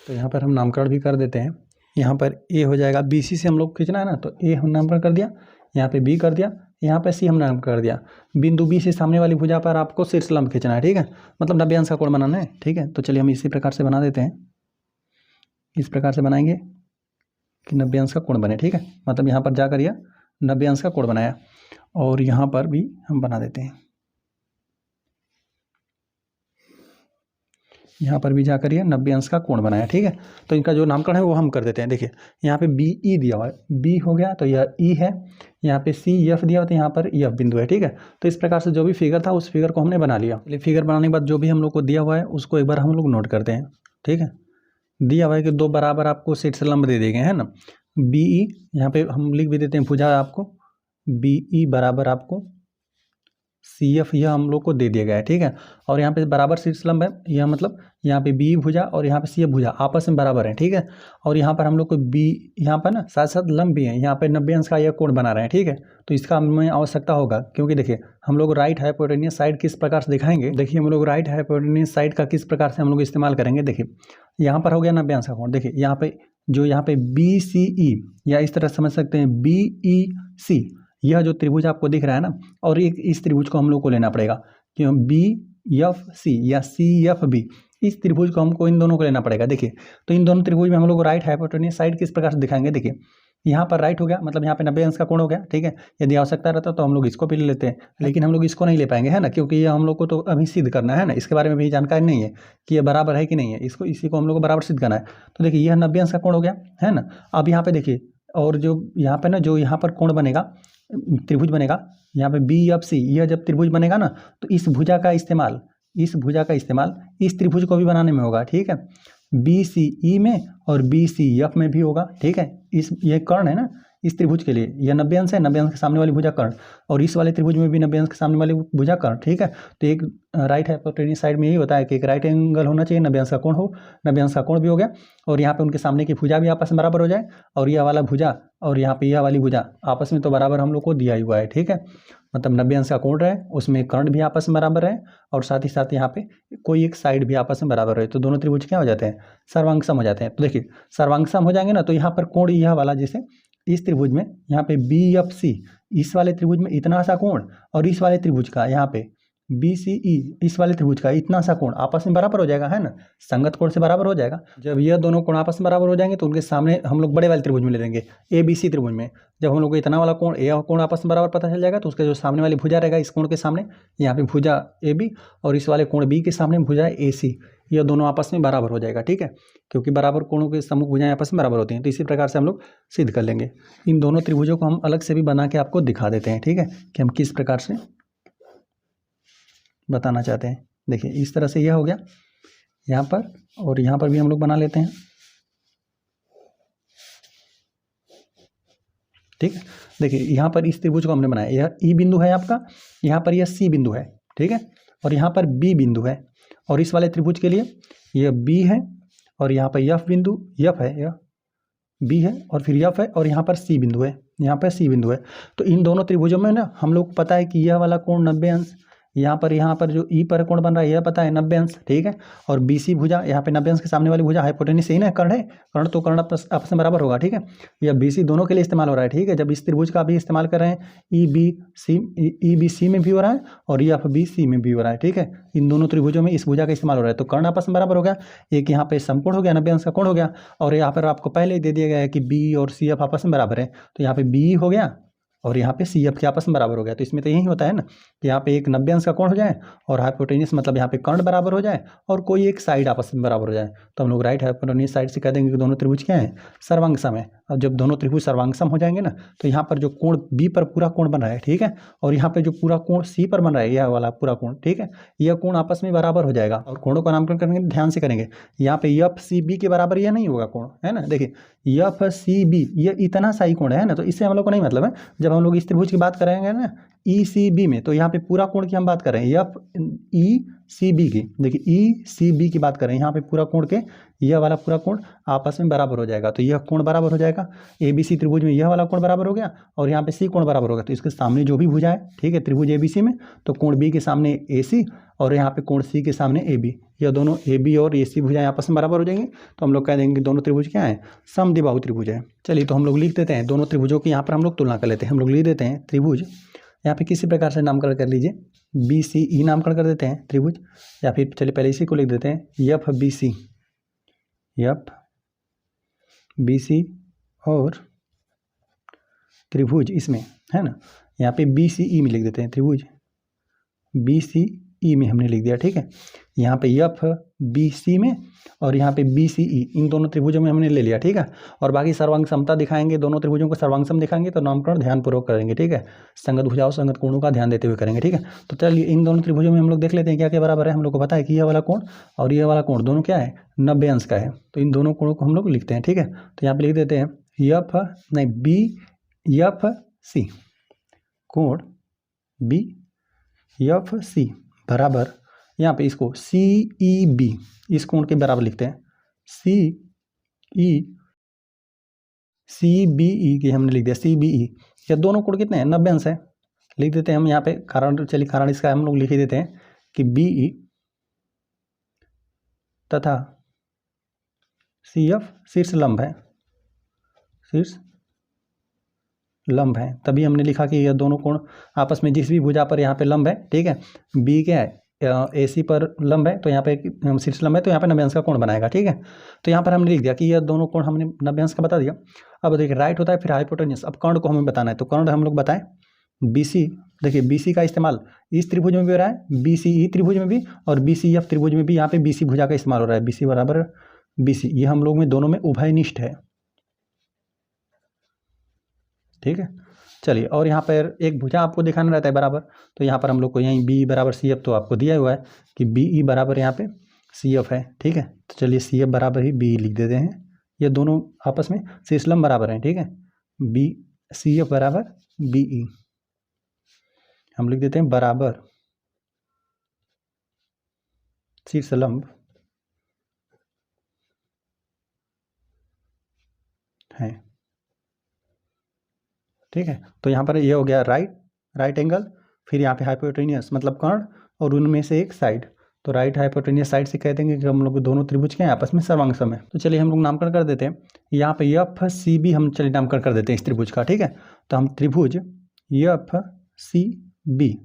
तो यहाँ पर हम नामकरण भी कर देते हैं। यहाँ पर A हो जाएगा, BC से हम लोग खींचना है ना, तो A हम नामकरण कर दिया, यहाँ पे B कर दिया, यहाँ पे C हम नामकरण कर दिया। बिंदु B से सामने वाली भुजा पर आपको शीर्षलंब खींचना है, ठीक है, मतलब 90 अंश का कोण बनाना है, ठीक है। तो चलिए हम इसी प्रकार से बना देते हैं। इस प्रकार से बनाएंगे कि 90 अंश का कोण बने, ठीक है, मतलब यहाँ पर जाकर यह 90 अंश का कोण बनाया और यहाँ पर भी हम बना देते हैं, यहाँ पर भी जाकर ये 90 अंश का कोण बनाया, ठीक है। तो इनका जो नामकरण है वो हम कर देते हैं। देखिए यहाँ पे BE दिया हुआ है, B हो गया तो यह E है, यहाँ पे CF दिया हुआ तो यहाँ पर F बिंदु है, ठीक है। तो इस प्रकार से जो भी फिगर था उस फिगर को हमने बना लिया। फिगर बनाने के बाद जो भी हम लोग को दिया हुआ है उसको एक बार हम लोग नोट करते हैं, ठीक है। दिया हुआ है कि दो बराबर आपको शीर्षलंब दे दिए गए हैं ना, BE यहाँ पे हम लिख भी देते हैं भुजा आपको BE बराबर आपको CF यह हम लोग को दे दिया गया है, ठीक है। और यहाँ पे बराबर शीर्षलंब है, यह मतलब यहाँ पे BE भुजा और यहाँ पे CF भुजा आपस में बराबर है, ठीक है। और यहाँ पर हम लोग को B यहाँ पर ना साथ साथ लंब भी है, यहाँ पे 90 अंश का यह कोण बना रहे हैं, ठीक है। तो इसका हमें आवश्यकता होगा क्योंकि देखिए हम लोग राइट हाइपोटेन्यूस साइड किस प्रकार से दिखाएंगे। देखिए हम लोग राइट हाइपोटेन्यूस साइड का किस प्रकार से हम लोग इस्तेमाल करेंगे। देखिए यहाँ पर हो गया 90 अंश का कोण, देखिए यहाँ पे जो यहाँ पे BCE या इस तरह समझ सकते हैं BEC, यह जो त्रिभुज आपको दिख रहा है ना, और एक इस त्रिभुज को हम लोग को लेना पड़ेगा क्यों, BFC या CFB, इस त्रिभुज को हमको इन दोनों को लेना पड़ेगा। देखिए तो इन दोनों त्रिभुज में हम लोग राइट हाइपोटेन्यूस साइड किस प्रकार से दिखाएंगे। देखिए यहाँ पर राइट हो गया मतलब यहाँ पे 90 अंश का कोण हो गया, ठीक है। यदि आवश्यकता रहता तो हम लोग इसको भी ले लेते हैं, लेकिन हम लोग इसको नहीं ले पाएंगे, है ना, क्योंकि ये हम लोग को तो अभी सिद्ध करना है ना, इसके बारे में भी जानकारी नहीं है कि ये बराबर है कि नहीं है, इसको इसी को हम लोग को बराबर सिद्ध करना है। तो देखिए यह 90 अंश का कोण हो गया, है ना। अब यहाँ पे देखिए और जो यहाँ पे ना जो यहाँ पर कोण बनेगा, त्रिभुज बनेगा यहाँ पे BFC, यह जब त्रिभुज बनेगा ना तो इस भुजा का इस्तेमाल इस त्रिभुज को भी बनाने में होगा, ठीक है। BCE में और BCF में भी होगा, ठीक है। ये कर्ण है ना इस त्रिभुज के लिए, यह 90 अंश है, 90 अंश के सामने वाली भुजा कर्ण, और इस वाले त्रिभुज में भी 90 अंश के सामने वाली भुजा कर्ण, ठीक है। तो एक राइट हाइपोटेन्यूस साइड में यही होता है कि एक राइट एंगल होना चाहिए, 90 अंश का कोण हो, 90 अंश का कोण भी हो गया और यहाँ पे उनके सामने की भुजा भी आपस में बराबर हो जाए और यह वाला भुजा और यहाँ पे यह वाली भुजा आपस में तो बराबर हम लोग को दिया हुआ है, ठीक है। मतलब 90 अंश का कोण रहे, उसमें कर्ण भी आपस में बराबर है और साथ ही साथ यहाँ पे कोई एक साइड भी आपस में बराबर है, तो दोनों त्रिभुज क्या हो जाते हैं, सर्वांगसम हो जाते हैं। तो देखिए सर्वांगसम हो जाएंगे ना, तो यहाँ पर कोण यह वाला, जैसे इस त्रिभुज में यहाँ पे BFC, इस वाले त्रिभुज में इतना सा कोण और इस वाले त्रिभुज का यहाँ पे BCE, इस वाले त्रिभुज का इतना सा कोण आपस में बराबर हो जाएगा, है ना, संगत कोण से बराबर हो जाएगा। जब यह दोनों कोण आपस में बराबर हो जाएंगे तो उनके सामने हम लोग बड़े वाले त्रिभुज में ले लेंगे, ABC त्रिभुज में। जब हम लोग को इतना वाला कोण, यह कोण आपस में बराबर पता चल जाएगा, तो उसके जो सामने वाली भुजा रहेगा इस कोण के सामने, यहाँ पे भुजा AB और इस वाले कोण B के सामने भुजा AC, यह दोनों आपस में बराबर हो जाएगा, ठीक है, क्योंकि बराबर कोणों के सम्मुख भुजाएं आपस में बराबर होती हैं। तो इसी प्रकार से हम लोग सिद्ध कर लेंगे। इन दोनों त्रिभुजों को हम अलग से भी बना के आपको दिखा देते हैं, ठीक है, कि हम किस प्रकार से बताना चाहते हैं। देखिए इस तरह से यह हो गया यहाँ पर, और यहाँ पर भी हम लोग बना लेते हैं, ठीक है। देखिए यहाँ पर इस त्रिभुज को हमने बनाया, यह E बिंदु है आपका, यहाँ पर यह C बिंदु है, ठीक है, और यहाँ पर B बिंदु है, और इस वाले त्रिभुज के लिए यह B है और यहाँ पर F बिंदु, F है, यह B है और फिर F है, और यहाँ पर C बिंदु है, यहाँ पर C बिंदु है। तो इन दोनों त्रिभुजों में ना हम लोग पता है कि यह वाला कोण 90 अंश, यहाँ पर जो E पर कोण बन रहा है यह पता है 90 अंश, ठीक है, और BC भुजा, यहाँ पे 90 अंश के सामने वाली भुजा हाइपोटेन्यूस यही ना, कर्ण है, कर्ण तो कर्ण आपस में बराबर होगा, ठीक है। यह BC दोनों के लिए इस्तेमाल हो रहा है, ठीक है। जब इस त्रिभुज का भी इस्तेमाल कर रहे हैं, EBC में भी हो रहा है और FBC में भी हो रहा है, ठीक है। इन दोनों त्रिभुजों में इस भुजा का इस्तेमाल हो रहा है, तो कर्ण आपस में बराबर हो गया, एक यहाँ पे समकोण हो गया, 90 अंश का कोण हो गया, और यहाँ पर आपको पहले ही दे दिया गया है कि B और CF आपस में बराबर है, तो यहाँ पे BE हो गया और यहाँ पे CF के आपस में बराबर हो गया। तो इसमें तो यही होता है ना कि यहाँ पे एक 90 अंश का कोण हो जाए और हाइपोटेन्यूस मतलब यहाँ पे कर्ण बराबर हो जाए और कोई एक साइड आपस में बराबर हो जाए, तो हम लोग राइट हाइपोटेन्यूस साइड से कह देंगे कि दोनों त्रिभुज क्या है, सर्वांगसम है। और जब दोनों त्रिभुज सर्वांगसम हो जाएंगे ना, तो यहाँ पर जो कोण B पर पूरा कोण बन रहा है, ठीक है, और यहाँ पे जो पूरा कोण C पर बन रहा है, यह वाला पूरा कोण, ठीक है, यह कोण आपस में बराबर हो जाएगा। और कोणों का नामकरण करेंगे ध्यान से करेंगे, यहाँ पे FCB के बराबर यह नहीं होगा कोण, है ना। देखिए FCB यह इतना सा ही कोण है ना, तो इससे हम लोग को नहीं मतलब है। जब हम लोग इस त्रिभुज की बात करेंगे ना ECB में, तो यहाँ पे पूरा कोण की हम बात कर रहे हैं, FECB की, देखिए ECB की बात कर रहे हैं, यहाँ पे पूरा कोण के यह वाला पूरा कोण आपस में बराबर हो जाएगा, तो यह कोण बराबर हो जाएगा। ABC त्रिभुज में यह वाला कोण बराबर हो गया और यहाँ पे C कोण बराबर होगा, तो इसके सामने जो भी भुजा है, ठीक है, त्रिभुज ABC में, तो कोण B के सामने AC और यहाँ पे कोण C के सामने AB, यह दोनों AB और AC भुजाएं आपस में बराबर हो जाएंगे, तो हम लोग कह देंगे कि दोनों त्रिभुज क्या है, समद्विबाहु त्रिभुज है। चलिए तो हम लोग लिख देते हैं, दोनों त्रिभुजों की यहाँ पर हम लोग तुलना कर लेते हैं। हम लोग लिख देते हैं त्रिभुज, यहाँ पे किसी प्रकार से नामकरण कर लीजिए, BCE नामकरण कर देते हैं त्रिभुज, या फिर चलिए पहले इसी को लिख देते हैं FBC, FBC और त्रिभुज इसमें, है ना, यहाँ पे BCE में लिख देते हैं, त्रिभुज BCE में हमने लिख दिया, ठीक है। यहाँ पे FBC में और यहाँ पे BCE, इन दोनों त्रिभुजों में हमने ले लिया, ठीक है। और बाकी सर्वांग समता दिखाएंगे, दोनों त्रिभुजों को सर्वांगसम दिखाएंगे, तो नामकरण ध्यानपूर्वक करेंगे, ठीक है, संगत भुजाओं संगत कोणों का ध्यान देते हुए करेंगे, ठीक है। तो चलिए इन दोनों त्रिभुजों में हम लोग देख लेते हैं क्या क्या बराबर है। हम लोग को पता है कि यह वाला कोण और यह वाला कोण दोनों क्या है, 90 अंश का है, तो इन दोनों कोणों को हम लोग लिखते हैं, ठीक है। तो यहाँ पे लिख देते हैं BFC, कोण BFC बराबर, यहाँ पे इसको CEB, इस कोण के बराबर लिखते हैं, CBE की हमने लिख दिया, CBE, ये दोनों कोण कितने हैं, 90 अंश है, लिख देते हैं हम यहाँ पे कारण, चलिए कारण इसका हम लोग लिख ही देते हैं कि BE तथा CF शीर्ष लंब है, शीर्ष लंब है, तभी हमने लिखा कि यह दोनों कोण आपस में जिस भी भुजा पर यहाँ पे लंब है, ठीक है, B क्या है AC पर लंब है, तो यहाँ पे शीर्ष लंब है, तो यहाँ पे 90 अंश का कोण बनाएगा, ठीक है। तो यहाँ पर हमने लिख दिया कि यह दोनों कोण हमने 90 अंश का बता दिया। अब देखिए राइट होता है फिर हाइपोटेन्यूस, अब कर्ण को हमें बताना है, तो कर्ण हम लोग बताएं BC, देखिए BC का इस्तेमाल इस त्रिभुज में भी हो रहा है, BCE त्रिभुज में भी और BCF त्रिभुज में भी, यहाँ पे BC भुजा का इस्तेमाल हो रहा है, BC बराबर BC, ये हम लोग में दोनों में उभयनिष्ठ है, ठीक है। चलिए और यहाँ पर एक भुजा आपको दिखाना रहता है बराबर, तो यहाँ पर हम लोग को यहीं B बराबर CF तो आपको दिया हुआ है कि BE बराबर यहाँ पे CF है, ठीक है। तो चलिए CF बराबर ही BE लिख देते हैं, ये दोनों आपस में शीर्ष लंब बराबर हैं, ठीक है, CF बराबर BE हम लिख देते हैं बराबर शीर्ष लंब है, ठीक है। तो यहाँ पर ये हो गया राइट एंगल फिर यहाँ पे हाइपोटेनियस मतलब कर्ण और उनमें से एक साइड, तो राइट हाइपोटेनियस साइड से कह देंगे कि हम लोग दोनों त्रिभुज के आपस में सर्वांग सम है। तो चलिए हम लोग नामकरण कर देते हैं। यहाँ पे एफ सी बी हम चलिए नामकरण कर देते हैं इस त्रिभुज का, ठीक है। तो हम त्रिभुज एफ सी बी,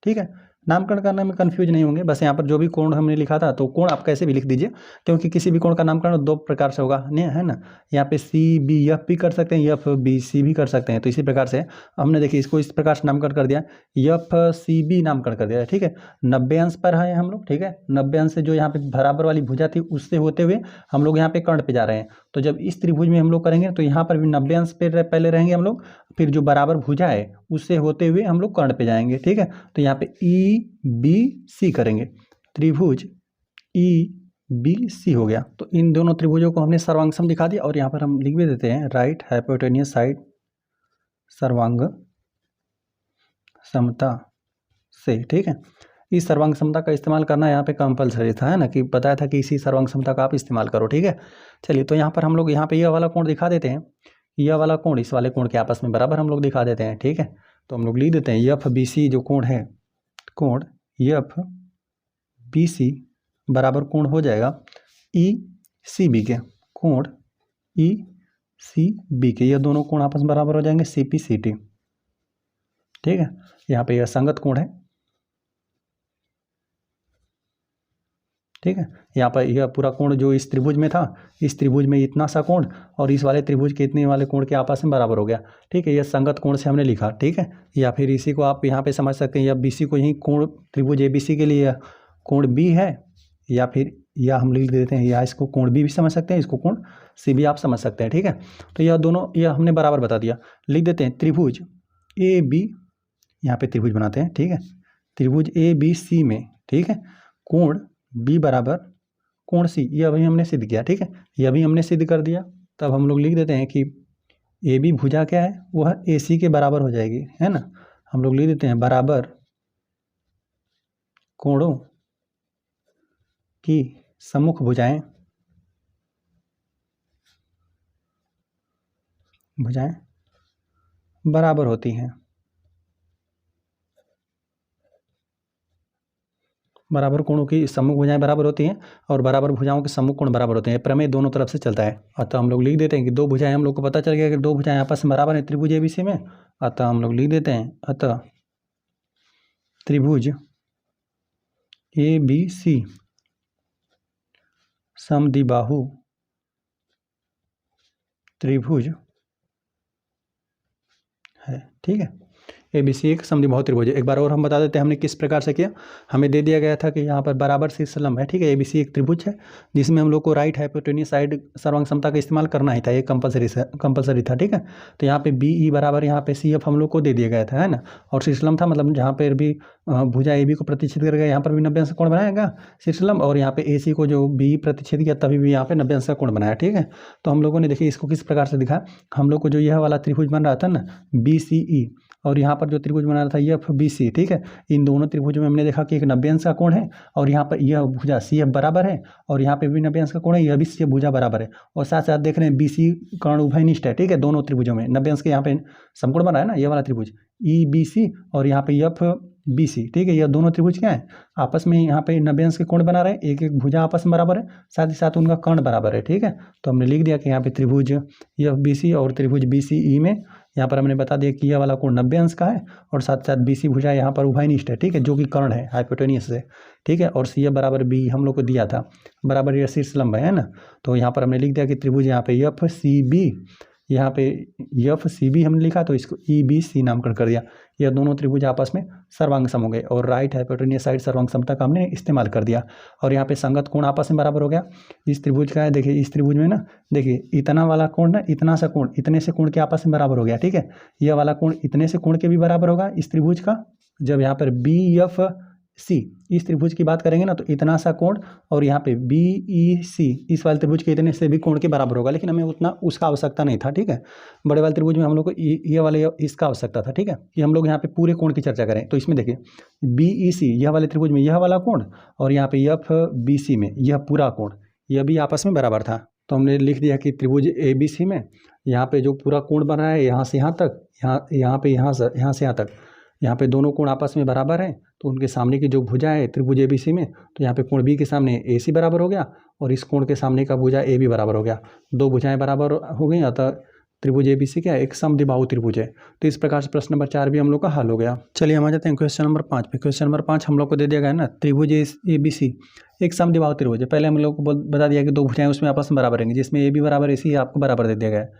ठीक है, नामकरण करने में कंफ्यूज नहीं होंगे। बस यहाँ पर जो भी कोण हमने लिखा था तो कोण आप कैसे भी लिख दीजिए, क्योंकि किसी भी कोण का नामकरण दो प्रकार से होगा, नहीं है ना। यहाँ पे सी बी एफ भी कर सकते हैं, एफ बी सी भी कर सकते हैं। तो इसी प्रकार से हमने देखिए इसको इस प्रकार से नामकरण कर दिया, एफ सी बी नामकरण कर दिया, ठीक है। 90 अंश पर है हम लोग, ठीक है। 90 अंश से जो यहाँ पे बराबर वाली भुजा थी उससे होते हुए हम लोग यहाँ पे कर्ण पे जा रहे हैं। तो जब इस त्रिभुज में हम लोग करेंगे तो यहाँ पर भी 90 अंश पे पहले रहेंगे हम लोग, फिर जो बराबर भुजा है उससे होते हुए हम लोग कर्ण पे जाएंगे, ठीक है। तो यहाँ पे ई बी सी करेंगे, त्रिभुज ई बी सी हो गया। तो इन दोनों त्रिभुजों को हमने सर्वांग सम दिखा दिया। और यहाँ पर हम लिख भी देते हैं राइट हाइपोटेनियस साइड सर्वांग समता से, ठीक है। इस सर्वांग समता का इस्तेमाल करना यहाँ पे कंपलसरी था, है ना, कि बताया था कि इसी सर्वांग समता का आप इस्तेमाल करो, ठीक है। चलिए तो यहाँ पर हम लोग यहाँ पे यह वाला कोण दिखा देते हैं, यह वाला कोण इस वाले कोण के आपस में बराबर हम लोग दिखा देते हैं, ठीक है। तो हम लोग लिख देते हैं एफ बी सी जो कोण है, कोण एफ बी सी बराबर कोण हो जाएगा ई सी बी के, कोण ई सी बी के, ये दोनों कोण आपस में बराबर हो जाएंगे सी पी सी टी, ठीक है। यहाँ पे यह संगत कोण है, ठीक है। यहाँ पर यह पूरा कोण जो इस त्रिभुज में था, इस त्रिभुज में इतना सा कोण और इस वाले त्रिभुज के इतने वाले कोण के आपस में बराबर हो गया, ठीक है। यह संगत कोण से हमने लिखा, ठीक है। या फिर इसी को आप यहाँ पे समझ सकते हैं, या बी सी को यही कोण त्रिभुज ए बी सी के लिए कोण बी है, या फिर या हम लिख देते हैं, या इसको कोण बी भी समझ सकते हैं, इसको कोण सी भी आप समझ सकते हैं, ठीक है। तो यह दोनों यह हमने बराबर बता दिया। लिख देते हैं त्रिभुज ए बी, यहाँ पे त्रिभुज बनाते हैं, ठीक है। त्रिभुज ए बी सी में, ठीक है, कोण बी बराबर कोण सी, यह अभी हमने सिद्ध किया, ठीक है। यह भी हमने सिद्ध कर दिया। तब हम लोग लिख देते हैं कि ए बी भुजा क्या है, वह ए सी के बराबर हो जाएगी, है ना। हम लोग लिख देते हैं बराबर कोणों की सम्मुख भुजाएं बराबर होती हैं, बराबर कोणों की सम्मुख भुजाएं बराबर होती हैं और बराबर भुजाओं के सम्मुख कोण बराबर होते हैं। प्रमेय दोनों तरफ से चलता है। अतः हम लोग लिख देते हैं कि दो भुजाएं, हम लोग को पता चल गया कि दो भुजाएं आपस में बराबर हैं त्रिभुज एबीसी में। अतः हम लोग लिख देते हैं अतः त्रिभुज ए बी सी समद्विबाहु त्रिभुज है, ठीक है। एबीसी एक समद्विबाहु त्रिभुज है। एक बार और हम बता देते हैं हमने किस प्रकार से किया। हमें दे दिया गया था कि यहाँ पर बराबर शीर्षलंब है, ठीक है। एबीसी एक त्रिभुज है जिसमें हम लोग को राइट हाइपोटेनियस साइड सर्वांग समता का इस्तेमाल करना ही था, ये कंपलसरी था, ठीक है। तो यहाँ पे बी ई बराबर यहाँ पे सी एफ हम लोग को दे दिया गया था, है ना। और शीर्षलंब था मतलब जहाँ पर भी भुजा ए बी को प्रतिच्छेद करेगा यहाँ पर भी 90 अंश का कोण बनाएगा शीर्षलंब, और यहाँ पे ए सी को जो बी प्रतिच्छेद किया तभी भी यहाँ पे 90 अंश का कोण बनाया, ठीक है। तो हम लोगों ने देखिए इसको किस प्रकार से दिखा। हम लोग को जो यह वाला त्रिभुज बन रहा था ना बी सी ई, और यहाँ पर जो त्रिभुज बना रहा था एफ बी सी, ठीक है। इन दोनों त्रिभुजों में हमने देखा कि एक 90 अंश का कोण है और यहाँ पर यह भुजा सी एफ बराबर है, और यहाँ पे भी 90 अंश का कोण है, यह भी सी एफ भुजा बराबर है। और साथ साथ देख रहे हैं बी सी कर्ण उभयनिष्ठ है, ठीक है। दोनों त्रिभुजों में 90 अंश के यहाँ पे समकोण बना है ना, ये वाला त्रिभुज ई बी सी और यहाँ पे एफ बी सी, ठीक है। यह दोनों त्रिभुज क्या है आपस में यहाँ पे 90 अंश के कोण बना रहे हैं, एक एक भुजा आपस में बराबर है, साथ ही साथ उनका कर्ण बराबर है, ठीक है। तो हमने लिख दिया कि यहाँ पे त्रिभुज एफ बी सी और त्रिभुज बी सी ई में यहाँ पर हमने बता दिया कि यह वाला कोण 90 अंश का है और साथ साथ बी सी भुजा यहाँ पर उभयनिष्ठ है, ठीक है, जो कि कर्ण है हाइपोटेनियस से, ठीक है। और सी एफ बराबर बी हम लोग को दिया था बराबर यह शीर्षलंब है ना। तो यहाँ पर हमने लिख दिया कि त्रिभुज यहाँ पे एफ सी बी, यहाँ पे एफ सी बी हमने लिखा तो इसको ई बी सी नामकरण कर दिया। यह दोनों त्रिभुज आपस में सर्वांग सम हो गए और राइट हाइपोटेनियस साइड सर्वांग समता का हमने इस्तेमाल कर दिया। और यहाँ पे संगत कोण आपस में बराबर हो गया। इस त्रिभुज का है, देखिए इस त्रिभुज में ना, देखिए इतना वाला कोण ना, इतना सा कोण इतने से कोण के आपस में बराबर हो गया, ठीक है। यह वाला कोण इतने से कोण के भी बराबर होगा इस त्रिभुज का। जब यहाँ पर बी एफ सी इस त्रिभुज की बात करेंगे ना तो इतना सा कोण, और यहाँ पे बी ई सी इस वाले त्रिभुज के इतने से भी कोण के बराबर होगा, लेकिन हमें उतना उसका आवश्यकता नहीं था, ठीक है। बड़े वाले त्रिभुज में हम लोग को ये वाले इसका आवश्यकता था, ठीक है। कि हम लोग यहाँ पे पूरे कोण की चर्चा करें तो इसमें देखिए बी ई सी यह वाले त्रिभुज में यह वाला कोण और यहाँ पे एफ बी सी में यह पूरा कोण यह भी आपस में बराबर था। तो हमने लिख दिया कि त्रिभुज ए बी सी में यहाँ पे जो पूरा कोण बन रहा है यहाँ से यहाँ तक, यहाँ पे यहाँ से यहाँ तक, यहाँ पे दोनों कोण आपस में बराबर हैं, तो उनके सामने की जो भुजा है त्रिभुज ABC में, तो यहाँ पे कोण B के सामने AC बराबर हो गया और इस कोण के सामने का भुजा AB बराबर हो गया। दो भुजाएं बराबर हो गई, अतः त्रिभुज ABC क्या है, एक समद्विबाहु त्रिभुज है। तो इस प्रकार से प्रश्न नंबर 4 भी हम लोग का हल हो गया। चलिए हम आ जाते हैं क्वेश्चन नंबर 5 पे। क्वेश्चन नंबर 5 हम लोग को दे दिया गया है ना, त्रिभुज ABC एक समद्विबाहु त्रिभुज है। पहले हम लोग को बता दिया कि दो भुजाएं उसमें आपस में बराबर रहेंगी, जिसमें AB बराबर AC आपको बराबर दे दिया गया है।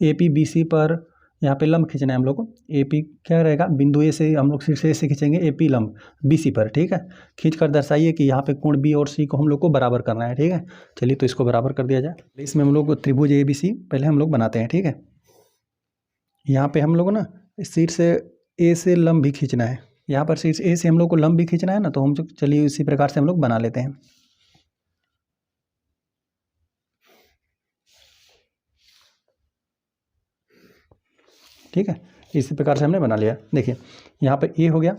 AP BC पर यहाँ पे लंब खींचना है हम लोग को। AP क्या रहेगा, बिंदु A से हम लोग शीर्ष A से खींचेंगे AP लंब BC पर, ठीक है। खींच कर दर्शाइए कि यहाँ पे कोण B और C को हम लोग को बराबर करना है, ठीक है। चलिए तो इसको बराबर कर दिया जाए। इसमें हम लोग को त्रिभुज ABC पहले हम लोग बनाते हैं, ठीक है। यहाँ पे हम लोग ना शीर्ष A से लंब भी खींचना है, यहाँ पर शीर्ष A से हम लोग को लंब भी खींचना है ना, तो हम चलिए इसी प्रकार से हम लोग बना लेते हैं। ठीक है, इसी प्रकार से हमने बना लिया। देखिए यहाँ पे A हो गया,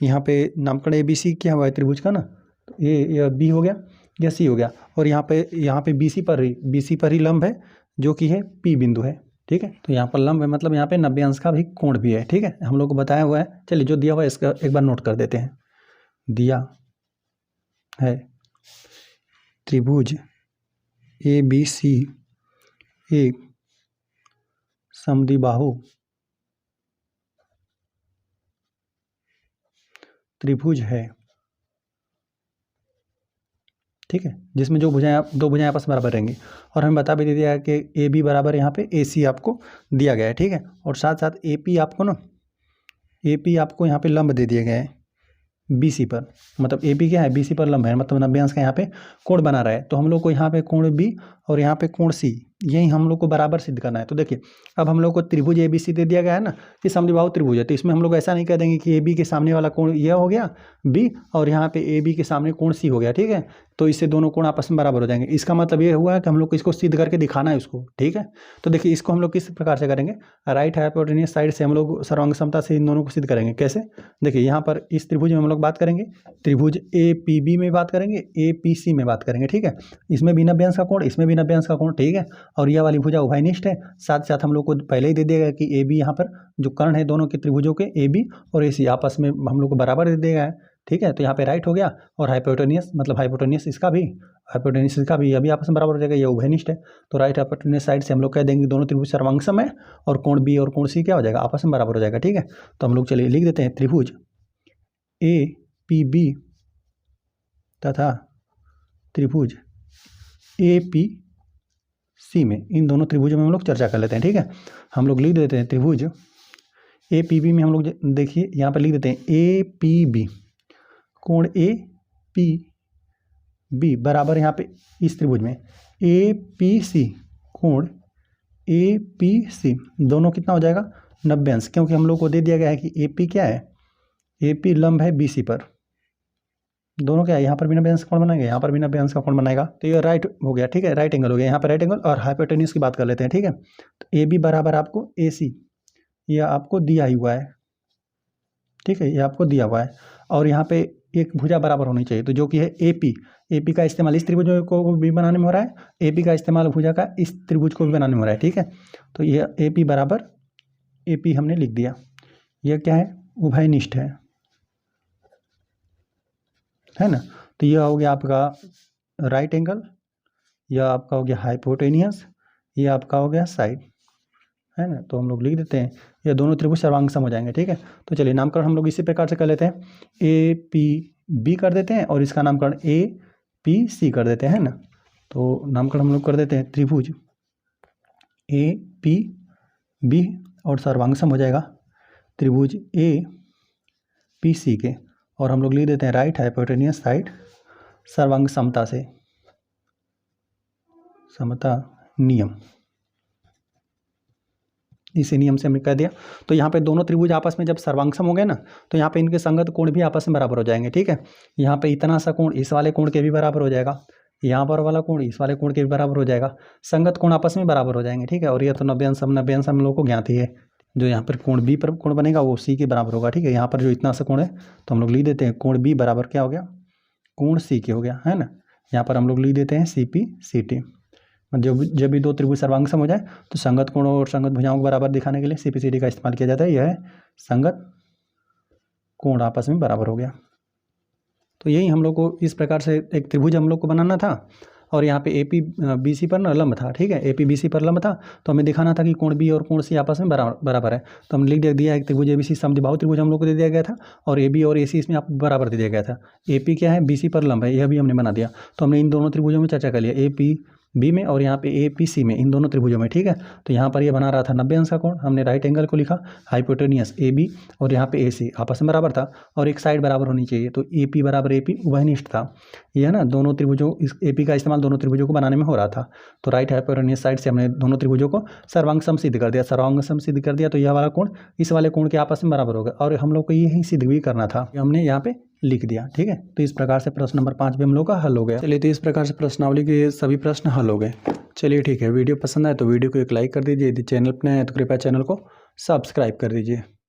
यहाँ पे नामकरण ABC क्या हुआ है त्रिभुज का ना, तो A या B हो गया या C हो गया, और यहाँ पे BC पर ही लंब है जो कि है P बिंदु है, ठीक है। तो यहाँ पर लंब है मतलब यहाँ पे 90 अंश का भी कोण भी है, ठीक है, हम लोग को बताया हुआ है। चलिए जो दिया हुआ है इसका एक बार नोट कर देते हैं। दिया है त्रिभुज ABC एक समद्विबाहु त्रिभुज है, ठीक है, जिसमें दो भुजाएं आपस में बराबर रहेंगी। और हमें बता भी दे दिया कि AB बराबर यहाँ पे AC आपको दिया गया है, ठीक है। और साथ साथ AP आपको यहाँ पे लंब दे दिए गए हैं BC पर, मतलब AB क्या है, BC पर लंब है, मतलब 90 अंश का यहाँ पे कोण बना रहा है। तो हम लोग को यहाँ पे कोण B और यहाँ पे कोण C, यही हम लोग को बराबर सिद्ध करना है। तो देखिए अब हम लोग को त्रिभुज ABC दे दिया गया है ना कि समद्विबाहु त्रिभुज है, तो इसमें हम लोग ऐसा नहीं कह देंगे कि AB के सामने वाला कोण यह हो गया B और यहाँ पे AB के सामने कोण C हो गया, ठीक है। तो इससे दोनों कोण आपस में बराबर हो जाएंगे। इसका मतलब ये हुआ है कि हम लोग को इसको सिद्ध करके दिखाना है उसको, ठीक है। तो देखिए इसको हम लोग किस प्रकार से करेंगे, राइट हाइपोटेन्यूज साइड से हम लोग सर्वांग समता से इन दोनों को सिद्ध करेंगे। कैसे, देखिए यहाँ पर इस त्रिभुज में हम लोग बात करेंगे, त्रिभुज APB में बात करेंगे, APC में बात करेंगे, ठीक है। इसमें भी 90 अंश का कोण, इसमें भी 90 अंश का कोण, ठीक है। और यह वाली भुजा उभयनिष्ठ है। साथ साथ हम लोग को पहले ही दे दिया गया कि AB यहाँ पर जो कर्ण है दोनों के त्रिभुजों के AB और AC आपस में हम लोग को बराबर दे दिया है, ठीक है। तो यहाँ पे राइट हो गया, और हाइपोटेन्यूज इसका भी अभी आपस में बराबर हो जाएगा, ये उभयनिष्ठ है। तो राइट हाइपोटेन्यूज साइड से हम लोग कह देंगे दोनों त्रिभुज सर्वांगसम है और कोण B और कोण C क्या हो जाएगा, आपस में बराबर हो जाएगा, ठीक है। तो हम लोग चलिए लिख देते हैं त्रिभुज APB तथा त्रिभुज APC में, इन दोनों त्रिभुजों में हम लोग चर्चा कर लेते हैं, ठीक है। हम लोग लिख देते हैं त्रिभुज APB में, हम लोग देखिए यहाँ पर लिख देते हैं APB कोण APB बराबर यहाँ पे इस त्रिभुज में APC कोण APC, दोनों कितना हो जाएगा 90 अंश, क्योंकि हम लोग को दे दिया गया है कि AP क्या है, AP लंब है BC पर, दोनों क्या है, यहाँ पर भी 90 अंश का कोण बनाएंगे, यहाँ पर भी 90 अंश का कोण बनाएगा। तो ये राइट हो गया, ठीक है, राइट एंगल हो गया। यहाँ पर राइट एंगल और हाइपोटेन्यूज की बात कर लेते हैं, ठीक है। तो AB बराबर आपको AC, यह आपको दिया ही हुआ है, ठीक है, ये आपको दिया हुआ है। और यहाँ पे एक भुजा बराबर होनी चाहिए, तो जो कि है AP का इस्तेमाल इस त्रिभुज को भी बनाने में हो रहा है, AP का इस्तेमाल भुजा का इस त्रिभुज को भी बनाने में हो रहा है, ठीक है। तो ये AP बराबर AP हमने लिख दिया, यह क्या है, उभयनिष्ठ है ना। तो यह हो गया आपका राइट एंगल, यह आपका हो गया हाइपोटेनियस, ये आपका हो गया साइड, है ना। तो हम लोग लिख देते हैं ये दोनों त्रिभुज सर्वांगसम हो जाएंगे, ठीक है। तो चलिए नामकरण हम लोग इसी प्रकार से कर लेते हैं, APB कर देते हैं और इसका नामकरण APC कर देते हैं, ना। तो नामकरण हम लोग कर देते हैं त्रिभुज APB और सर्वांगसम हो जाएगा त्रिभुज APC के, और हम लोग लिख देते हैं राइट हाइपोटेनियस साइड सर्वांग समता से, समता नियम, इसी नियम से हमने कह दिया। तो यहाँ पे दोनों त्रिभुज आपस में जब सर्वांगसम हो गए ना, तो यहाँ पे इनके संगत कोण भी आपस में बराबर हो जाएंगे, ठीक है। यहाँ पे इतना सा कोण इस वाले कोण के भी बराबर हो जाएगा, यहाँ पर वाला कोण इस वाले कोण के भी बराबर हो जाएगा, संगत कोण आपस में बराबर हो जाएंगे, ठीक है। और ये तो 90 अंश हम लोग को ज्ञात ही है, जो यहाँ पर कोण B पर कोण बनेगा वो C के बराबर होगा, ठीक है। यहाँ पर जो इतना सा कोण है तो हम लोग लिख देते हैं कोण B बराबर क्या हो गया, कोण C के हो गया, है ना। यहाँ पर हम लोग लिख देते हैं CPCT, जब भी दो त्रिभुज सर्वांगसम हो जाए तो संगत कोणों और संगत भुजाओं को बराबर दिखाने के लिए CPCT का इस्तेमाल किया जाता है। यह है संगत कोण आपस में बराबर हो गया। तो यही हम लोग को इस प्रकार से एक त्रिभुज हम लोग को बनाना था और यहाँ पे ए पी बी सी पर ना लंब था, ठीक है, ए पी बी सी पर लंब था, तो हमें दिखाना था कि कोण बी और कोण सी आपस में बराबर है। तो हम लिख दिया एक त्रिभुज ए बी सी समद्विबाहु त्रिभुज हम लोग को दे दिया गया था और ए बी और ए सी इसमें आप बराबर दे दिया गया था। ए पी क्या है, बी सी पर लंब है, यह भी हमने बना दिया। तो हमने इन दोनों त्रिभुजों में चर्चा कर लिया, ए पी बी में और यहाँ पे ए पी सी में, इन दोनों त्रिभुजों में, ठीक है। तो यहाँ पर ये बना रहा था 90 अंश का कोण, हमने राइट एंगल को लिखा, हाइपोटेनियस ए बी और यहाँ पे ए सी आपस में बराबर था और एक साइड बराबर होनी चाहिए, तो ए पी बराबर ए पी उभयनिष्ठ था। ये है ना, दोनों त्रिभुजों, इस ए पी का इस्तेमाल दोनों त्रिभुजों को बनाने में हो रहा था। तो राइट हाइपोटेनियस साइड से हमने दोनों त्रिभुजों को सर्वांग सम सिद्ध कर दिया, सर्वांग सम सिद्ध कर दिया, तो यह वाला कोण इस वाले कोण के आपस में बराबर होगा और हम लोग को यही सिद्ध भी करना था, हमने यहाँ पे लिख दिया, ठीक है। तो इस प्रकार से प्रश्न नंबर 5 भी हम लोग का हल हो गया। चलिए, तो इस प्रकार से प्रश्नावली के सभी प्रश्न हल हो गए। चलिए ठीक है, वीडियो पसंद आए तो वीडियो को एक लाइक कर दीजिए, यदि चैनल पर नए हैं तो कृपया चैनल को सब्सक्राइब कर दीजिए।